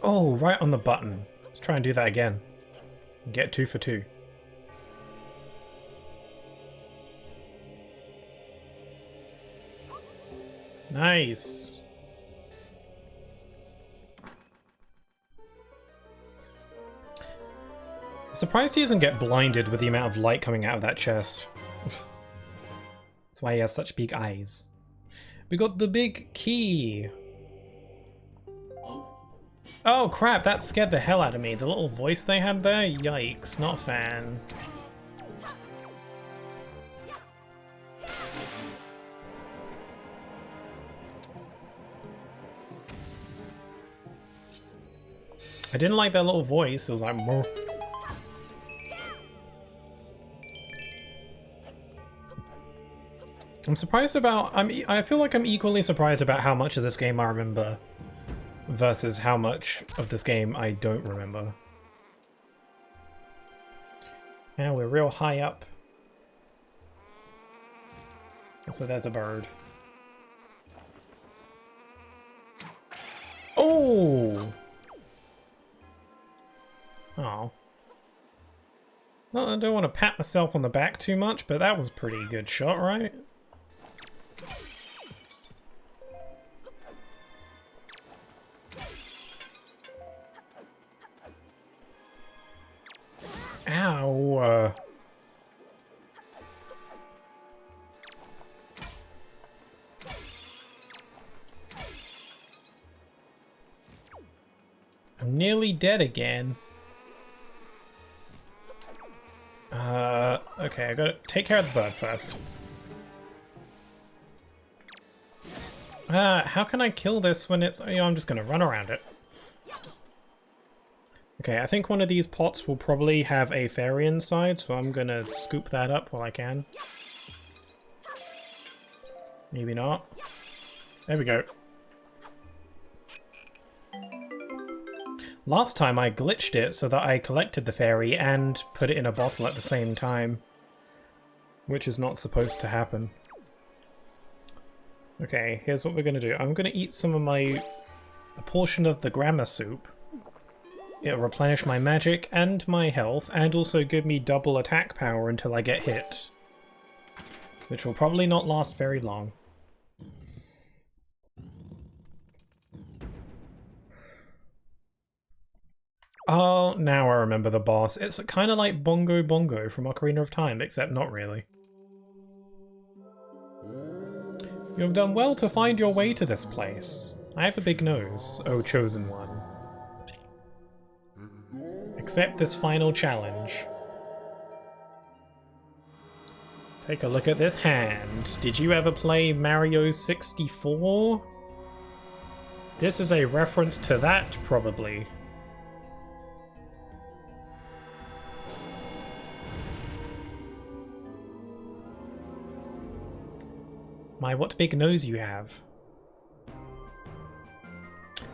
Oh, right on the button. Let's try and do that again. Get 2 for 2. Nice. I'm surprised he doesn't get blinded with the amount of light coming out of that chest. That's why he has such big eyes. We got the big key. Oh crap, that scared the hell out of me. The little voice they had there? Yikes, not a fan. I didn't like that little voice. It was like, more. I'm surprised about. I feel like I'm equally surprised about how much of this game I remember versus how much of this game I don't remember. Now we're real high up. So there's a bird. Oh! Oh. Well, I don't want to pat myself on the back too much, but that was a pretty good shot, right? Ow! I'm nearly dead again. Okay, I gotta take care of the bird first. How can I kill this when it's... You know, I'm just gonna run around it. Okay, I think one of these pots will probably have a fairy inside, so I'm gonna scoop that up while I can. Maybe not. There we go. Last time I glitched it so that I collected the fairy and put it in a bottle at the same time, which is not supposed to happen. Okay, here's what we're gonna do. I'm gonna eat some of a portion of the grandma soup. It'll replenish my magic and my health, and also give me double attack power until I get hit. Which will probably not last very long. Oh, now I remember the boss. It's kind of like Bongo Bongo from Ocarina of Time, except not really. You have done well to find your way to this place. I have a big nose, oh chosen one. Accept this final challenge. Take a look at this hand. Did you ever play Mario 64? This is a reference to that, probably. My, what big nose you have.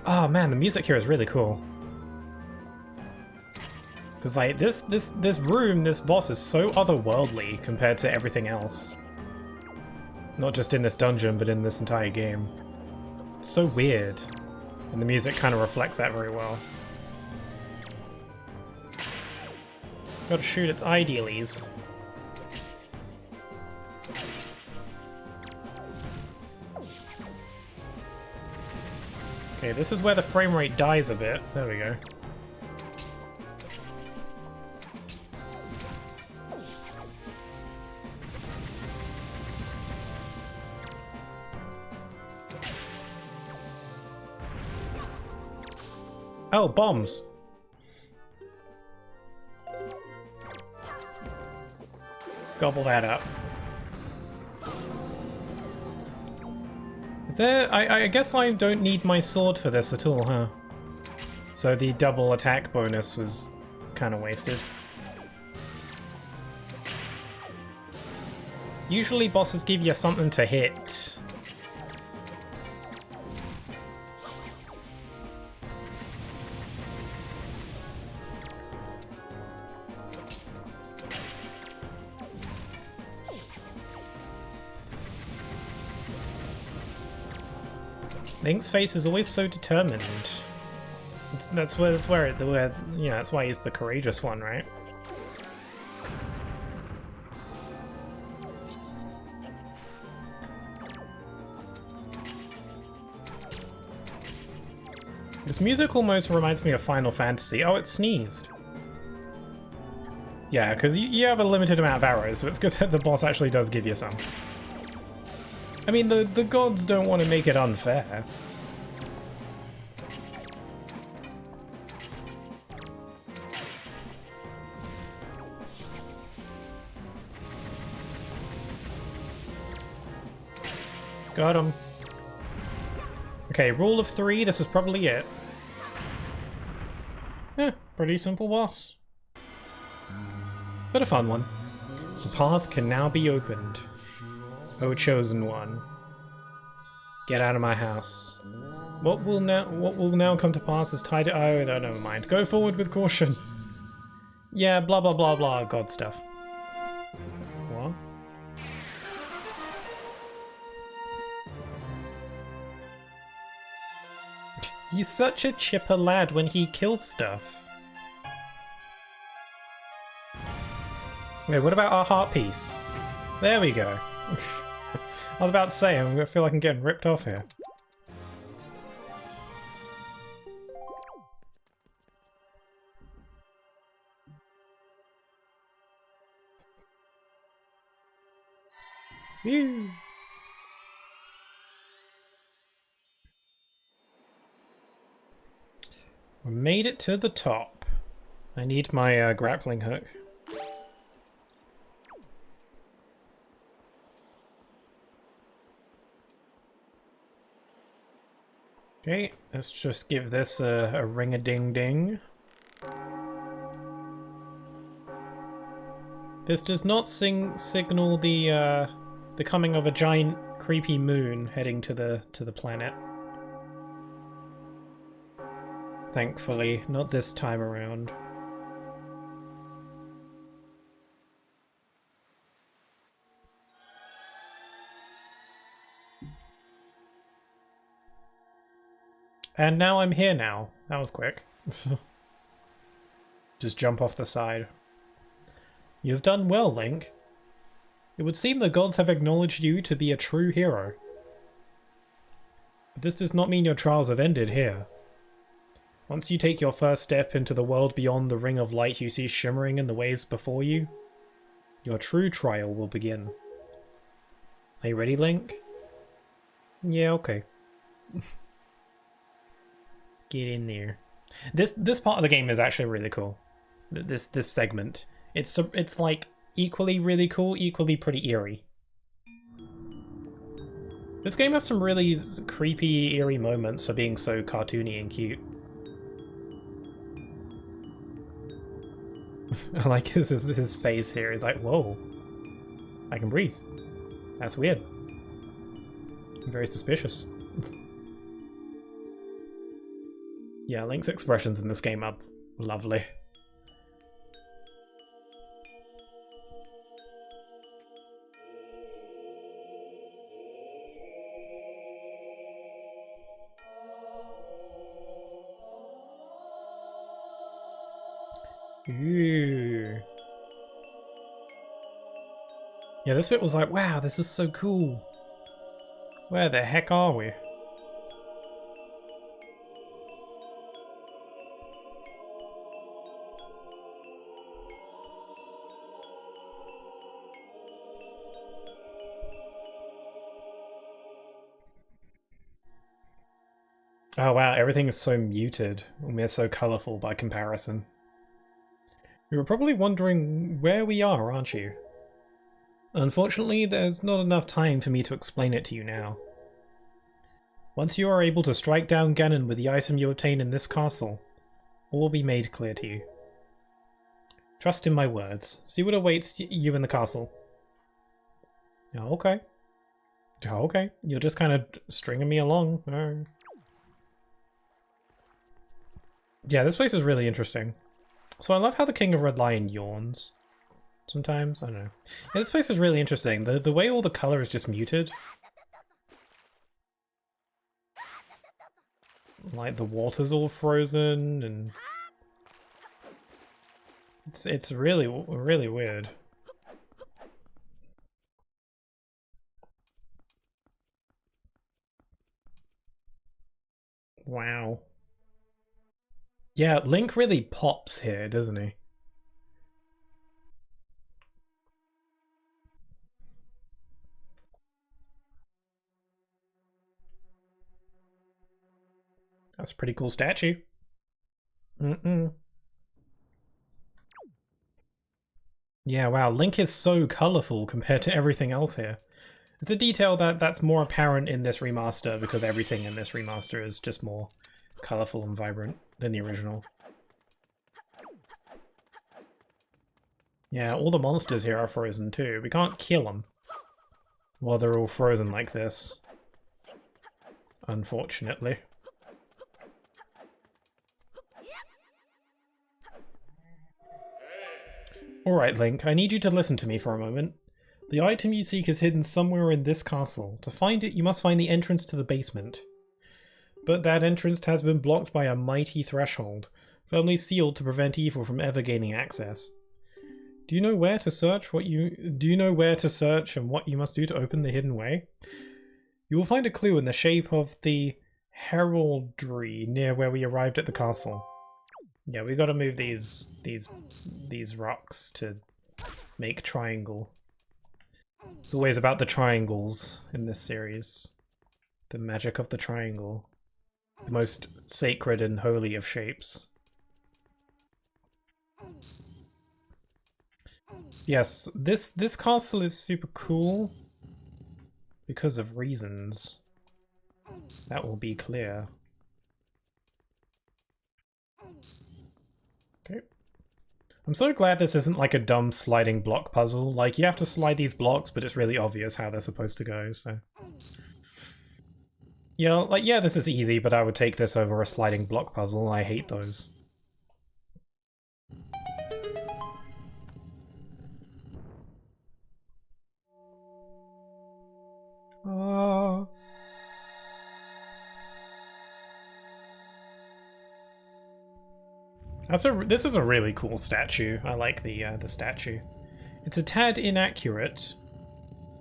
Oh man, the music here is really cool. Because like this room, this boss is so otherworldly compared to everything else. Not just in this dungeon, but in this entire game. So weird. And the music kind of reflects that very well. Gotta shoot its eye dealies. Okay, this is where the frame rate dies a bit. There we go. Oh, bombs. Gobble that up. Is there... I guess I don't need my sword for this at all, huh? So the double attack bonus was kind of wasted. Usually bosses give you something to hit. Link's face is always so determined. That's where yeah, that's why he's the courageous one, right? This music almost reminds me of Final Fantasy. Oh, it sneezed. Yeah, because you have a limited amount of arrows, so it's good that the boss actually does give you some. I mean, the gods don't want to make it unfair. Got him. Okay, rule of 3, this is probably it. Eh, pretty simple boss. But a fun one. The path can now be opened. O chosen one, get out of my house. What will now come to pass is tied to... Oh, no, never mind. Go forward with caution. Yeah, blah blah blah blah, god stuff. What? He's such a chipper lad when he kills stuff. Wait, what about our heart piece? There we go. I was about to say, I feel like I'm getting ripped off here. Phew. We made it to the top. I need my grappling hook. Okay, let's just give this a ring-a-ding-ding. This does not signal the coming of a giant creepy moon heading to the planet. Thankfully, not this time around. And now I'm here now. That was quick. Just jump off the side. You've done well, Link. It would seem the gods have acknowledged you to be a true hero. But this does not mean your trials have ended here. Once you take your first step into the world beyond the ring of light you see shimmering in the waves before you, your true trial will begin. Are you ready, Link? Yeah, okay. Get in there. This part of the game is actually really cool. This segment. It's like equally really cool, equally pretty eerie. This game has some really creepy, eerie moments for being so cartoony and cute. I like his face here. He's like, whoa, I can breathe. That's weird. I'm very suspicious. Yeah, Link's expressions in this game are lovely. Ooh. Yeah, this bit was like, wow, this is so cool. Where the heck are we? Oh wow, everything is so muted. We're so colourful by comparison. You were probably wondering where we are, aren't you? Unfortunately, there's not enough time for me to explain it to you now. Once you are able to strike down Ganon with the item you obtain in this castle, all will be made clear to you. Trust in my words. See what awaits you in the castle. Oh, okay. Oh, okay. You're just kind of stringing me along. Yeah, this place is really interesting. So I love how the King of Red Lion yawns. Sometimes, I don't know. Yeah, this place is really interesting. The way all the color is just muted. Like the water's all frozen and it's really weird. Wow. Yeah, Link really pops here, doesn't he? That's a pretty cool statue. Yeah, wow, Link is so colourful compared to everything else here. It's a detail that's more apparent in this remaster because everything in this remaster is just more colourful and vibrant than the original. Yeah, all the monsters here are frozen too. We can't kill them while they're all frozen like this. Unfortunately. Alright, Link, I need you to listen to me for a moment. The item you seek is hidden somewhere in this castle. To find it, you must find the entrance to the basement. But that entrance has been blocked by a mighty threshold, firmly sealed to prevent evil from ever gaining access. Do you know where to search and what you must do to open the hidden way? You will find a clue in the shape of the heraldry near where we arrived at the castle. Yeah, we got to move these rocks to make triangle. It's always about the triangles in this series. The magic of the triangle. The most sacred and holy of shapes. Yes, this castle is super cool because of reasons. That will be clear. Okay. I'm so glad this isn't like a dumb sliding block puzzle. Like, you have to slide these blocks, but it's really obvious how they're supposed to go, so... Yeah, like, yeah, this is easy, but I would take this over a sliding block puzzle. I hate those. This is a really cool statue. I like the statue. It's a tad inaccurate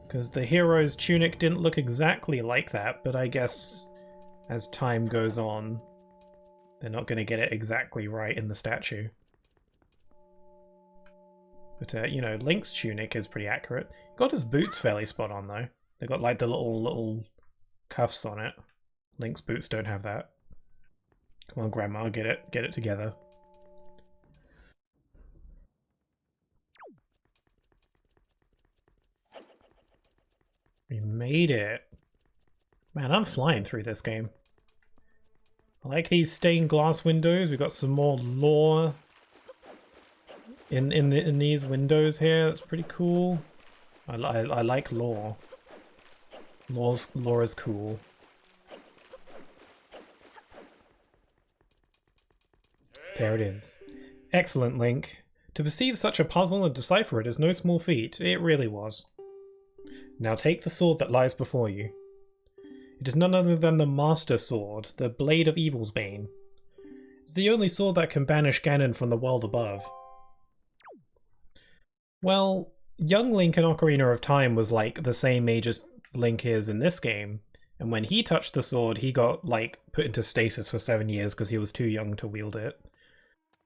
because the hero's tunic didn't look exactly like that, but I guess as time goes on, they're not going to get it exactly right in the statue. But you know, Link's tunic is pretty accurate. Got his boots fairly spot on though. They got like the little cuffs on it. Link's boots don't have that. Come on, Grandma, get it together. We made it. Man, I'm flying through this game. I like these stained glass windows. We've got some more lore in these windows here. That's pretty cool. I like lore. Laura's cool. There it is. Excellent, Link. To perceive such a puzzle and decipher it is no small feat. It really was. Now take the sword that lies before you. It is none other than the Master Sword, the Blade of Evil's Bane. It's the only sword that can banish Ganon from the world above. Well, young Link in Ocarina of Time was like the same age as Link is in this game, and when he touched the sword, he got like put into stasis for 7 years because he was too young to wield it.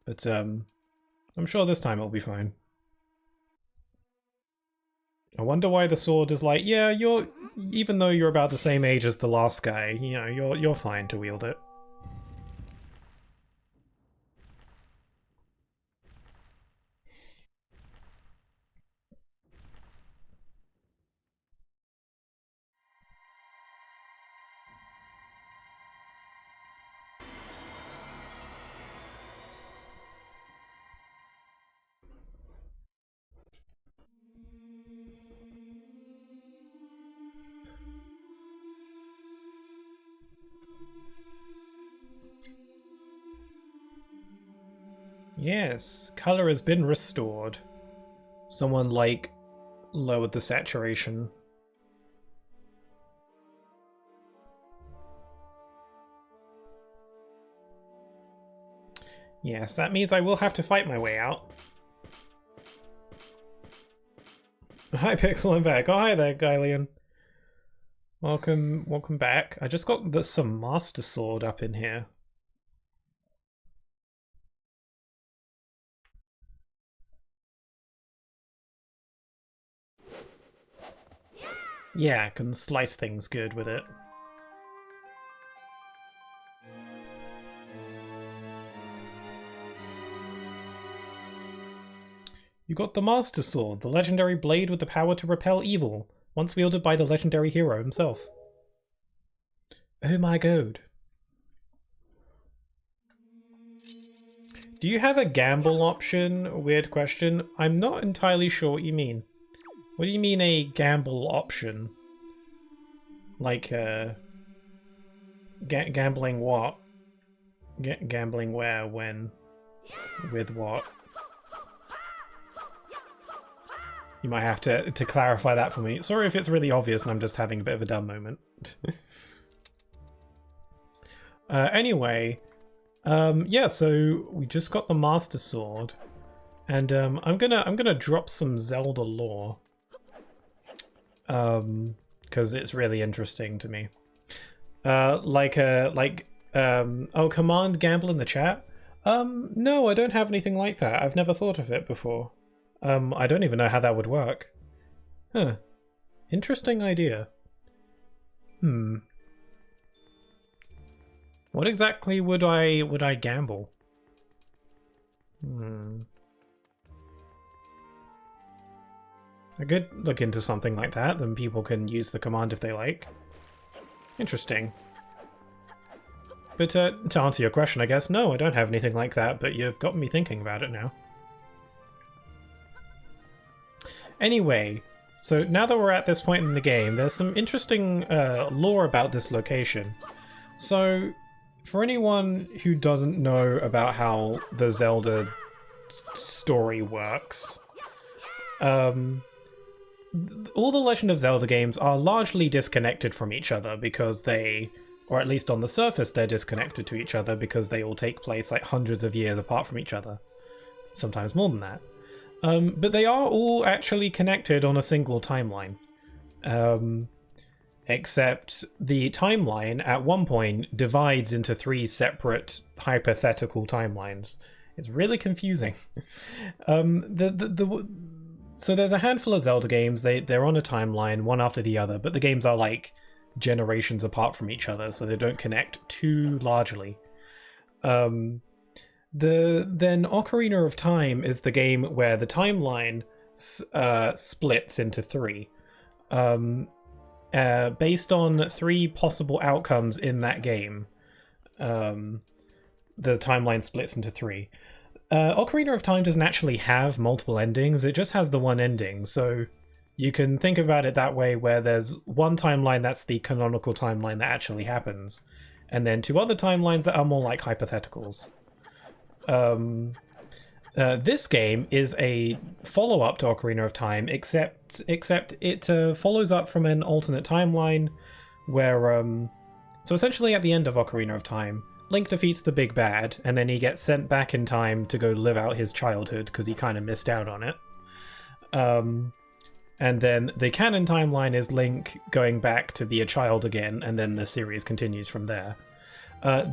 But I'm sure this time it'll be fine. I wonder why the sword is like, yeah, even though you're about the same age as the last guy, you know, you're fine to wield it. Yes, color has been restored. Someone, like, lowered the saturation. Yes, that means I will have to fight my way out. Hi, Pixel, I'm back. Oh, hi there, Gyleon. Welcome back. I just got some Master Sword up in here. Yeah, I can slice things good with it. You got the Master Sword, the legendary blade with the power to repel evil, once wielded by the legendary hero himself. Oh my god. Do you have a gamble option? Weird question. I'm not entirely sure what you mean. What do you mean a gamble option? Like, gambling what? Gambling where, when, with what? You might have to clarify that for me. Sorry if it's really obvious and I'm just having a bit of a dumb moment. Anyway, yeah, so we just got the Master Sword, and I'm gonna drop some Zelda lore, because it's really interesting to me. Oh, command gamble in the chat. No, I don't have anything like that. I've never thought of it before. I don't even know how that would work. Huh. Interesting idea. What exactly would I gamble? I could look into something like that, then people can use the command if they like. Interesting. But to answer your question, I guess, no, I don't have anything like that, but you've got me thinking about it now. Anyway, so now that we're at this point in the game, there's some interesting lore about this location. So, for anyone who doesn't know about how the Zelda story works, all the Legend of Zelda games are largely disconnected from each other because they, or at least on the surface, they're disconnected to each other because they all take place like hundreds of years apart from each other. Sometimes more than that. But they are all actually connected on a single timeline. Except the timeline at one point divides into 3 separate hypothetical timelines. It's really confusing. So there's a handful of Zelda games, they're on a timeline, one after the other, but the games are like generations apart from each other, so they don't connect too largely. Then Ocarina of Time is the game where the timeline splits into 3. Based on 3 possible outcomes in that game, the timeline splits into 3. Ocarina of Time doesn't actually have multiple endings, it just has the one ending, so You can think about it that way, where there's one timeline that's the canonical timeline that actually happens, and then two other timelines that are more like hypotheticals. This game is a follow-up to Ocarina of Time, except it follows up from an alternate timeline where, so essentially at the end of Ocarina of Time, Link defeats the big bad, and then he gets sent back in time to go live out his childhood because he kind of missed out on it. And then the canon timeline is Link going back to be a child again, and then the series continues from there.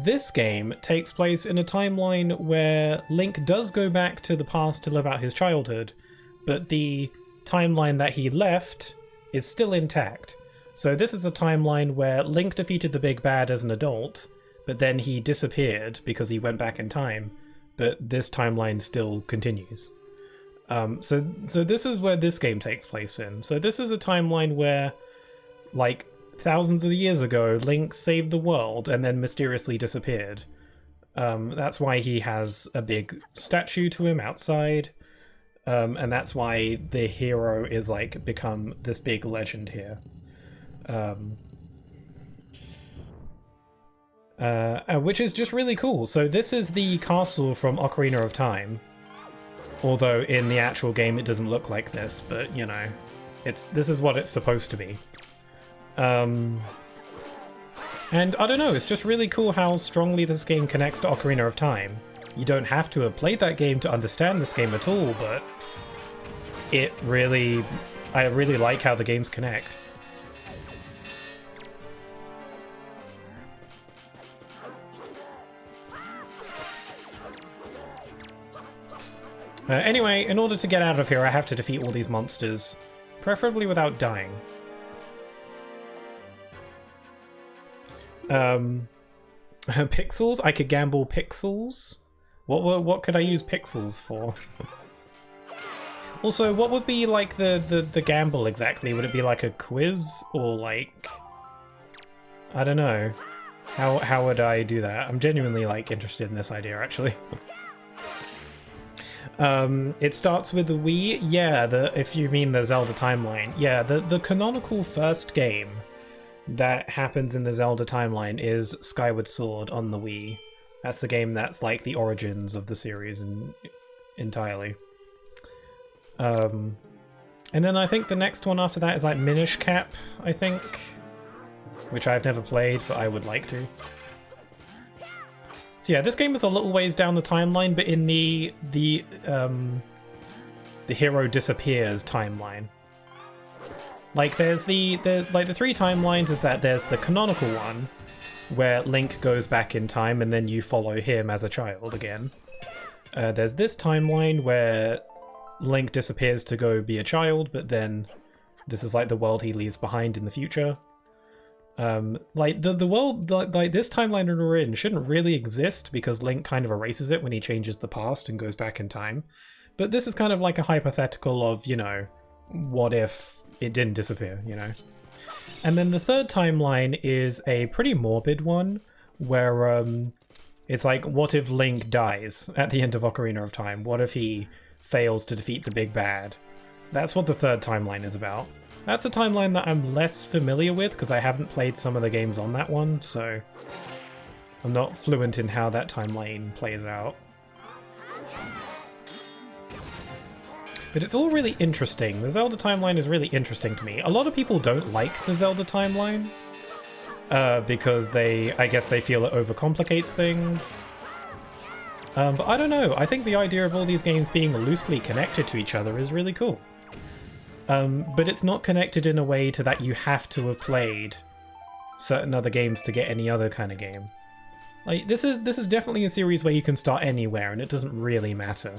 This game takes place in a timeline where Link does go back to the past to live out his childhood, but the timeline that he left is still intact. So this is a timeline where Link defeated the big bad as an adult, but then he disappeared because he went back in time, but this timeline still continues. So this is where this game takes place in. So this is a timeline where, like, thousands of years ago, Link saved the world and then mysteriously disappeared. That's why he has a big statue to him outside, and that's why the hero is, like, become this big legend here. Which is just really cool. So this is the castle from Ocarina of Time. Although in the actual game it doesn't look like this, but you know, this is what it's supposed to be. And I don't know, it's just really cool how strongly this game connects to Ocarina of Time. You don't have to have played that game to understand this game at all, but I really like how the games connect. Anyway, in order to get out of here, I have to defeat all these monsters, preferably without dying. Pixels? I could gamble pixels? What could I use pixels for? Also, what would be like the gamble exactly? Would it be like a quiz or like, I don't know. How would I do that? I'm genuinely like interested in this idea actually. It starts with the Wii. Yeah, if you mean the Zelda timeline. Yeah, the canonical first game that happens in the Zelda timeline is Skyward Sword on the Wii. That's the game that's like the origins of the series entirely. And then I think the next one after that is like Minish Cap, I think, which I've never played, but I would like to. So yeah, this game is a little ways down the timeline, but in the hero disappears timeline. Like there's the three timelines is that there's the canonical one, where Link goes back in time and then you follow him as a child again. There's this timeline where Link disappears to go be a child, but then this is like the world he leaves behind in the future. Like the world, like this timeline we're in shouldn't really exist because Link kind of erases it when he changes the past and goes back in time. But this is kind of like a hypothetical of, you know, what if it didn't disappear, you know? And then the third timeline is a pretty morbid one where it's like, what if Link dies at the end of Ocarina of Time? What if he fails to defeat the big bad? That's what the third timeline is about. That's a timeline that I'm less familiar with because I haven't played some of the games on that one, so I'm not fluent in how that timeline plays out. But it's all really interesting. The Zelda timeline is really interesting to me. A lot of people don't like the Zelda timeline because I guess they feel it overcomplicates things. But I don't know. I think the idea of all these games being loosely connected to each other is really cool. But it's not connected in a way to that you have to have played certain other games to get any other kind of game. Like this is definitely a series where you can start anywhere and it doesn't really matter.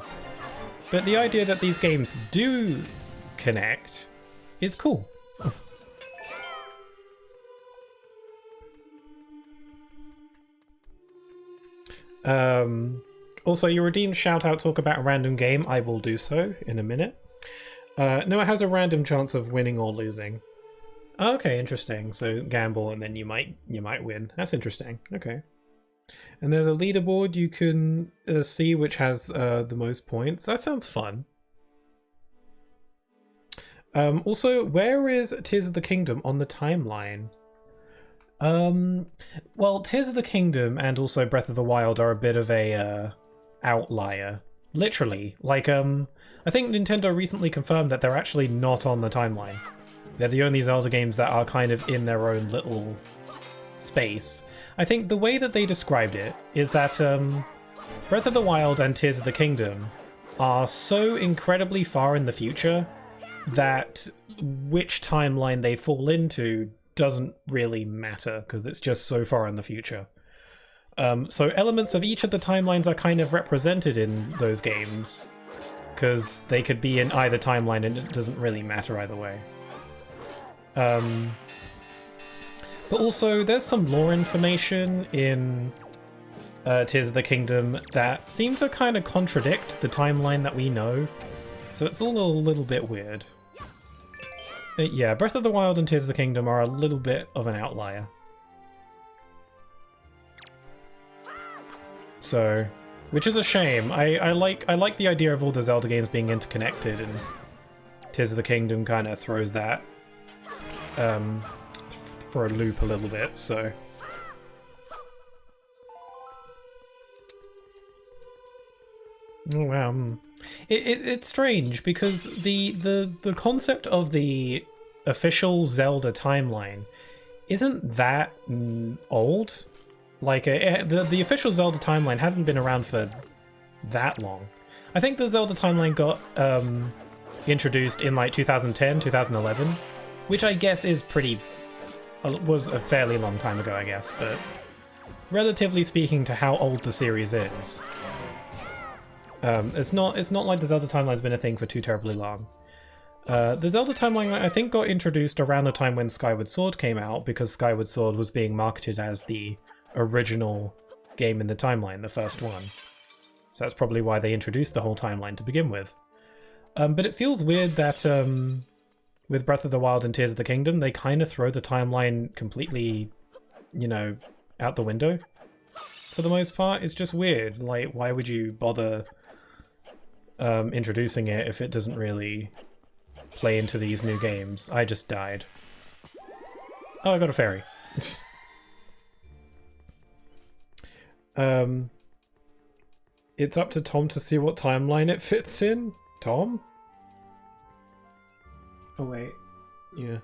But the idea that these games do connect is cool. Also, your redeemed shout-out talk about a random game. I will do so in a minute. No, it has a random chance of winning or losing. Okay, interesting. So gamble and then you might win. That's interesting. Okay. And there's a leaderboard you can see which has the most points. That sounds fun. Also, where is Tears of the Kingdom on the timeline? Well, Tears of the Kingdom and also Breath of the Wild are a bit of a outlier. Literally. Like, I think Nintendo recently confirmed that they're actually not on the timeline. They're the only Zelda games that are kind of in their own little space. I think the way that they described it is that Breath of the Wild and Tears of the Kingdom are so incredibly far in the future that which timeline they fall into doesn't really matter, because it's just so far in the future. So elements of each of the timelines are kind of represented in those games, because they could be in either timeline and it doesn't really matter either way. But also, there's some lore information in Tears of the Kingdom that seem to kind of contradict the timeline that we know, so it's all a little bit weird. Yeah, Breath of the Wild and Tears of the Kingdom are a little bit of an outlier. So, which is a shame. I like the idea of all the Zelda games being interconnected, and Tears of the Kingdom kind of throws that for a loop a little bit, so... Oh wow. It's strange because the concept of the official Zelda timeline isn't that old. Like the official Zelda timeline hasn't been around for that long. I think the Zelda timeline got introduced in like 2010, 2011, which I guess is was a fairly long time ago, I guess, but relatively speaking to how old the series is. It's not like the Zelda timeline's been a thing for too terribly long. The Zelda timeline, I think, got introduced around the time when Skyward Sword came out, because Skyward Sword was being marketed as the original game in the timeline, the first one. So that's probably why they introduced the whole timeline to begin with. But it feels weird that with Breath of the Wild and Tears of the Kingdom, they kind of throw the timeline completely, you know, out the window. For the most part, it's just weird. Like, why would you bother introducing it if it doesn't really play into these new games? I just died. Oh, I got a fairy. It's up to Tom to see what timeline it fits in. Tom? Oh wait, yeah.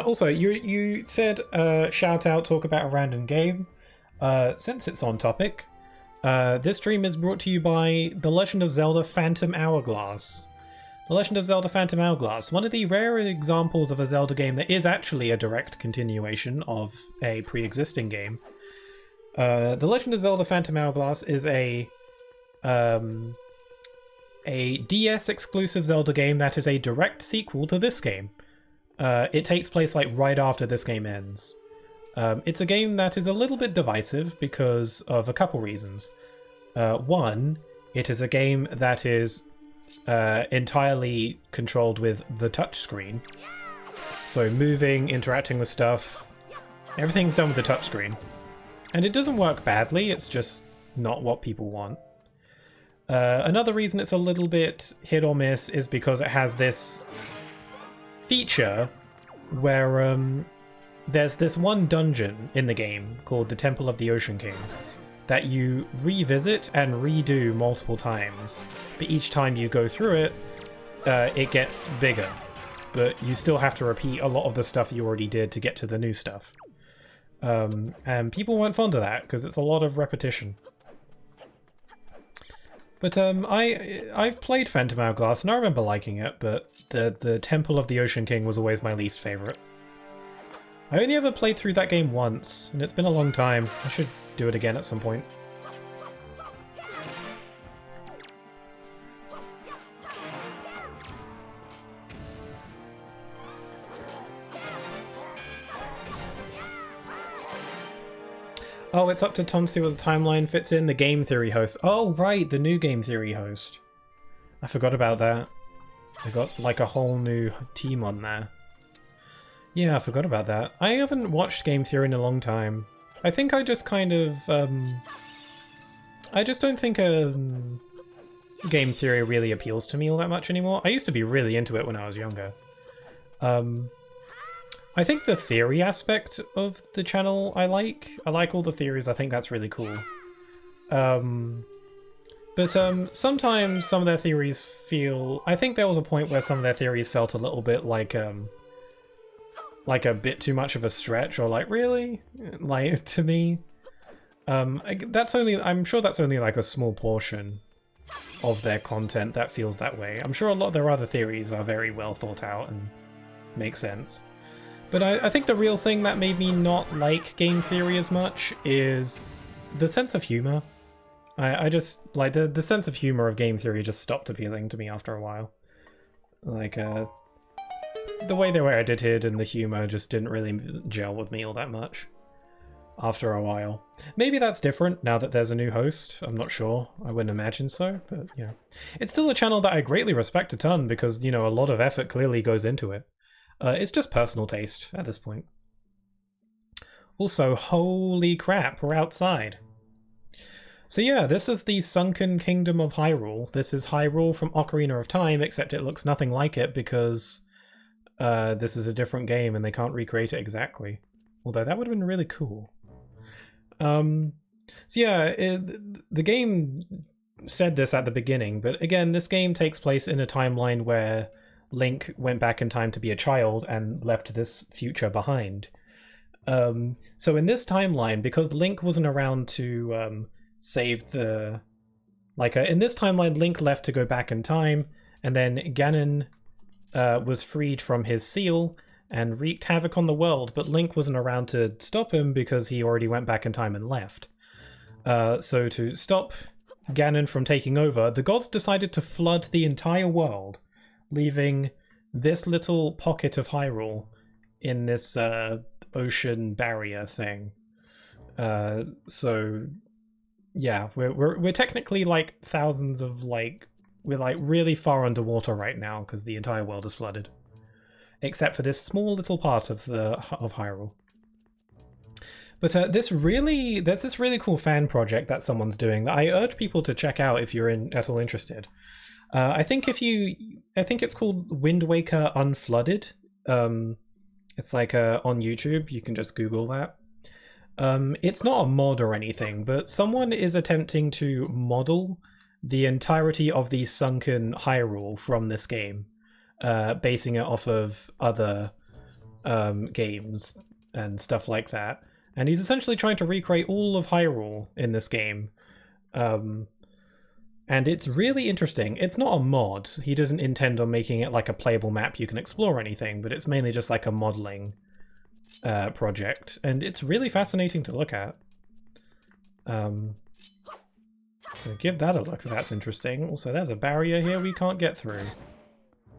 Also, you said shout out, talk about a random game. Since it's on topic, this stream is brought to you by The Legend of Zelda Phantom Hourglass. The Legend of Zelda Phantom Hourglass, one of the rare examples of a Zelda game that is actually a direct continuation of a pre-existing game. The Legend of Zelda Phantom Hourglass is a DS exclusive Zelda game that is a direct sequel to this game. It takes place like right after this game ends. It's a game that is a little bit divisive because of a couple reasons. One, it is a game that is entirely controlled with the touchscreen. So moving, interacting with stuff, everything's done with the touchscreen. And it doesn't work badly, it's just not what people want. Another reason it's a little bit hit or miss is because it has this feature where there's this one dungeon in the game called the Temple of the Ocean King that you revisit and redo multiple times, but each time you go through it, it gets bigger, but you still have to repeat a lot of the stuff you already did to get to the new stuff. And people weren't fond of that because it's a lot of repetition. But I've played Phantom Hourglass and I remember liking it, but the Temple of the Ocean King was always my least favourite. I only ever played through that game once, and it's been a long time. I should do it again at some point. Oh, it's up to Tom to see what the timeline fits in. The Game Theory host. Oh, right, the new Game Theory host. I forgot about that. They got like a whole new team on there. Yeah, I forgot about that. I haven't watched Game Theory in a long time. I think I just kind of... I just don't think game theory really appeals to me all that much anymore. I used to be really into it when I was younger. I think the theory aspect of the channel I like. I like all the theories, I think that's really cool. But sometimes some of their theories feel... I think there was a point where some of their theories felt a little bit like a bit too much of a stretch, or like, really? Like, to me. That's only... I'm sure that's only like a small portion of their content that feels that way. I'm sure a lot of their other theories are very well thought out and make sense. But I think the real thing that made me not like game theory as much is the sense of humor. I just, like, the sense of humor of game theory just stopped appealing to me after a while. Like, the way they were edited and the humor just didn't really gel with me all that much after a while. Maybe that's different now that there's a new host. I'm not sure. I wouldn't imagine so, but, you know. It's still a channel that I greatly respect a ton because, you know, a lot of effort clearly goes into it. It's just personal taste at this point. Also, holy crap, we're outside. So yeah, this is the Sunken Kingdom of Hyrule. This is Hyrule from Ocarina of Time, except it looks nothing like it because this is a different game and they can't recreate it exactly. Although that would have been really cool. So yeah, the game said this at the beginning, but again, this game takes place in a timeline where Link went back in time to be a child and left this future behind. So in this timeline, because Link wasn't around to save the... in this timeline, Link left to go back in time, and then Ganon was freed from his seal and wreaked havoc on the world, but Link wasn't around to stop him because he already went back in time and left. So to stop Ganon from taking over, the gods decided to flood the entire world, leaving this little pocket of Hyrule in this ocean barrier thing. So yeah, we're technically like thousands of we're like really far underwater right now because the entire world is flooded, except for this small little part of Hyrule. But there's this really cool fan project that someone's doing that I urge people to check out if you're at all interested. I think it's called Wind Waker Unflooded. It's like on YouTube. You can just Google that. It's not a mod or anything, but someone is attempting to model the entirety of the sunken Hyrule from this game, basing it off of other games and stuff like that. And he's essentially trying to recreate all of Hyrule in this game. And it's really interesting. It's not a mod. He doesn't intend on making it like a playable map you can explore or anything, but it's mainly just like a modeling project. And it's really fascinating to look at. So give that a look if that's interesting. Also, there's a barrier here we can't get through.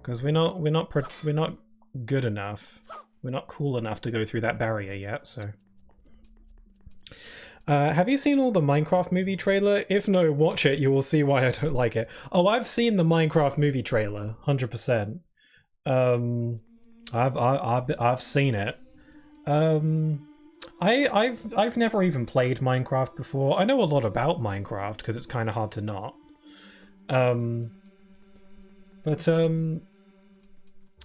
Because we're not good enough. We're not cool enough to go through that barrier yet, so... have you seen all the Minecraft movie trailer? If no, watch it. You will see why I don't like it. Oh, I've seen the Minecraft movie trailer, 100%. I've seen it. I've never even played Minecraft before. I know a lot about Minecraft because it's kind of hard to not.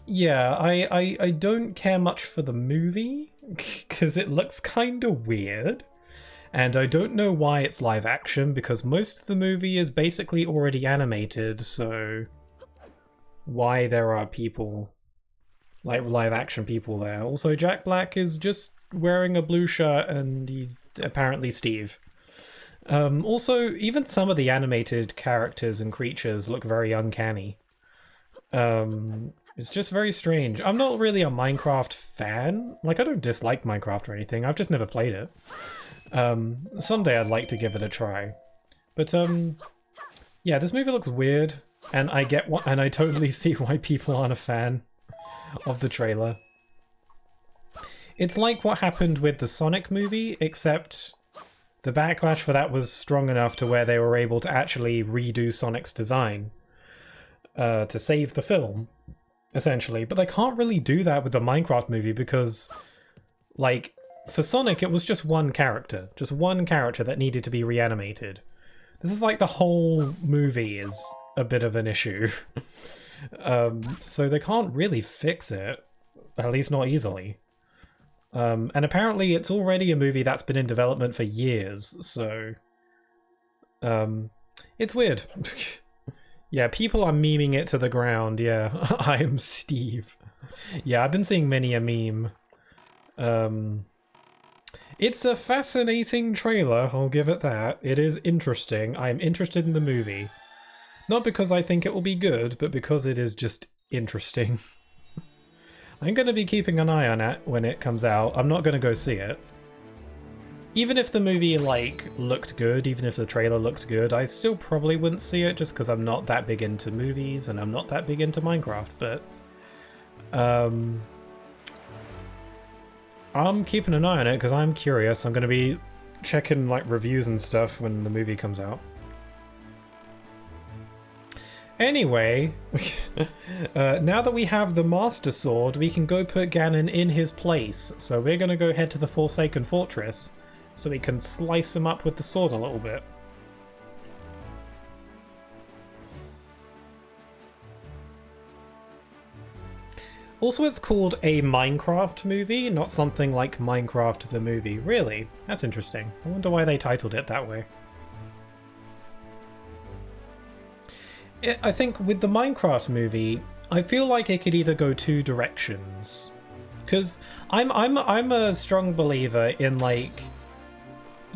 Yeah, I don't care much for the movie because it looks kind of weird. And I don't know why it's live action, because most of the movie is basically already animated, so why there are people, like live action people there. Also, Jack Black is just wearing a blue shirt and he's apparently Steve. Also, even some of the animated characters and creatures look very uncanny. It's just very strange. I'm not really a Minecraft fan. Like, I don't dislike Minecraft or anything, I've just never played it. Someday I'd like to give it a try. But yeah, this movie looks weird, and I totally see why people aren't a fan of the trailer. It's like what happened with the Sonic movie, except the backlash for that was strong enough to where they were able to actually redo Sonic's design to save the film, essentially. But they can't really do that with the Minecraft movie because, like, for Sonic, it was just one character that needed to be reanimated. This is like the whole movie is a bit of an issue. So they can't really fix it, at least not easily. And apparently it's already a movie that's been in development for years, so... it's weird. Yeah, people are memeing it to the ground, yeah. I am Steve. Yeah, I've been seeing many a meme. It's a fascinating trailer, I'll give it that. It is interesting. I am interested in the movie. Not because I think it will be good, but because it is just interesting. I'm going to be keeping an eye on it when it comes out. I'm not going to go see it. Even if the movie, like, looked good, even if the trailer looked good, I still probably wouldn't see it just because I'm not that big into movies and I'm not that big into Minecraft, but... I'm keeping an eye on it because I'm curious. I'm going to be checking, like, reviews and stuff when the movie comes out. Anyway, now that we have the Master Sword, we can go put Ganon in his place. So we're going to go head to the Forsaken Fortress so we can slice him up with the sword a little bit. Also, it's called a Minecraft movie, not something like Minecraft the movie. Really? That's interesting. I wonder why they titled it that way. I think with the Minecraft movie, I feel like it could either go two directions. Because I'm a strong believer in, like,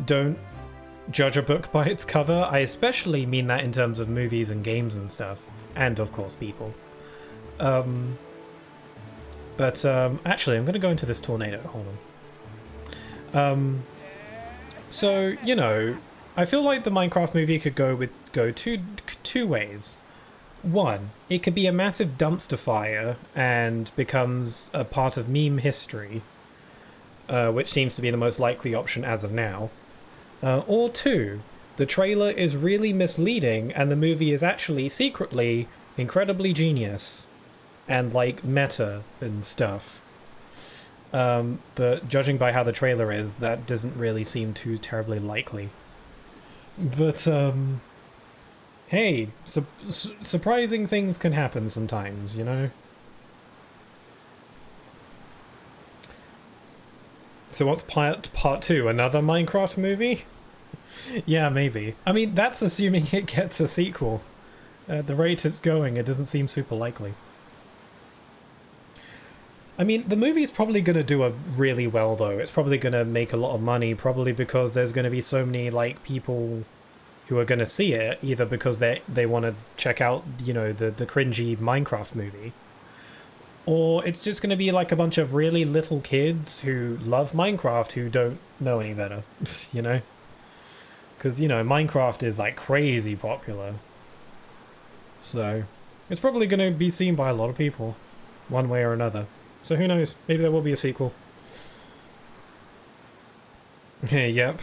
don't judge a book by its cover. I especially mean that in terms of movies and games and stuff. And, of course, people. Actually, I'm going to go into this tornado. Hold on. So, you know, I feel like the Minecraft movie could go two ways. One, it could be a massive dumpster fire and becomes a part of meme history, which seems to be the most likely option as of now. Or two, the trailer is really misleading and the movie is actually secretly incredibly genius and, like, meta and stuff. But judging by how the trailer is, that doesn't really seem too terribly likely. But, hey, surprising things can happen sometimes, you know? So what's part two? Another Minecraft movie? Yeah, maybe. I mean, that's assuming it gets a sequel. At the rate it's going, it doesn't seem super likely. I mean, the movie's probably going to do really well, though. It's probably going to make a lot of money, probably because there's going to be so many, like, people who are going to see it, either because they want to check out, you know, the cringy Minecraft movie, or it's just going to be, like, a bunch of really little kids who love Minecraft who don't know any better, you know? Because, you know, Minecraft is, like, crazy popular. So, it's probably going to be seen by a lot of people, one way or another. So who knows? Maybe there will be a sequel. Yep.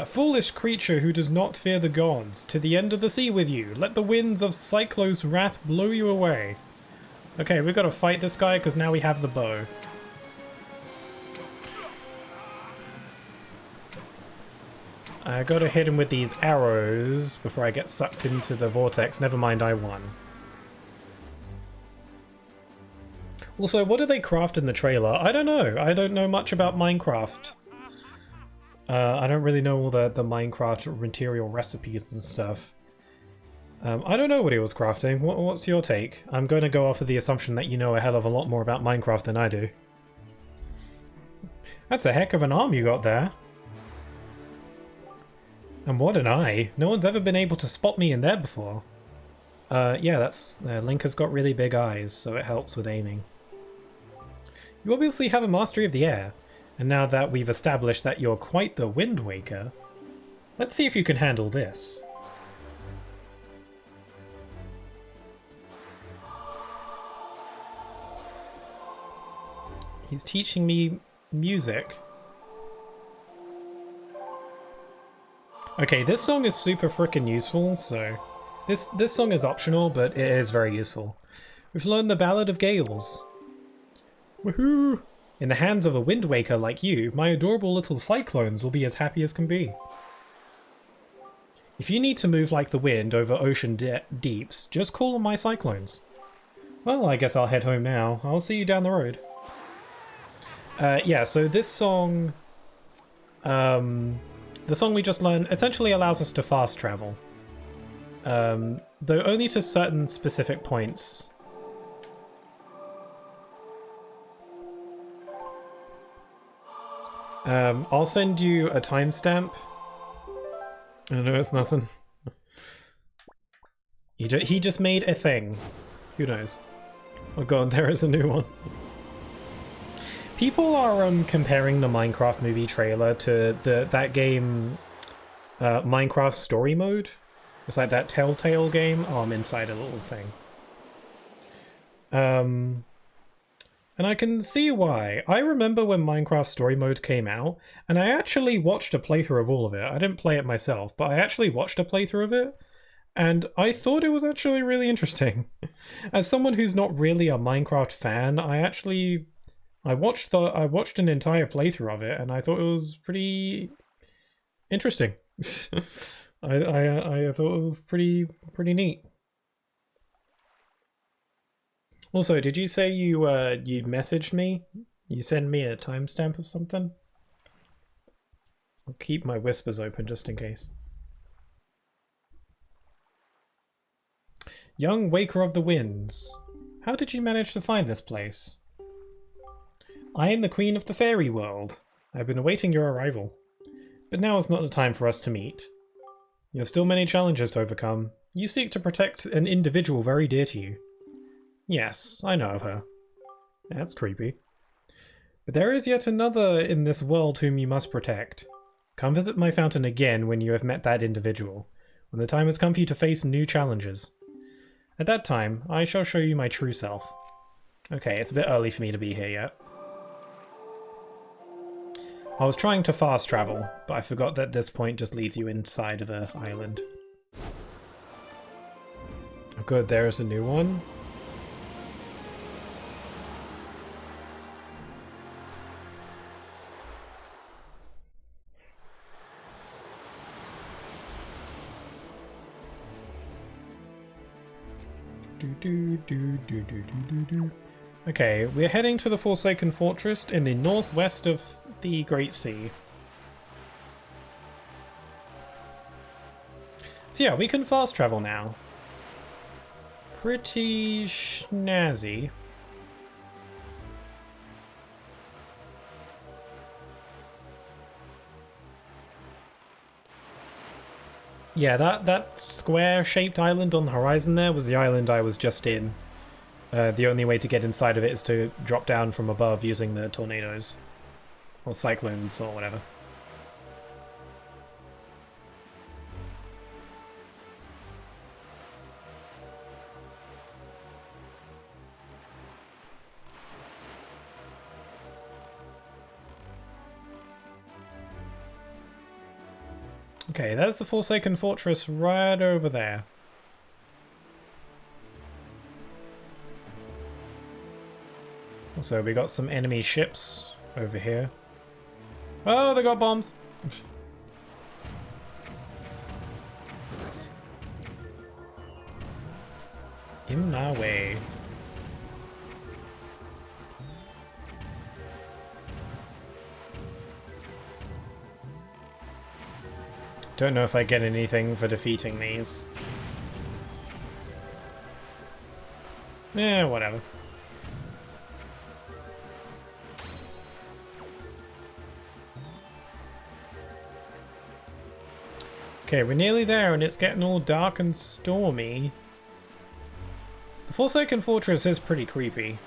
Foolish creature who does not fear the gods, to the end of the sea with you. Let the winds of Cyclo's wrath blow you away. Okay, we've got to fight this guy because now we have the bow. I got to hit him with these arrows before I get sucked into the vortex. Never mind, I won. Also, what do they craft in the trailer? I don't know. I don't know much about Minecraft. I don't really know all the Minecraft material recipes and stuff. I don't know what he was crafting. What's your take? I'm going to go off of the assumption that you know a hell of a lot more about Minecraft than I do. That's a heck of an arm you got there. And what an eye. No one's ever been able to spot me in there before. Yeah, that's... Link has got really big eyes, so it helps with aiming. You obviously have a mastery of the air, and now that we've established that you're quite the Wind Waker, let's see if you can handle this. He's teaching me music. Okay, this song is super frickin' useful, so... This song is optional, but it is very useful. We've learned the Ballad of Gales. Woohoo! In the hands of a Wind Waker like you, my adorable little cyclones will be as happy as can be. If you need to move like the wind over ocean deeps, just call on my cyclones. Well, I guess I'll head home now. I'll see you down the road. Yeah, so this song... the song we just learned essentially allows us to fast travel. Though only to certain specific points. I'll send you a timestamp. I know it's nothing. He just made a thing. Who knows? Oh god, there is a new one. People are comparing the Minecraft movie trailer to that game, Minecraft Story Mode. It's like that Telltale game. Oh, I'm inside a little thing. And I can see why. I remember when Minecraft Story Mode came out, and I actually watched a playthrough of all of it. I didn't play it myself, but I actually watched a playthrough of it, and I thought it was actually really interesting. As someone who's not really a Minecraft fan, I watched an entire playthrough of it, and I thought it was pretty interesting. I thought it was pretty neat. Also, did you say you messaged me? You send me a timestamp of something? I'll keep my whispers open just in case. Young Waker of the Winds. How did you manage to find this place? I am the Queen of the Fairy World. I've been awaiting your arrival. But now is not the time for us to meet. You have still many challenges to overcome. You seek to protect an individual very dear to you. Yes, I know of her. That's creepy. But there is yet another in this world whom you must protect. Come visit my fountain again when you have met that individual, when the time has come for you to face new challenges. At that time, I shall show you my true self. Okay, it's a bit early for me to be here yet. I was trying to fast travel, but I forgot that this point just leads you inside of an island. Oh good, there's a new one. Okay, we're heading to the Forsaken Fortress in the northwest of the Great Sea. So yeah, we can fast travel now. Pretty snazzy. Yeah, that square-shaped island on the horizon there was the island I was just in. The only way to get inside of it is to drop down from above using the tornadoes. Or cyclones, or whatever. Okay, there's the Forsaken Fortress right over there. Also, we got some enemy ships over here. Oh, they got bombs! In my way. Don't know if I get anything for defeating these. Whatever. Okay, we're nearly there and it's getting all dark and stormy. The Forsaken Fortress is pretty creepy.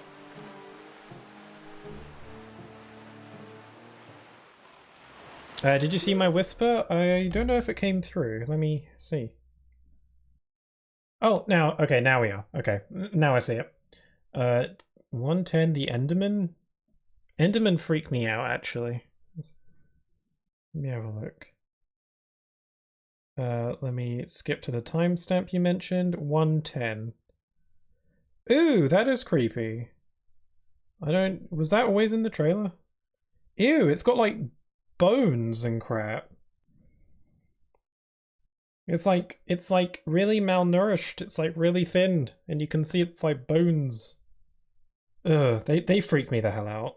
Did you see my whisper? I don't know if it came through. Let me see. Oh, now, okay, now we are. Okay, now I see it. 110, the Enderman? Enderman freak me out, actually. Let me have a look. Let me skip to the timestamp you mentioned. 110. Ooh, that is creepy. Was that always in the trailer? Ew, it's got like bones and crap. It's like really malnourished. It's like really thin, and you can see it's like bones. Ugh, they freak me the hell out.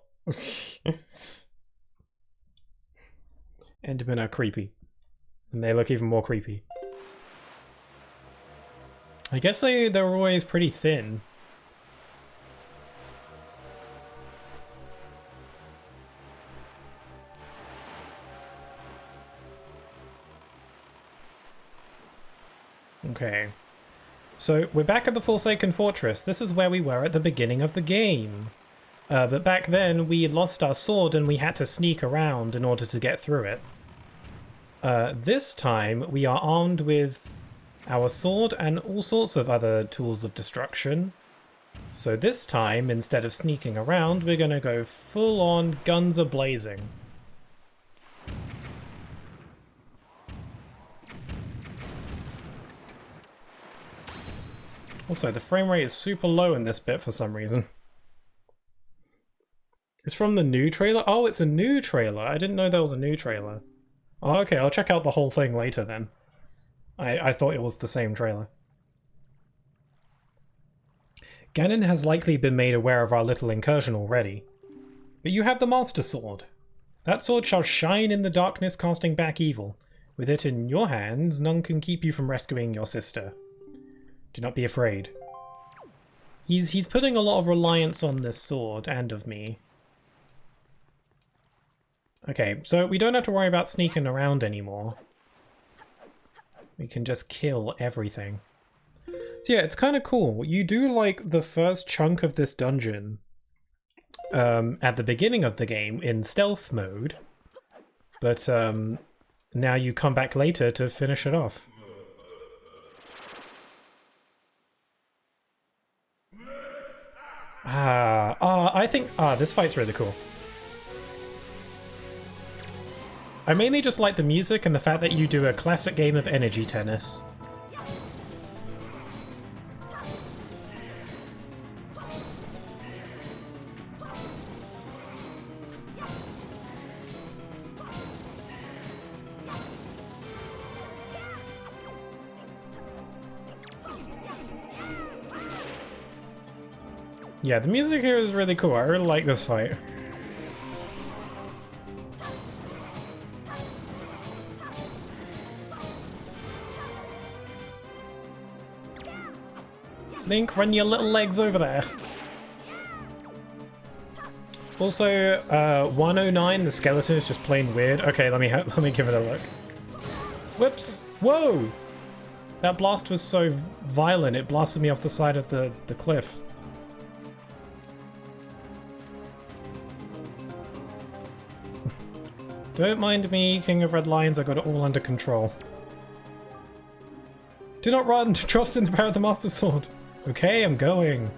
Endermen are creepy, and they look even more creepy. I guess they're always pretty thin. Okay. So, we're back at the Forsaken Fortress. This is where we were at the beginning of the game. But back then, we lost our sword and we had to sneak around in order to get through it. This time, we are armed with our sword and all sorts of other tools of destruction. So this time, instead of sneaking around, we're gonna go full on guns a-blazing. Also, the frame rate is super low in this bit for some reason. It's from the new trailer? Oh, it's a new trailer. I didn't know there was a new trailer. Oh, okay, I'll check out the whole thing later then. I thought it was the same trailer. Ganon has likely been made aware of our little incursion already. But you have the Master Sword. That sword shall shine in the darkness, casting back evil. With it in your hands, none can keep you from rescuing your sister. Do not be afraid. He's putting a lot of reliance on this sword, and of me. Okay, so we don't have to worry about sneaking around anymore. We can just kill everything. So yeah, it's kind of cool. You do like the first chunk of this dungeon at the beginning of the game in stealth mode, but now you come back later to finish it off. I think this fight's really cool. I mainly just like the music and the fact that you do a classic game of energy tennis. Yeah, the music here is really cool. I really like this fight. Link, run your little legs over there. Also, 109, the skeleton is just plain weird. Okay, let me give it a look. Whoops! Whoa! That blast was so violent, it blasted me off the side of the cliff. Don't mind me, King of Red Lions, I got it all under control. Do not run! Trust in the power of the Master Sword! Okay, I'm going.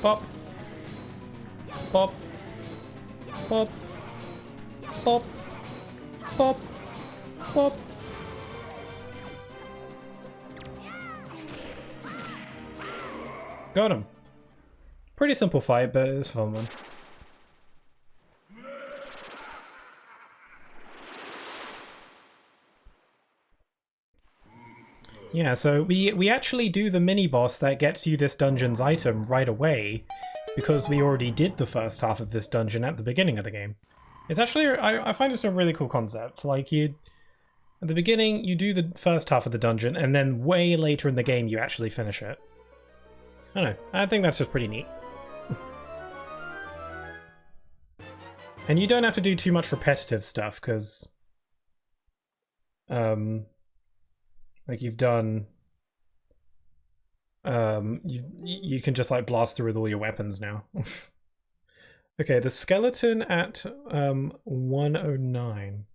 Pop. Pop. Pop. Pop. Pop. Pop. Got him. Pretty simple fight, but it's a fun one. Yeah, so we actually do the mini-boss that gets you this dungeon's item right away, because we already did the first half of this dungeon at the beginning of the game. It's actually, I find it's a really cool concept. Like, at the beginning, you do the first half of the dungeon, and then way later in the game, you actually finish it. I don't know, I think that's just pretty neat. And you don't have to do too much repetitive stuff, because... like you've done, you can just like blast through with all your weapons now. Okay, the skeleton at 109.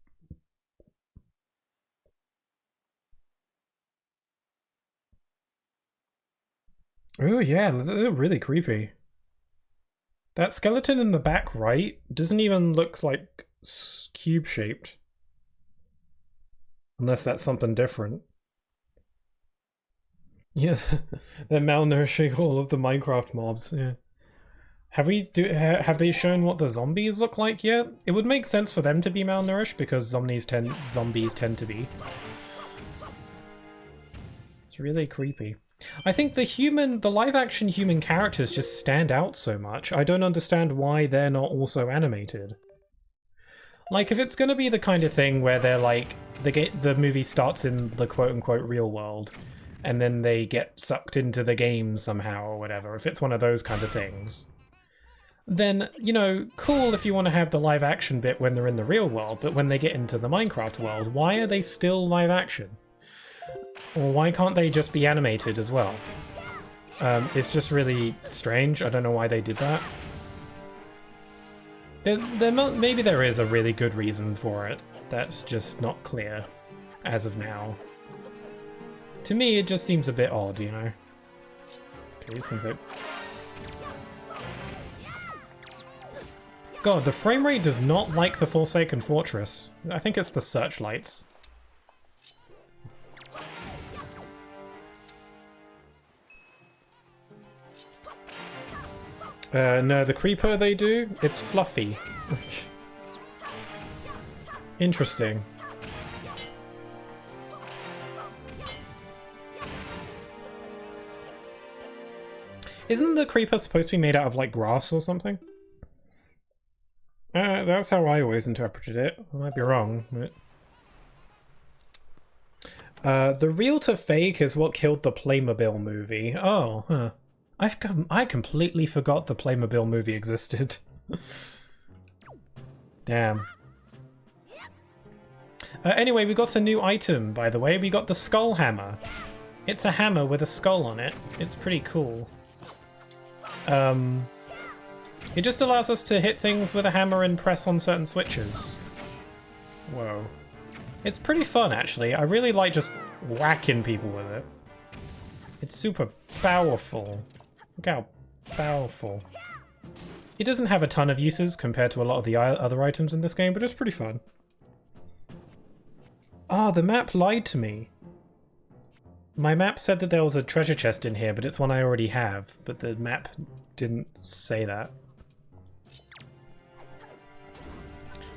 Oh yeah, they're really creepy. That skeleton in the back right doesn't even look like cube-shaped. Unless that's something different. Yeah, they're malnourishing all of the Minecraft mobs, yeah. Have they shown what the zombies look like yet? It would make sense for them to be malnourished because zombies tend to be. It's really creepy. I think the live action human characters just stand out so much. I don't understand why they're not also animated. Like, if it's gonna be the kind of thing where they're like, the movie starts in the quote-unquote real world, and then they get sucked into the game somehow or whatever, if it's one of those kinds of things, then, you know, cool if you want to have the live action bit when they're in the real world, but when they get into the Minecraft world, why are they still live action? Or why can't they just be animated as well? It's just really strange. I don't know why they did that. Maybe there is a really good reason for it. That's just not clear as of now. To me, it just seems a bit odd, you know? Okay, these things are... God, the frame rate does not like the Forsaken Fortress. I think it's the searchlights. No, the creeper they do, it's fluffy. Interesting. Isn't the creeper supposed to be made out of, like, grass or something? That's how I always interpreted it. I might be wrong, but... the real to fake is what killed the Playmobil movie. Oh, huh. I completely forgot the Playmobil movie existed. Damn. Anyway, we got a new item, by the way. We got the skull hammer. It's a hammer with a skull on it. It's pretty cool. It just allows us to hit things with a hammer and press on certain switches. Whoa. It's pretty fun, actually. I really like just whacking people with it. It's super powerful. Look how powerful. It doesn't have a ton of uses compared to a lot of the other items in this game, but it's pretty fun. Ah, the map lied to me. My map said that there was a treasure chest in here, but it's one I already have. But the map didn't say that.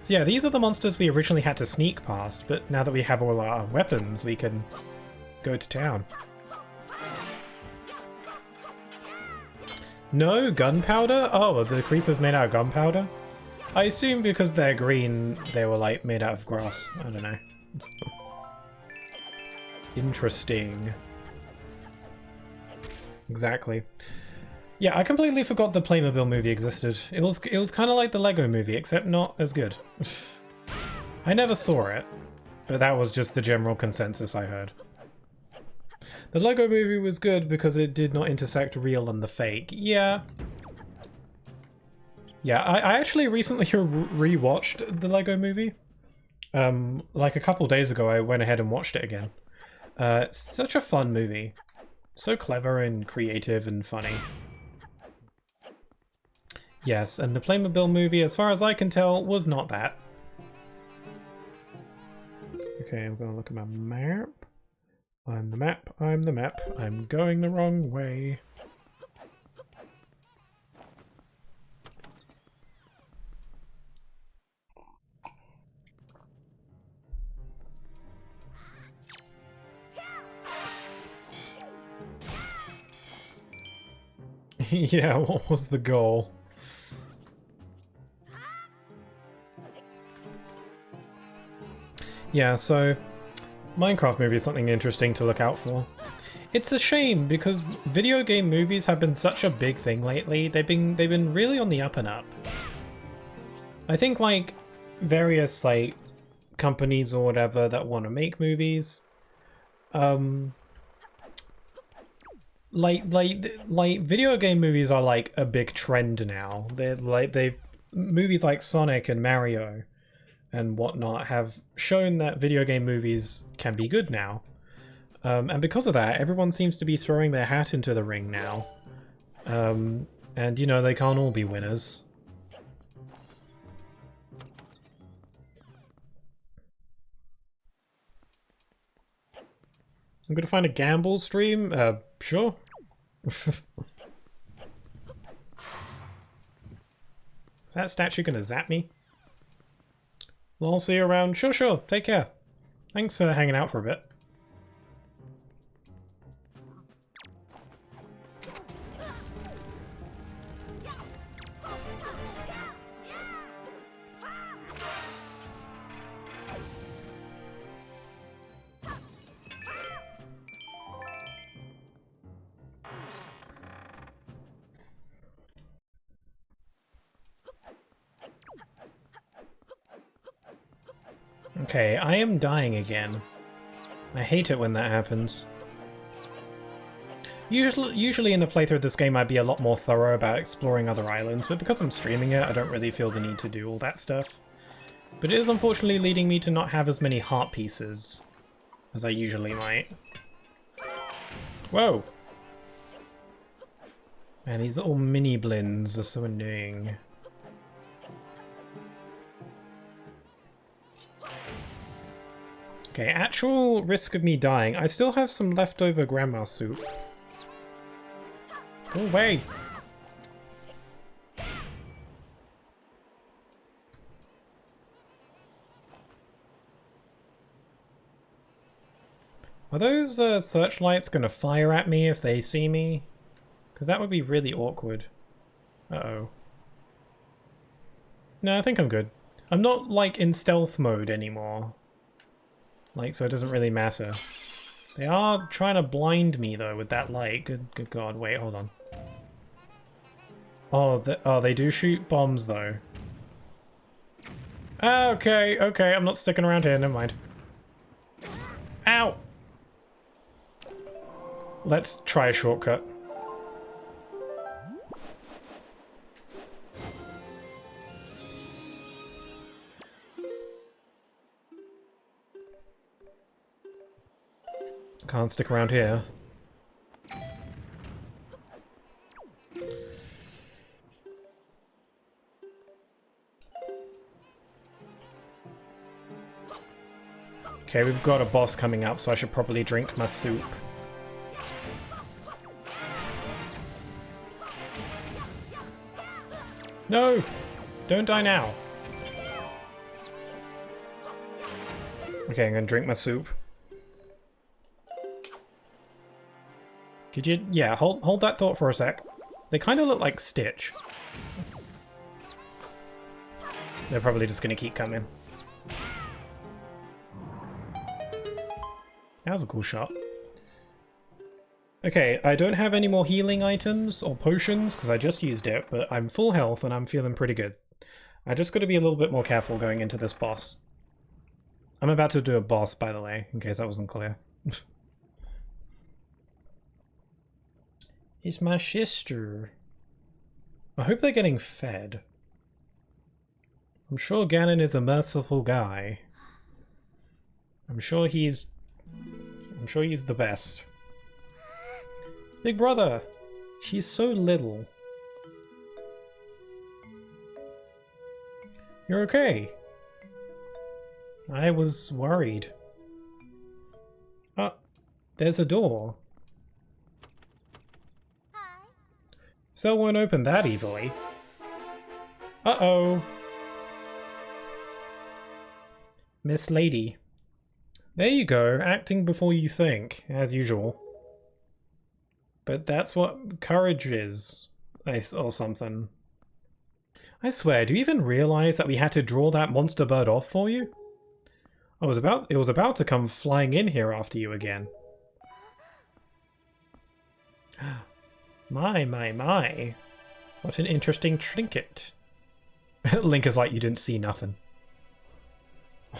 So yeah, these are the monsters we originally had to sneak past, but now that we have all our weapons, we can go to town. No gunpowder? Oh, the creepers made out of gunpowder? I assume because they're green, they were like made out of grass. I don't know. Interesting. Exactly. Yeah, I completely forgot the Playmobil movie existed. It was kind of like the Lego movie, except not as good. I never saw it, but that was just the general consensus I heard. The Lego movie was good because it did not intersect real and the fake. Yeah. Yeah, I actually recently re-watched the Lego movie. Like a couple days ago, I went ahead and watched it again. It's such a fun movie. So clever and creative and funny. Yes, and the Playmobil movie, as far as I can tell, was not that. Okay, I'm gonna look at my map. I'm the map, I'm the map, I'm going the wrong way. Yeah, what was the goal? Yeah, so Minecraft movie is something interesting to look out for. It's a shame because video game movies have been such a big thing lately. They've been really on the up and up. I think like various like companies or whatever that want to make movies, like video game movies are like a big trend now. Movies like Sonic and Mario and whatnot have shown that video game movies can be good now. And because of that, everyone seems to be throwing their hat into the ring now. And, you know, they can't all be winners. I'm gonna find a gamble stream? Sure. that statue gonna zap me? Well, I'll see you around. Sure, sure. Take care. Thanks for hanging out for a bit. Okay, I am dying again. I hate it when that happens. Usually in a playthrough of this game I'd be a lot more thorough about exploring other islands, but because I'm streaming it I don't really feel the need to do all that stuff. But it is unfortunately leading me to not have as many heart pieces as I usually might. Whoa! Man, these little mini blins are so annoying. Okay, actual risk of me dying. I still have some leftover grandma soup. Go away! Are those searchlights gonna fire at me if they see me? Because that would be really awkward. Uh-oh. No, I think I'm good. I'm not, like, in stealth mode anymore. Like, so it doesn't really matter. They are trying to blind me, though, with that light. Good god. Wait, hold on. Oh, they do shoot bombs, though. Okay, okay, I'm not sticking around here. Never mind. Ow! Let's try a shortcut. Can't stick around here. Okay, we've got a boss coming up, so I should probably drink my soup. No! Don't die now. Okay, I'm gonna drink my soup. Could you... yeah, hold that thought for a sec. They kind of look like Stitch. They're probably just gonna keep coming. That was a cool shot. Okay, I don't have any more healing items or potions because I just used it, but I'm full health and I'm feeling pretty good. I just got to be a little bit more careful going into this boss. I'm about to do a boss, by the way, in case that wasn't clear. It's my sister. I hope they're getting fed. I'm sure Ganon is a merciful guy. I'm sure he's the best. Big brother! She's so little. You're okay. I was worried. Oh, there's a door. Hi. Cell won't open that easily. Uh-oh. Miss Lady. There you go, acting before you think, as usual. But that's what courage is, or something. I swear, do you even realize that we had to draw that monster bird off for you? It was about to come flying in here after you again. My. What an interesting trinket. Link is like, you didn't see nothing.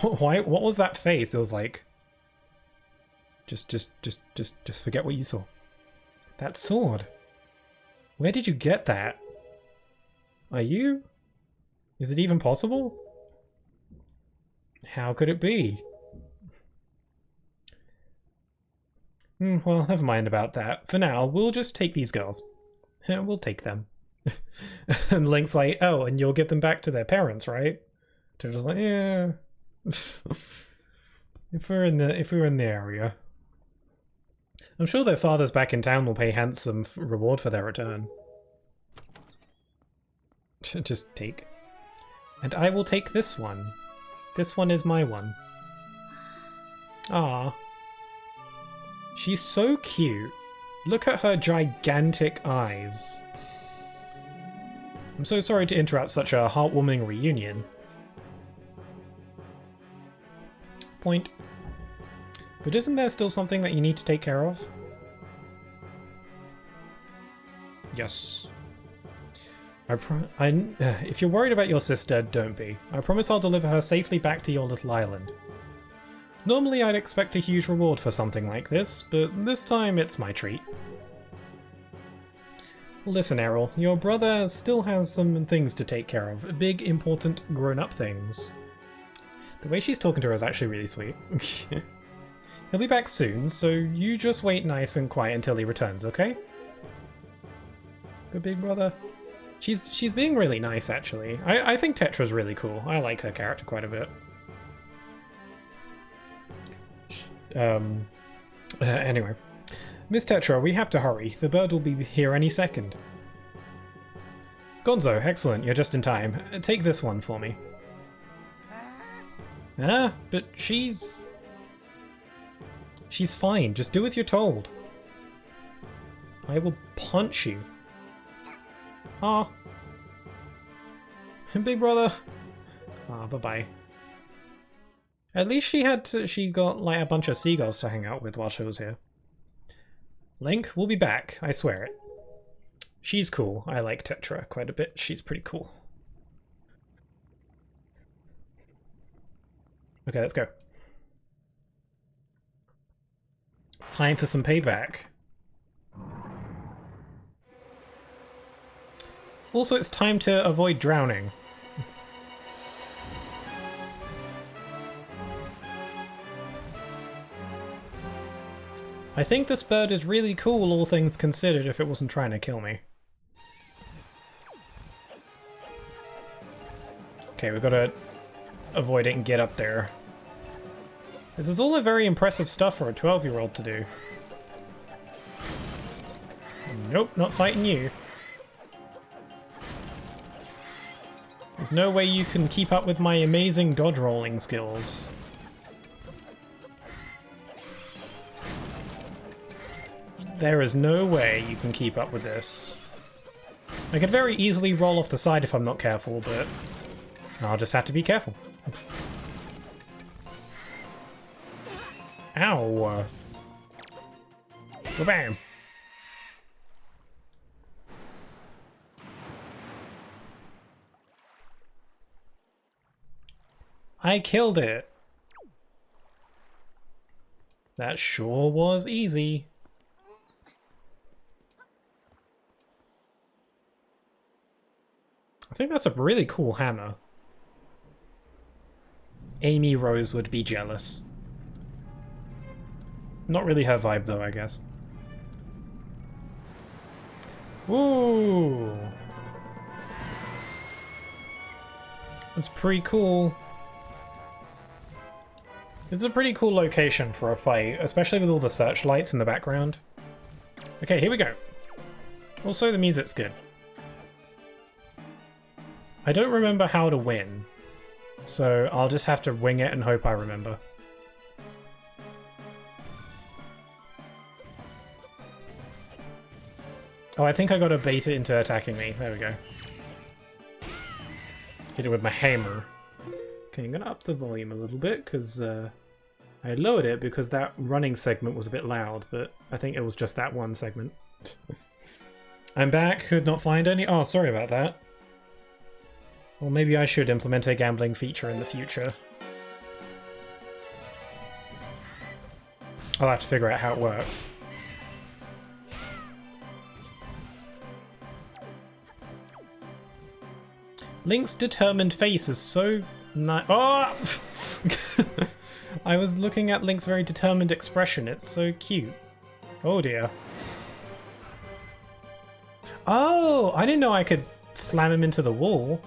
Why? What was that face? It was like... Just forget what you saw. That sword. Where did you get that? Are you? Is it even possible? How could it be? Well, never mind about that. For now, we'll just take these girls. We'll take them. And Link's like, oh, and you'll give them back to their parents, right? They're just like, yeah. If we're in the area. I'm sure their fathers back in town will pay handsome reward for their return. Just take. And I will take this one. This one is my one. Ah. She's so cute. Look at her gigantic eyes. I'm so sorry to interrupt such a heartwarming reunion. Point. But isn't there still something that you need to take care of? Yes. If you're worried about your sister, don't be. I promise I'll deliver her safely back to your little island. Normally I'd expect a huge reward for something like this, but this time it's my treat. Listen, Errol, your brother still has some things to take care of. Big, important, grown-up things. The way she's talking to her is actually really sweet. He'll be back soon, so you just wait nice and quiet until he returns, okay? Good big brother. She's being really nice, actually. I think Tetra's really cool. I like her character quite a bit. Anyway. Miss Tetra, we have to hurry. The bird will be here any second. Gonzo, excellent. You're just in time. Take this one for me. Ah, but she's fine. Just do as you're told. I will punch you. Ah. Big brother. Ah, bye-bye. At least she got like a bunch of seagulls to hang out with while she was here. Link, we'll be back, I swear it. She's cool. I like Tetra quite a bit. She's pretty cool. Okay, let's go. It's time for some payback. Also, it's time to avoid drowning. I think this bird is really cool, all things considered, if it wasn't trying to kill me. Okay, we've got to avoid it and get up there. This is all a very impressive stuff for a 12-year-old to do. Nope, not fighting you. There's no way you can keep up with my amazing dodge rolling skills. There is no way you can keep up with this. I could very easily roll off the side if I'm not careful, but I'll just have to be careful. Ow! Bam! I killed it! That sure was easy. I think that's a really cool hammer. Amy Rose would be jealous. Not really her vibe though, I guess. Woo! That's pretty cool. This is a pretty cool location for a fight, especially with all the searchlights in the background. Okay, here we go. Also, the music's good. I don't remember how to win, so I'll just have to wing it and hope I remember. Oh, I think I gotta bait it into attacking me. There we go. Hit it with my hammer. Okay, I'm gonna up the volume a little bit, because I lowered it because that running segment was a bit loud, but I think it was just that one segment. I'm back, could not find any. Oh, sorry about that. Well, maybe I should implement a gambling feature in the future. I'll have to figure out how it works. Link's determined face is so nice. Oh! I was looking at Link's very determined expression. It's so cute. Oh dear. Oh! I didn't know I could slam him into the wall.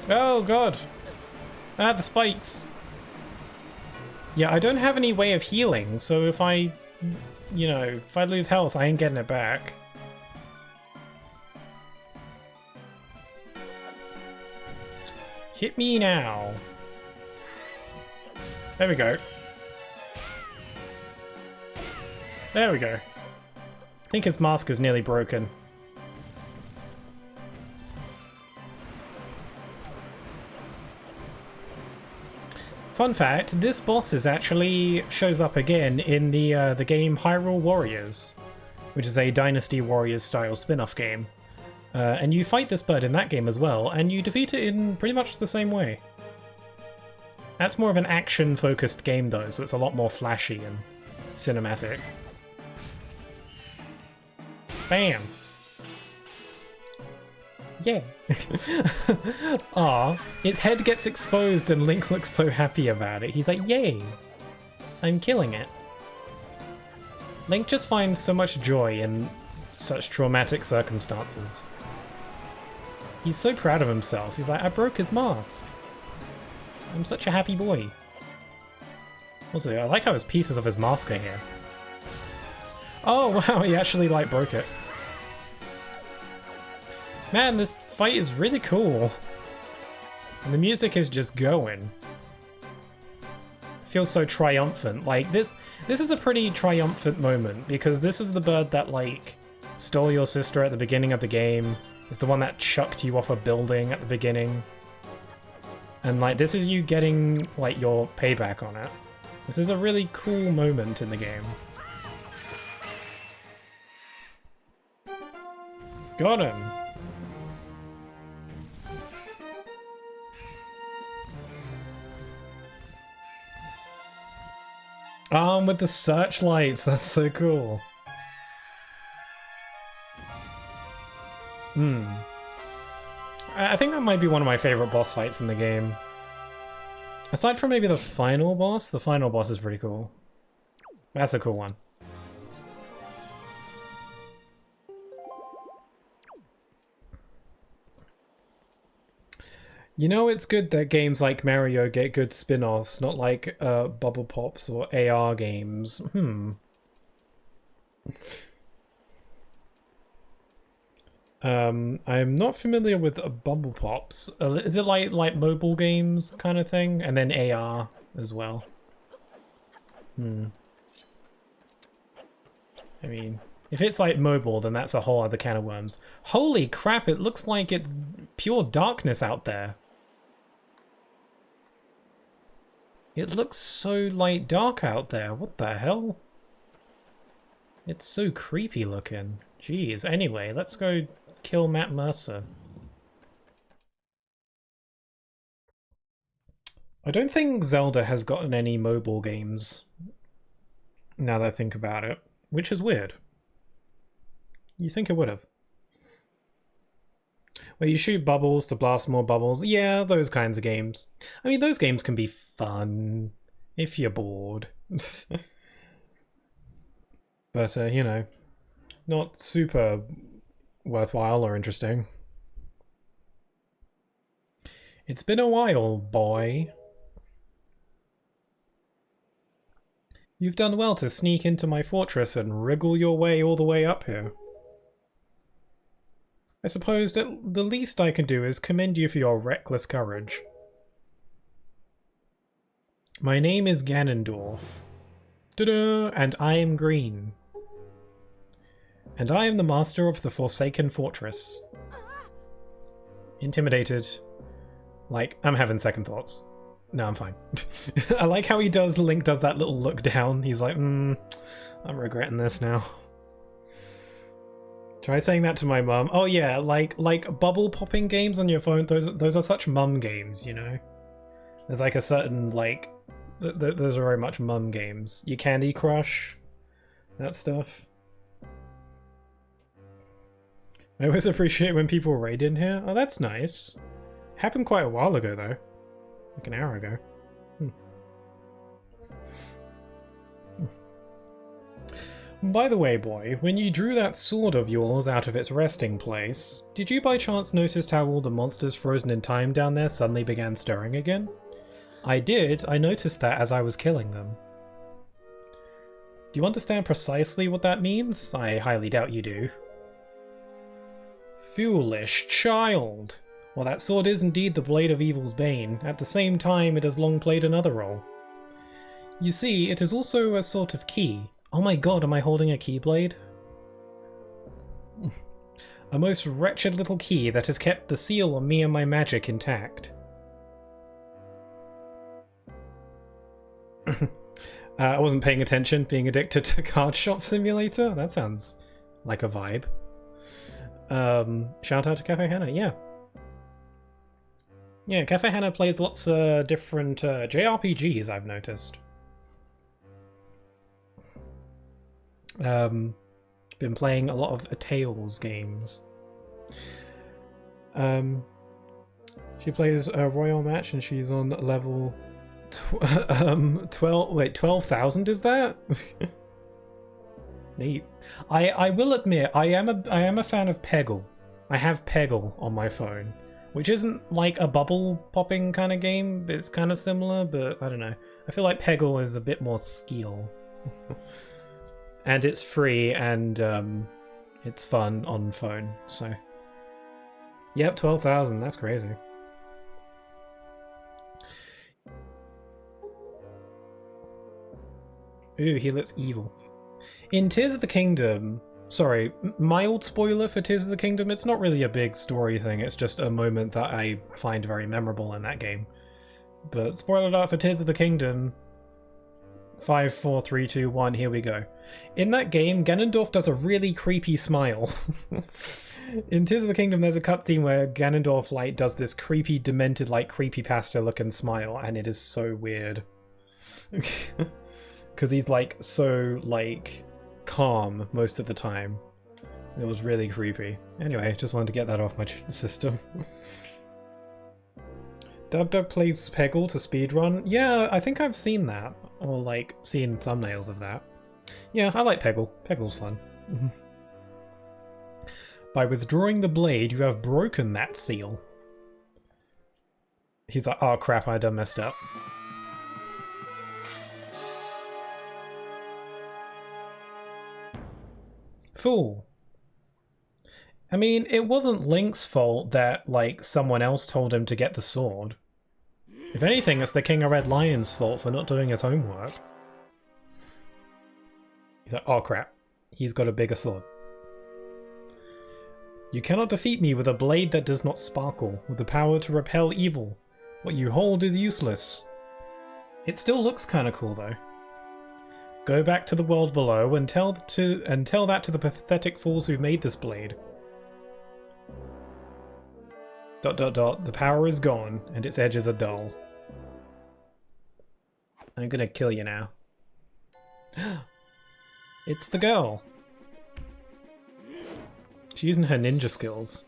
Oh god. Ah, the spikes. Yeah, I don't have any way of healing, so if I, you know, if I lose health, I ain't getting it back. Hit me now. There we go. There we go. I think his mask is nearly broken. Fun fact, this boss actually shows up again in the game Hyrule Warriors, which is a Dynasty Warriors style spin-off game. And you fight this bird in that game as well, and you defeat it in pretty much the same way. That's more of an action-focused game though, so it's a lot more flashy and cinematic. Bam! Yeah. Aw, its head gets exposed and Link looks so happy about it. He's like, yay! I'm killing it. Link just finds so much joy in such traumatic circumstances. He's so proud of himself. He's like, I broke his mask. I'm such a happy boy. Also, I like how his pieces of his mask are here. Oh wow, he actually like broke it. Man, this fight is really cool. And the music is just going. It feels so triumphant. Like this is a pretty triumphant moment because this is the bird that like stole your sister at the beginning of the game. It's the one that chucked you off a building at the beginning. And like this is you getting like your payback on it. This is a really cool moment in the game. Got him. With the searchlights, that's so cool. I think that might be one of my favorite boss fights in the game. Aside from maybe the final boss is pretty cool. That's a cool one. You know, it's good that games like Mario get good spin-offs, not like Bubble Pops or AR games. I'm not familiar with Bubble Pops. Is it like mobile games kind of thing? And then AR as well? I mean, if it's like mobile, then that's a whole other can of worms. Holy crap, it looks like it's pure darkness out there. It looks so, like, dark out there. What the hell? It's so creepy looking. Jeez. Anyway, let's go kill Matt Mercer. I don't think Zelda has gotten any mobile games, now that I think about it, which is weird. You think it would have. Where you shoot bubbles to blast more bubbles. Yeah, those kinds of games. I mean, those games can be fun if you're bored. But, you know, not super worthwhile or interesting. It's been a while, boy. You've done well to sneak into my fortress and wriggle your way all the way up here. I suppose that the least I can do is commend you for your reckless courage. My name is Ganondorf. Ta-da! And I am green. And I am the master of the Forsaken Fortress. Intimidated. Like, I'm having second thoughts. No, I'm fine. I like how Link does that little look down. He's like, I'm regretting this now. Try saying that to my mum. Oh yeah, like bubble popping games on your phone, those are such mum games, you know? There's like a certain, like, those are very much mum games. Your Candy Crush, that stuff. I always appreciate when people raid in here. Oh, that's nice. Happened quite a while ago, though. Like an hour ago. By the way, boy, when you drew that sword of yours out of its resting place, did you by chance notice how all the monsters frozen in time down there suddenly began stirring again? I did. I noticed that as I was killing them. Do you understand precisely what that means? I highly doubt you do. Foolish child! Well, that sword is indeed the blade of evil's bane. At the same time, it has long played another role. You see, it is also a sort of key. Oh my god, am I holding a keyblade? A most wretched little key that has kept the seal on me and my magic intact. I wasn't paying attention, being addicted to Card Shop Simulator? That sounds like a vibe. Shout out to Cafe Hannah, yeah. Yeah, Cafe Hannah plays lots of different JRPGs, I've noticed. Been playing a lot of Tales games. She plays a Royal Match and she's on level 12,000 is that? Neat. I will admit I am a fan of Peggle. I have Peggle on my phone, which isn't like a bubble popping kind of game. It's kind of similar, but I don't know. I feel like Peggle is a bit more skill. And it's free and it's fun on phone, so. Yep, 12,000, that's crazy. Ooh, he looks evil. In Tears of the Kingdom, sorry, mild spoiler for Tears of the Kingdom, it's not really a big story thing, it's just a moment that I find very memorable in that game. But spoiler alert for Tears of the Kingdom, 5, 4, 3, 2, 1, here we go. In that game, Ganondorf does a really creepy smile. In Tears of the Kingdom, there's a cutscene where Ganondorf like does this creepy, demented, like creepypasta looking smile, and it is so weird. Because he's like so like calm most of the time. It was really creepy. Anyway, just wanted to get that off my system. Doug plays Peggle to speedrun. Yeah, I think I've seen that. Or like seen thumbnails of that. Yeah, I like Peggle. Peggle's fun. By withdrawing the blade, you have broken that seal. He's like, oh crap, I done messed up. Fool. I mean, it wasn't Link's fault that, like, someone else told him to get the sword. If anything, it's the King of Red Lion's fault for not doing his homework. He's like, oh crap, he's got a bigger sword. You cannot defeat me with a blade that does not sparkle, with the power to repel evil. What you hold is useless. It still looks kinda cool though. Go back to the world below and tell that to the pathetic fools who made this blade. ... The power is gone, and its edges are dull. I'm gonna kill you now. It's the girl. She's using her ninja skills.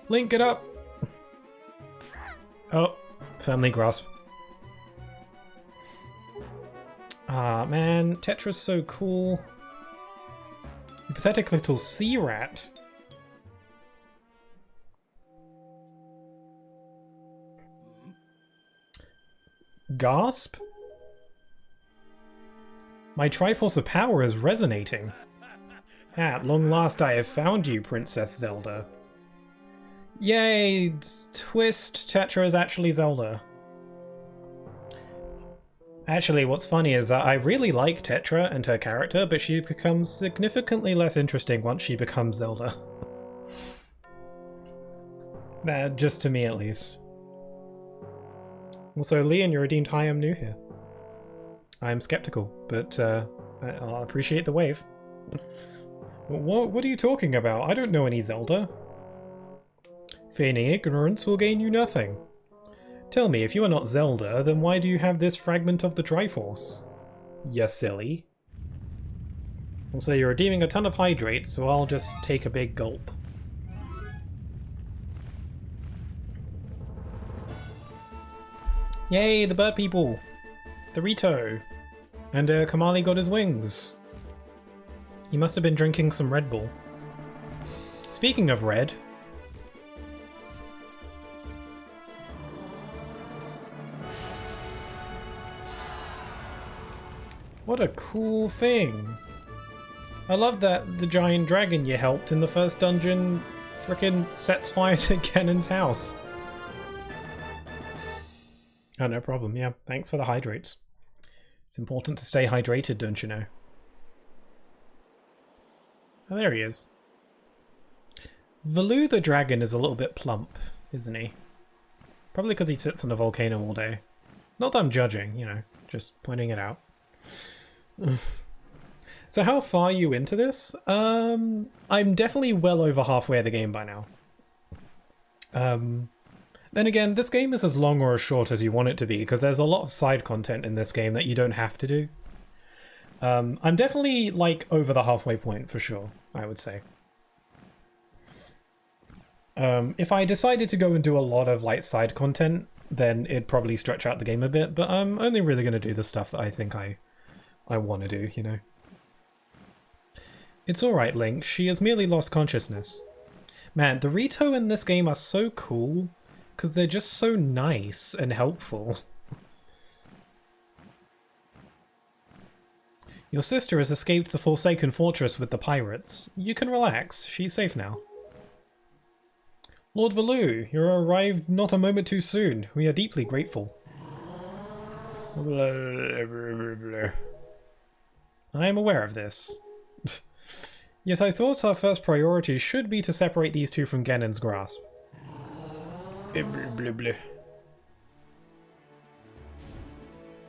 Link, get up! Oh, family grasp. Ah, man, Tetra's so cool. You pathetic little sea rat. Gasp? My Triforce of Power is resonating. At long last I have found you, Princess Zelda. Yay! Twist, Tetra is actually Zelda. Actually, what's funny is that I really like Tetra and her character, but she becomes significantly less interesting once she becomes Zelda. Just to me at least. Also, Leon, you're redeemed. Hi, I'm new here. I'm skeptical, but I'll appreciate the wave. What are you talking about? I don't know any Zelda. Feigning ignorance will gain you nothing. Tell me, if you are not Zelda, then why do you have this fragment of the Triforce? You silly. Also, you're redeeming a ton of hydrates, so I'll just take a big gulp. Yay, the bird people! The Rito! And Kamali got his wings. He must have been drinking some Red Bull. Speaking of red... What a cool thing. I love that the giant dragon you helped in the first dungeon frickin' sets fire to Ganon's house. Oh, no problem. Yeah, thanks for the hydrates. It's important to stay hydrated, don't you know? Oh, there he is. Valoo the dragon is a little bit plump, isn't he? Probably because he sits on a volcano all day. Not that I'm judging, you know, just pointing it out. So how far are you into this? I'm definitely well over halfway of the game by now. Then again, this game is as long or as short as you want it to be, because there's a lot of side content in this game that you don't have to do. I'm definitely, like, over the halfway point, for sure, I would say. If I decided to go and do a lot of, like, side content, then it'd probably stretch out the game a bit, but I'm only really going to do the stuff that I think I want to do, you know. It's alright, Link. She has merely lost consciousness. Man, the Rito in this game are so cool, because they're just so nice and helpful. Your sister has escaped the Forsaken Fortress with the pirates. You can relax. She's safe now. Lord Valoo, you arrived not a moment too soon. We are deeply grateful. I am aware of this. Yet I thought our first priority should be to separate these two from Ganon's grasp.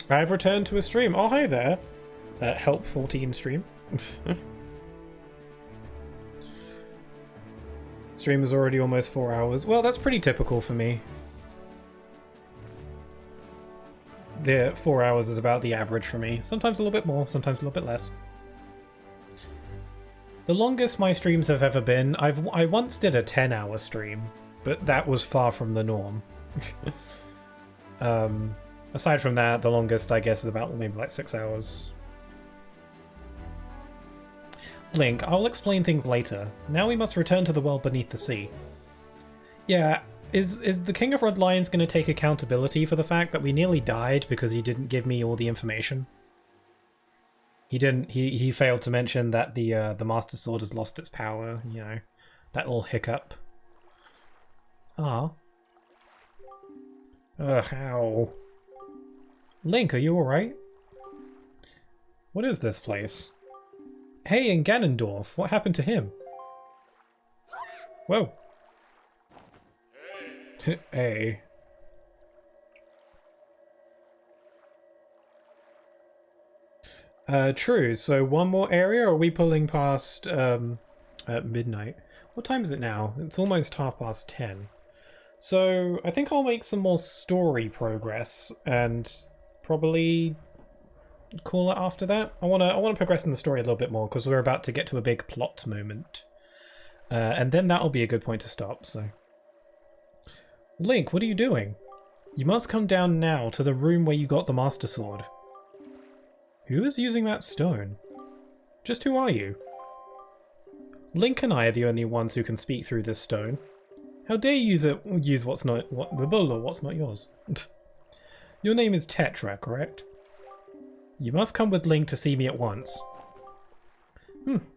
I've returned to a stream. Oh, hi there. Help 14 stream. Stream is already almost 4 hours. Well, that's pretty typical for me. The 4 hours is about the average for me. Sometimes a little bit more, sometimes a little bit less. The longest my streams have ever been, I once did a 10-hour stream, but that was far from the norm. Aside from that, the longest, I guess, is about maybe like 6 hours. Link, I'll explain things later. Now we must return to the world beneath the sea. Yeah, is the King of Red Lions going to take accountability for the fact that we nearly died because he didn't give me all the information? He failed to mention that the Master Sword has lost its power, you know, that little hiccup. Ah. Ugh, ow. Link, are you alright? What is this place? Hey, in Ganondorf, what happened to him? Whoa. Hey. True, so one more area, or are we pulling past at midnight? What time is it now? It's almost 10:30. So I think I'll make some more story progress and probably call it after that. I wanna progress in the story a little bit more because we're about to get to a big plot moment. And then that'll be a good point to stop, so. Link, what are you doing? You must come down now to the room where you got the Master Sword. Who is using that stone? Just who are you? Link and I are the only ones who can speak through this stone. How dare you use what's not yours? Your name is Tetra, correct? You must come with Link to see me at once.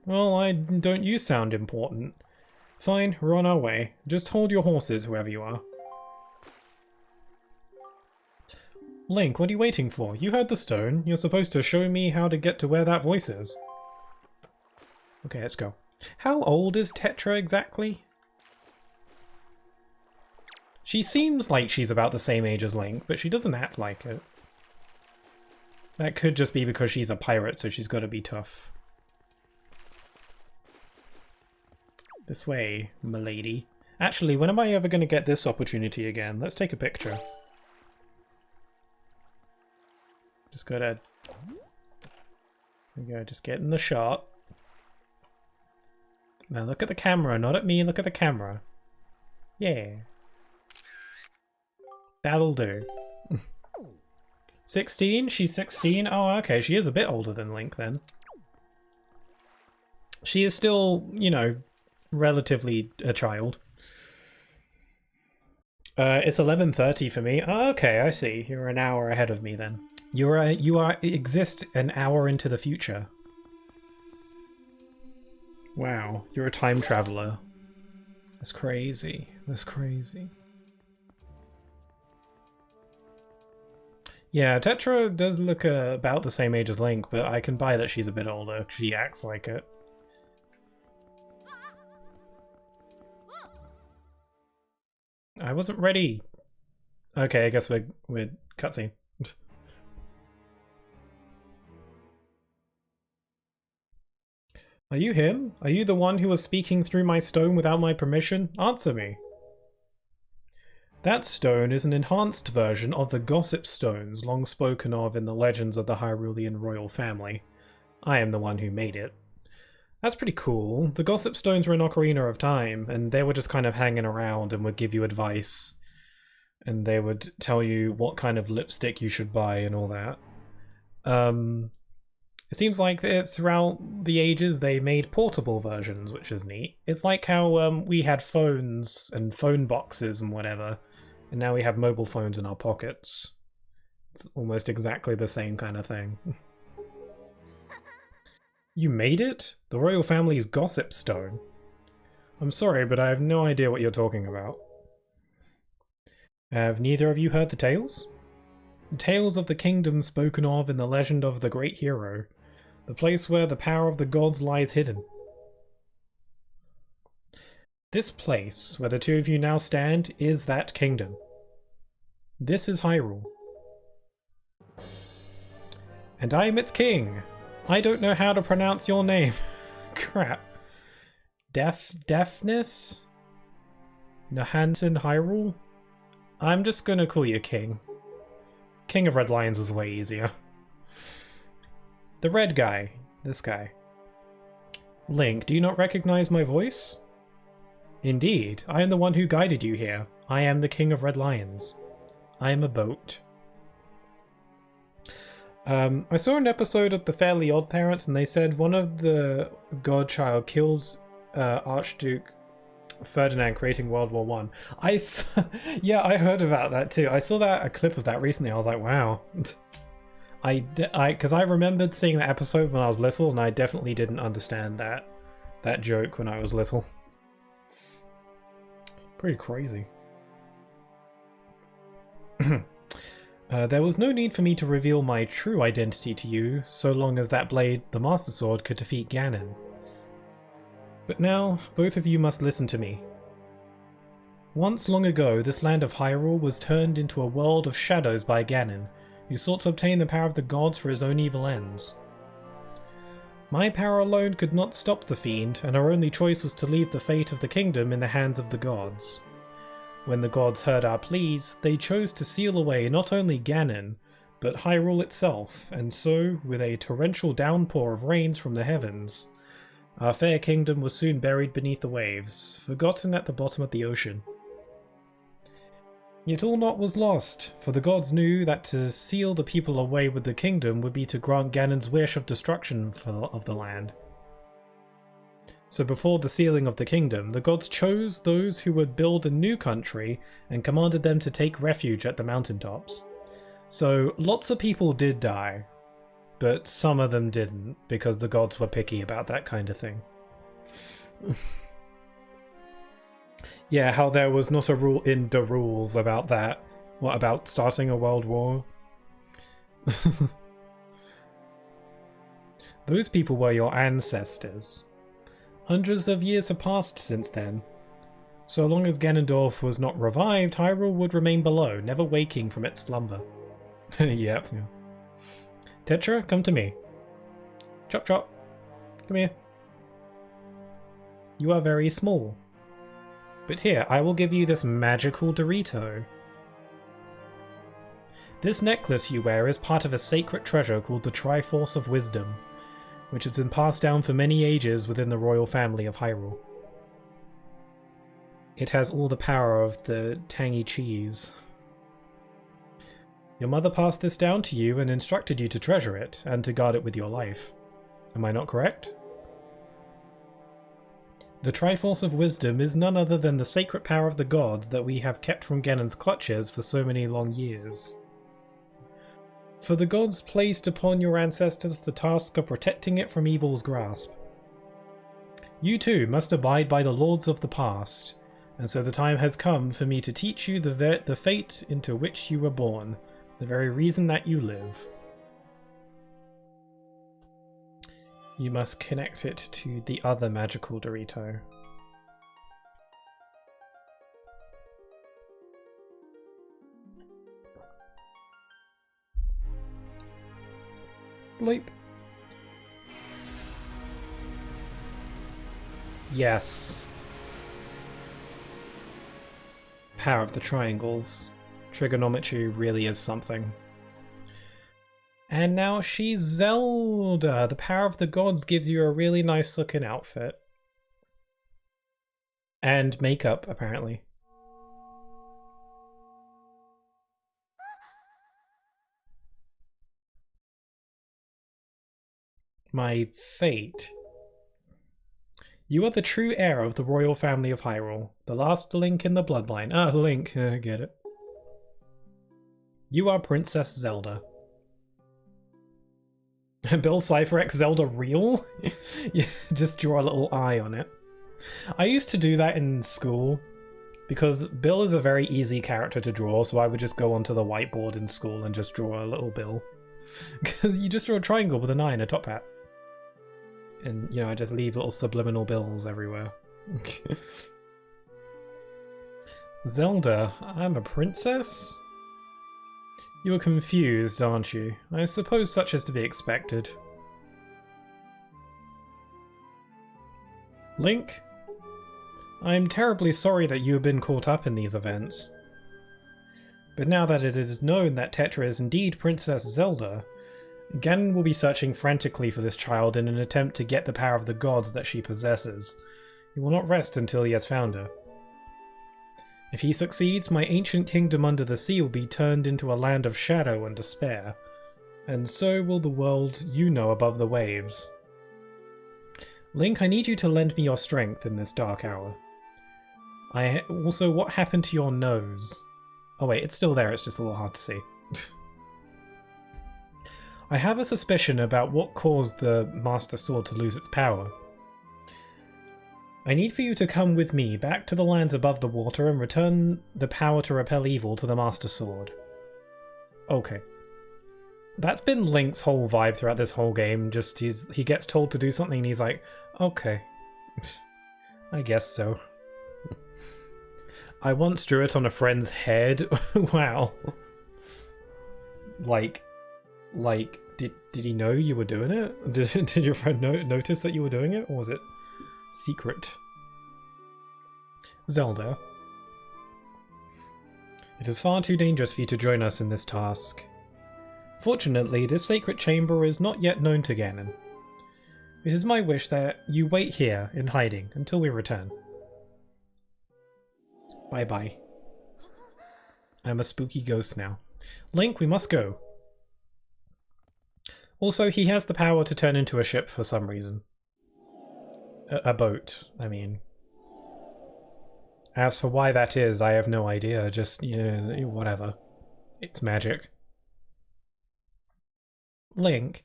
Well, don't you sound important. Fine, we're on our way. Just hold your horses, whoever you are. Link, what are you waiting for? You heard the stone. You're supposed to show me how to get to where that voice is. Okay, let's go. How old is Tetra exactly? She seems like she's about the same age as Link, but she doesn't act like it. That could just be because she's a pirate, so she's got to be tough. This way, m'lady. Actually, when am I ever going to get this opportunity again? Let's take a picture. Just gotta... There we go, just get in the shot. Now look at the camera, not at me, look at the camera. Yeah. That'll do. 16? She's 16? Oh, okay, she is a bit older than Link then. She is still, you know, relatively a child. It's 11:30 for me. Oh, okay, I see. You're an hour ahead of me then. You exist an hour into the future. Wow, you're a time traveler. That's crazy. That's crazy. Yeah, Tetra does look about the same age as Link, but I can buy that she's a bit older. She acts like it. I wasn't ready. Okay, I guess we're cutscene. Are you him? Are you the one who was speaking through my stone without my permission? Answer me. That stone is an enhanced version of the gossip stones long spoken of in the legends of the Hyrulean royal family. I am the one who made it. That's pretty cool. The gossip stones were in Ocarina of Time, and they were just kind of hanging around and would give you advice. And they would tell you what kind of lipstick you should buy and all that. It seems like throughout the ages they made portable versions, which is neat. It's like how we had phones and phone boxes and whatever, and now we have mobile phones in our pockets. It's almost exactly the same kind of thing. You made it? The royal family's gossip stone? I'm sorry, but I have no idea what you're talking about. Have neither of you heard the tales? The tales of the kingdom spoken of in the legend of the great hero. The place where the power of the gods lies hidden. This place, where the two of you now stand, is that kingdom. This is Hyrule. And I am its king. I don't know how to pronounce your name. Crap. Deafness? Nahanson Hyrule? I'm just gonna call you King. King of Red Lions was way easier. The red guy. This guy. Link, do you not recognize my voice? Indeed, I am the one who guided you here. I am the King of Red Lions. I am a boat. I saw an episode of The Fairly Odd Parents, and they said one of the godchild killed Archduke Ferdinand, creating World War One. Yeah, I heard about that too. I saw a clip of that recently. I was like, wow. Because I remembered seeing that episode when I was little, and I definitely didn't understand that joke when I was little. Pretty crazy. There was no need for me to reveal my true identity to you, so long as that blade, the Master Sword, could defeat Ganon. But now, both of you must listen to me. Once long ago, this land of Hyrule was turned into a world of shadows by Ganon, who sought to obtain the power of the gods for his own evil ends. My power alone could not stop the fiend, and our only choice was to leave the fate of the kingdom in the hands of the gods. When the gods heard our pleas, they chose to seal away not only Ganon, but Hyrule itself, and so, with a torrential downpour of rains from the heavens, our fair kingdom was soon buried beneath the waves, forgotten at the bottom of the ocean. Yet all not was lost, for the gods knew that to seal the people away with the kingdom would be to grant Ganon's wish of destruction of the land. So before the sealing of the kingdom, the gods chose those who would build a new country and commanded them to take refuge at the mountaintops. So lots of people did die, but some of them didn't, because the gods were picky about that kind of thing. Yeah, how there was not a rule in the rules about that. What about starting a world war? Those people were your ancestors. Hundreds of years have passed since then. So long as Ganondorf was not revived, Hyrule would remain below, never waking from its slumber. Yep. Yeah. Tetra, come to me. Chop chop. Come here. You are very small. But here, I will give you this magical Dorito. This necklace you wear is part of a sacred treasure called the Triforce of Wisdom, which has been passed down for many ages within the royal family of Hyrule. It has all the power of the tangy cheese. Your mother passed this down to you and instructed you to treasure it, and to guard it with your life. Am I not correct? The Triforce of Wisdom is none other than the sacred power of the gods that we have kept from Ganon's clutches for so many long years. For the gods placed upon your ancestors the task of protecting it from evil's grasp. You too must abide by the lords of the past, and so the time has come for me to teach you the fate into which you were born, the very reason that you live. You must connect it to the other magical Dorito. Bleep. Yes. Power of the triangles. Trigonometry really is something. And now she's Zelda. The power of the gods gives you a really nice looking outfit. And makeup, apparently. My fate. You are the true heir of the royal family of Hyrule, the last link in the bloodline. Ah, Link, get it. You are Princess Zelda. Bill Cipher X Zelda real? Yeah, just draw a little eye on it. I used to do that in school, because Bill is a very easy character to draw, so I would just go onto the whiteboard in school and just draw a little Bill. You just draw a triangle with an eye and a top hat. And, you know, I just leave little subliminal bills everywhere. Zelda, I'm a princess? You are confused, aren't you? I suppose such is to be expected. Link? I am terribly sorry that you have been caught up in these events. But now that it is known that Tetra is indeed Princess Zelda, Ganon will be searching frantically for this child in an attempt to get the power of the gods that she possesses. He will not rest until he has found her. If he succeeds, my ancient kingdom under the sea will be turned into a land of shadow and despair, and so will the world you know above the waves. Link, I need you to lend me your strength in this dark hour. Also, what happened to your nose? Oh wait, it's still there, it's just a little hard to see. I have a suspicion about what caused the Master Sword to lose its power. I need for you to come with me back to the lands above the water and return the power to repel evil to the Master Sword. Okay. That's been Link's whole vibe throughout this whole game, just he gets told to do something and he's like, okay. I guess so. I once drew it on a friend's head. Wow. Like, did he know you were doing it? Did your friend notice that you were doing it, or was it secret? Zelda. It is far too dangerous for you to join us in this task. Fortunately, this sacred chamber is not yet known to Ganon. It is my wish that you wait here in hiding until we return. Bye-bye. I'm a spooky ghost now. Link, we must go. Also, he has the power to turn into a ship for some reason. A boat, I mean. As for why that is, I have no idea. Just, yeah, whatever. It's magic. Link.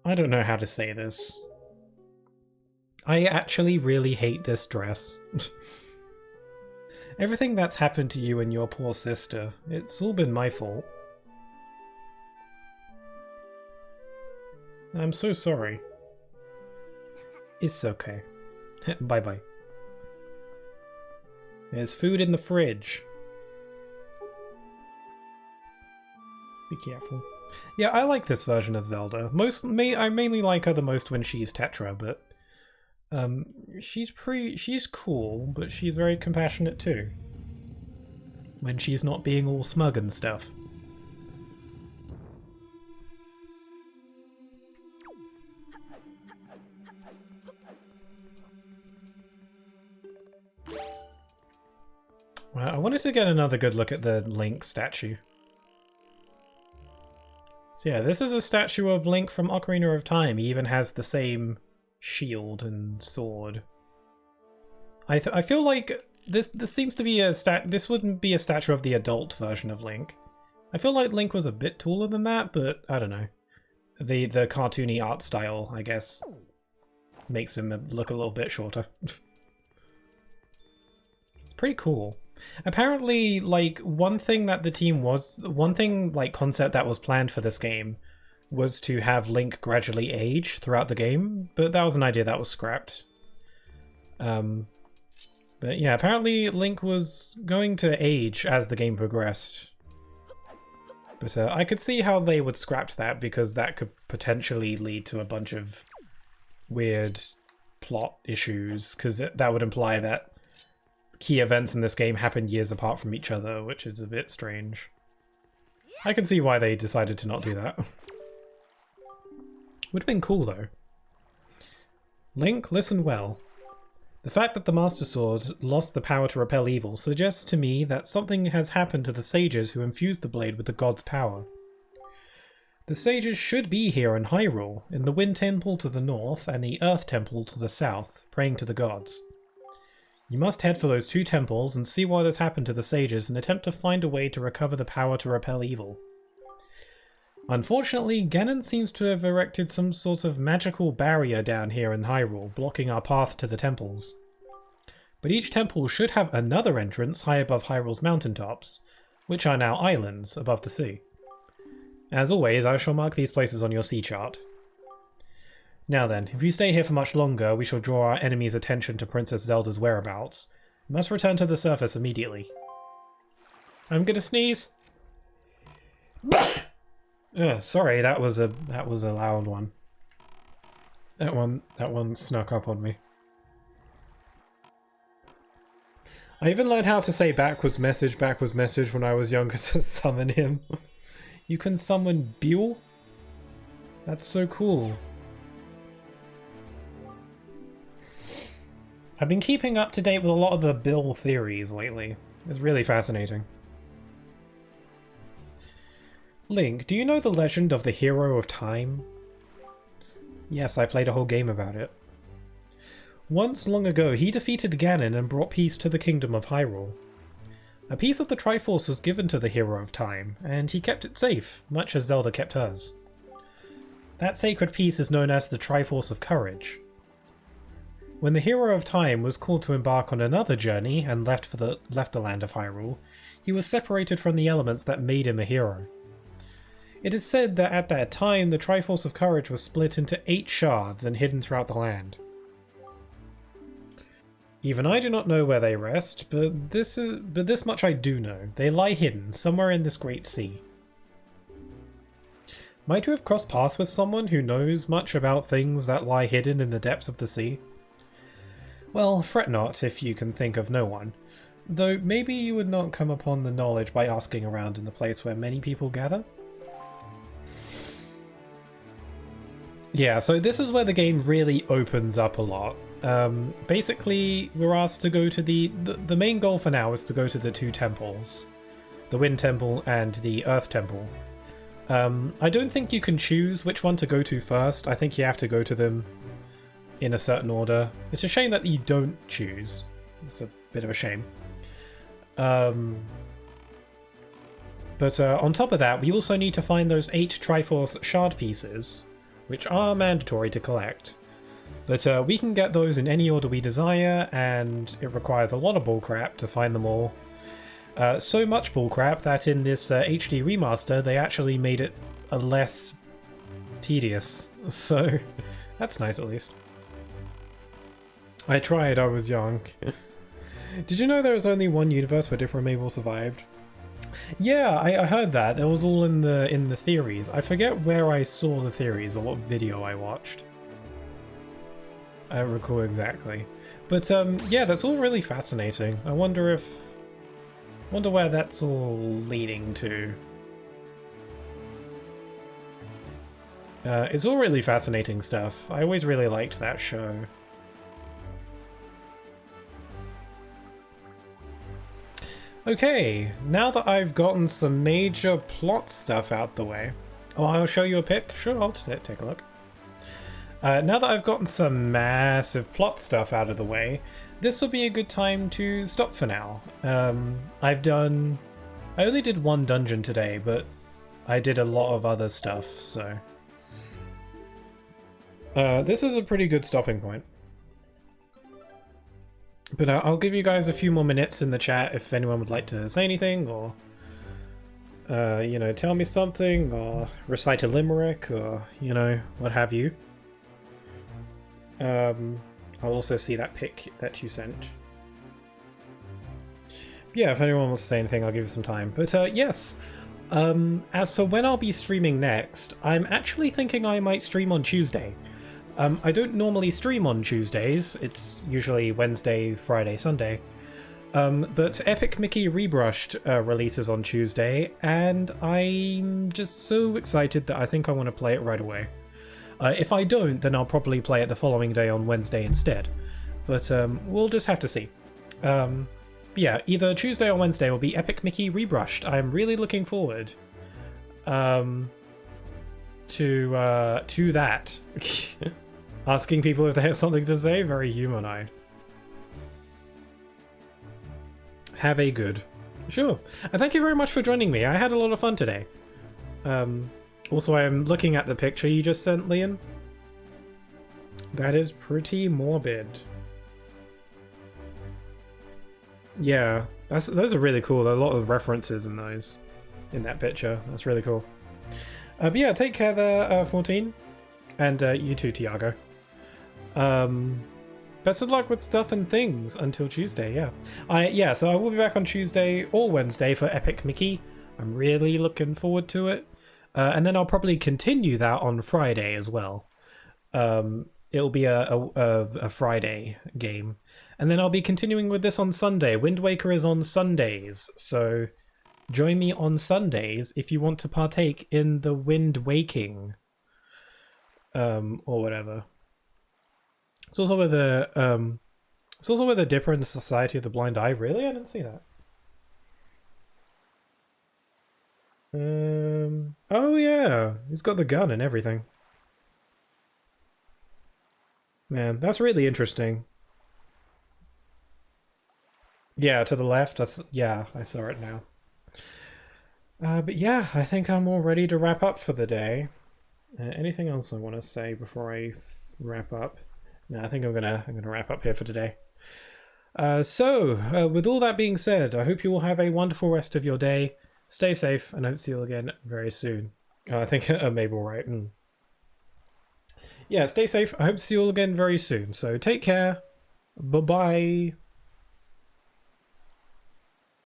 I don't know how to say this. I actually really hate this dress. Everything that's happened to you and your poor sister, it's all been my fault. I'm so sorry. It's okay. Bye-bye. There's food in the fridge. Be careful. Yeah, I like this version of Zelda. I mainly like her the most when she's Tetra, but she's cool, but she's very compassionate too. When she's not being all smug and stuff. I wanted to get another good look at the Link statue. So yeah, this is a statue of Link from Ocarina of Time. He even has the same shield and sword. I feel like this seems to be this wouldn't be a statue of the adult version of Link. I feel like Link was a bit taller than that, but I don't know. The cartoony art style, I guess, makes him look a little bit shorter. It's pretty cool. Apparently, like, one thing, like, concept that was planned for this game was to have Link gradually age throughout the game, but that was an idea that was scrapped. But yeah, apparently Link was going to age as the game progressed. But I could see how they would scrap that, because that could potentially lead to a bunch of weird plot issues, because that would imply that key events in this game happen years apart from each other, which is a bit strange. I can see why they decided to not do that. Would have been cool, though. Link, listen well. The fact that the Master Sword lost the power to repel evil suggests to me that something has happened to the sages who infused the blade with the god's power. The sages should be here in Hyrule, in the Wind Temple to the north and the Earth Temple to the south, praying to the gods. You must head for those two temples and see what has happened to the sages and attempt to find a way to recover the power to repel evil. Unfortunately, Ganon seems to have erected some sort of magical barrier down here in Hyrule, blocking our path to the temples. But each temple should have another entrance high above Hyrule's mountaintops, which are now islands above the sea. As always, I shall mark these places on your sea chart. Now then, if you stay here for much longer, we shall draw our enemy's attention to Princess Zelda's whereabouts. You must return to the surface immediately. I'm gonna sneeze. Sorry, that was a loud one. That one snuck up on me. I even learned how to say backwards message when I was younger to summon him. You can summon Buell? That's so cool. I've been keeping up to date with a lot of the Bill theories lately. It's really fascinating. Link, do you know the legend of the Hero of Time? Yes, I played a whole game about it. Once, long ago, he defeated Ganon and brought peace to the Kingdom of Hyrule. A piece of the Triforce was given to the Hero of Time, and he kept it safe, much as Zelda kept hers. That sacred piece is known as the Triforce of Courage. When the Hero of Time was called to embark on another journey and left the land of Hyrule, he was separated from the elements that made him a hero. It is said that at that time the Triforce of Courage was split into 8 shards and hidden throughout the land. Even I do not know where they rest, but this much I do know. They lie hidden somewhere in this great sea. Might you have crossed paths with someone who knows much about things that lie hidden in the depths of the sea? Well, fret not if you can think of no one, though maybe you would not come upon the knowledge by asking around in the place where many people gather? Yeah, so this is where the game really opens up a lot. Basically, we're asked to go to the main goal for now is to go to the 2 temples, the Wind Temple and the Earth Temple. I don't think you can choose which one to go to first. I think you have to go to them in a certain order. It's a shame that you don't choose. It's a bit of a shame. But on top of that, we also need to find those 8 Triforce shard pieces, which are mandatory to collect. But we can get those in any order we desire, and it requires a lot of bullcrap to find them all. So much bullcrap that in this HD remaster, they actually made it less tedious. So that's nice at least. I tried, I was young. Did you know there was only one universe where different Mabel survived? Yeah, I heard that. It was all in the theories. I forget where I saw the theories or what video I watched. I don't recall exactly. But yeah, that's all really fascinating. I wonder where that's all leading to. It's all really fascinating stuff. I always really liked that show. Okay, now that I've gotten some major plot stuff out the way... Oh, I'll show you a pic? Sure, I'll take a look. Now that I've gotten some massive plot stuff out of the way, this will be a good time to stop for now. I only did one dungeon today, but I did a lot of other stuff, so... this is a pretty good stopping point. But I'll give you guys a few more minutes in the chat if anyone would like to say anything, or, you know, tell me something, or recite a limerick, or, you know, what have you. I'll also see that pic that you sent. Yeah, if anyone wants to say anything, I'll give you some time. But yes, as for when I'll be streaming next, I'm actually thinking I might stream on Tuesday. I don't normally stream on Tuesdays, it's usually Wednesday, Friday, Sunday. But Epic Mickey Rebrushed releases on Tuesday, and I'm just so excited that I think I want to play it right away. If I don't, then I'll probably play it the following day on Wednesday instead. But we'll just have to see. Yeah, either Tuesday or Wednesday will be Epic Mickey Rebrushed. I'm really looking forward to that. Asking people if they have something to say, very humanoid. Have a good. Sure. And thank you very much for joining me. I had a lot of fun today. Also, I'm looking at the picture you just sent, Leon. That is pretty morbid. Yeah, those are really cool. There are a lot of references in those, in that picture. That's really cool. But yeah, take care there, 14. And you too, Tiago. Best of luck with stuff and things until Tuesday, yeah. So I will be back on Tuesday or Wednesday for Epic Mickey. I'm really looking forward to it. And then I'll probably continue that on Friday as well. It'll be a Friday game. And then I'll be continuing with this on Sunday. Wind Waker is on Sundays, so join me on Sundays if you want to partake in the Wind Waking. Or whatever. It's also with the Dipper in the Society of the Blind Eye. Really? I didn't see that. Oh yeah, he's got the gun and everything. Man, that's really interesting. Yeah, to the left. Yeah, I saw it now. But yeah, I think I'm all ready to wrap up for the day. Anything else I want to say before I wrap up? No, I think I'm gonna wrap up here for today. So, with all that being said, I hope you all have a wonderful rest of your day. Stay safe, and I hope to see you again very soon. I think Mabel, right? Yeah, stay safe. I hope to see you all again very soon. So take care. Bye-bye.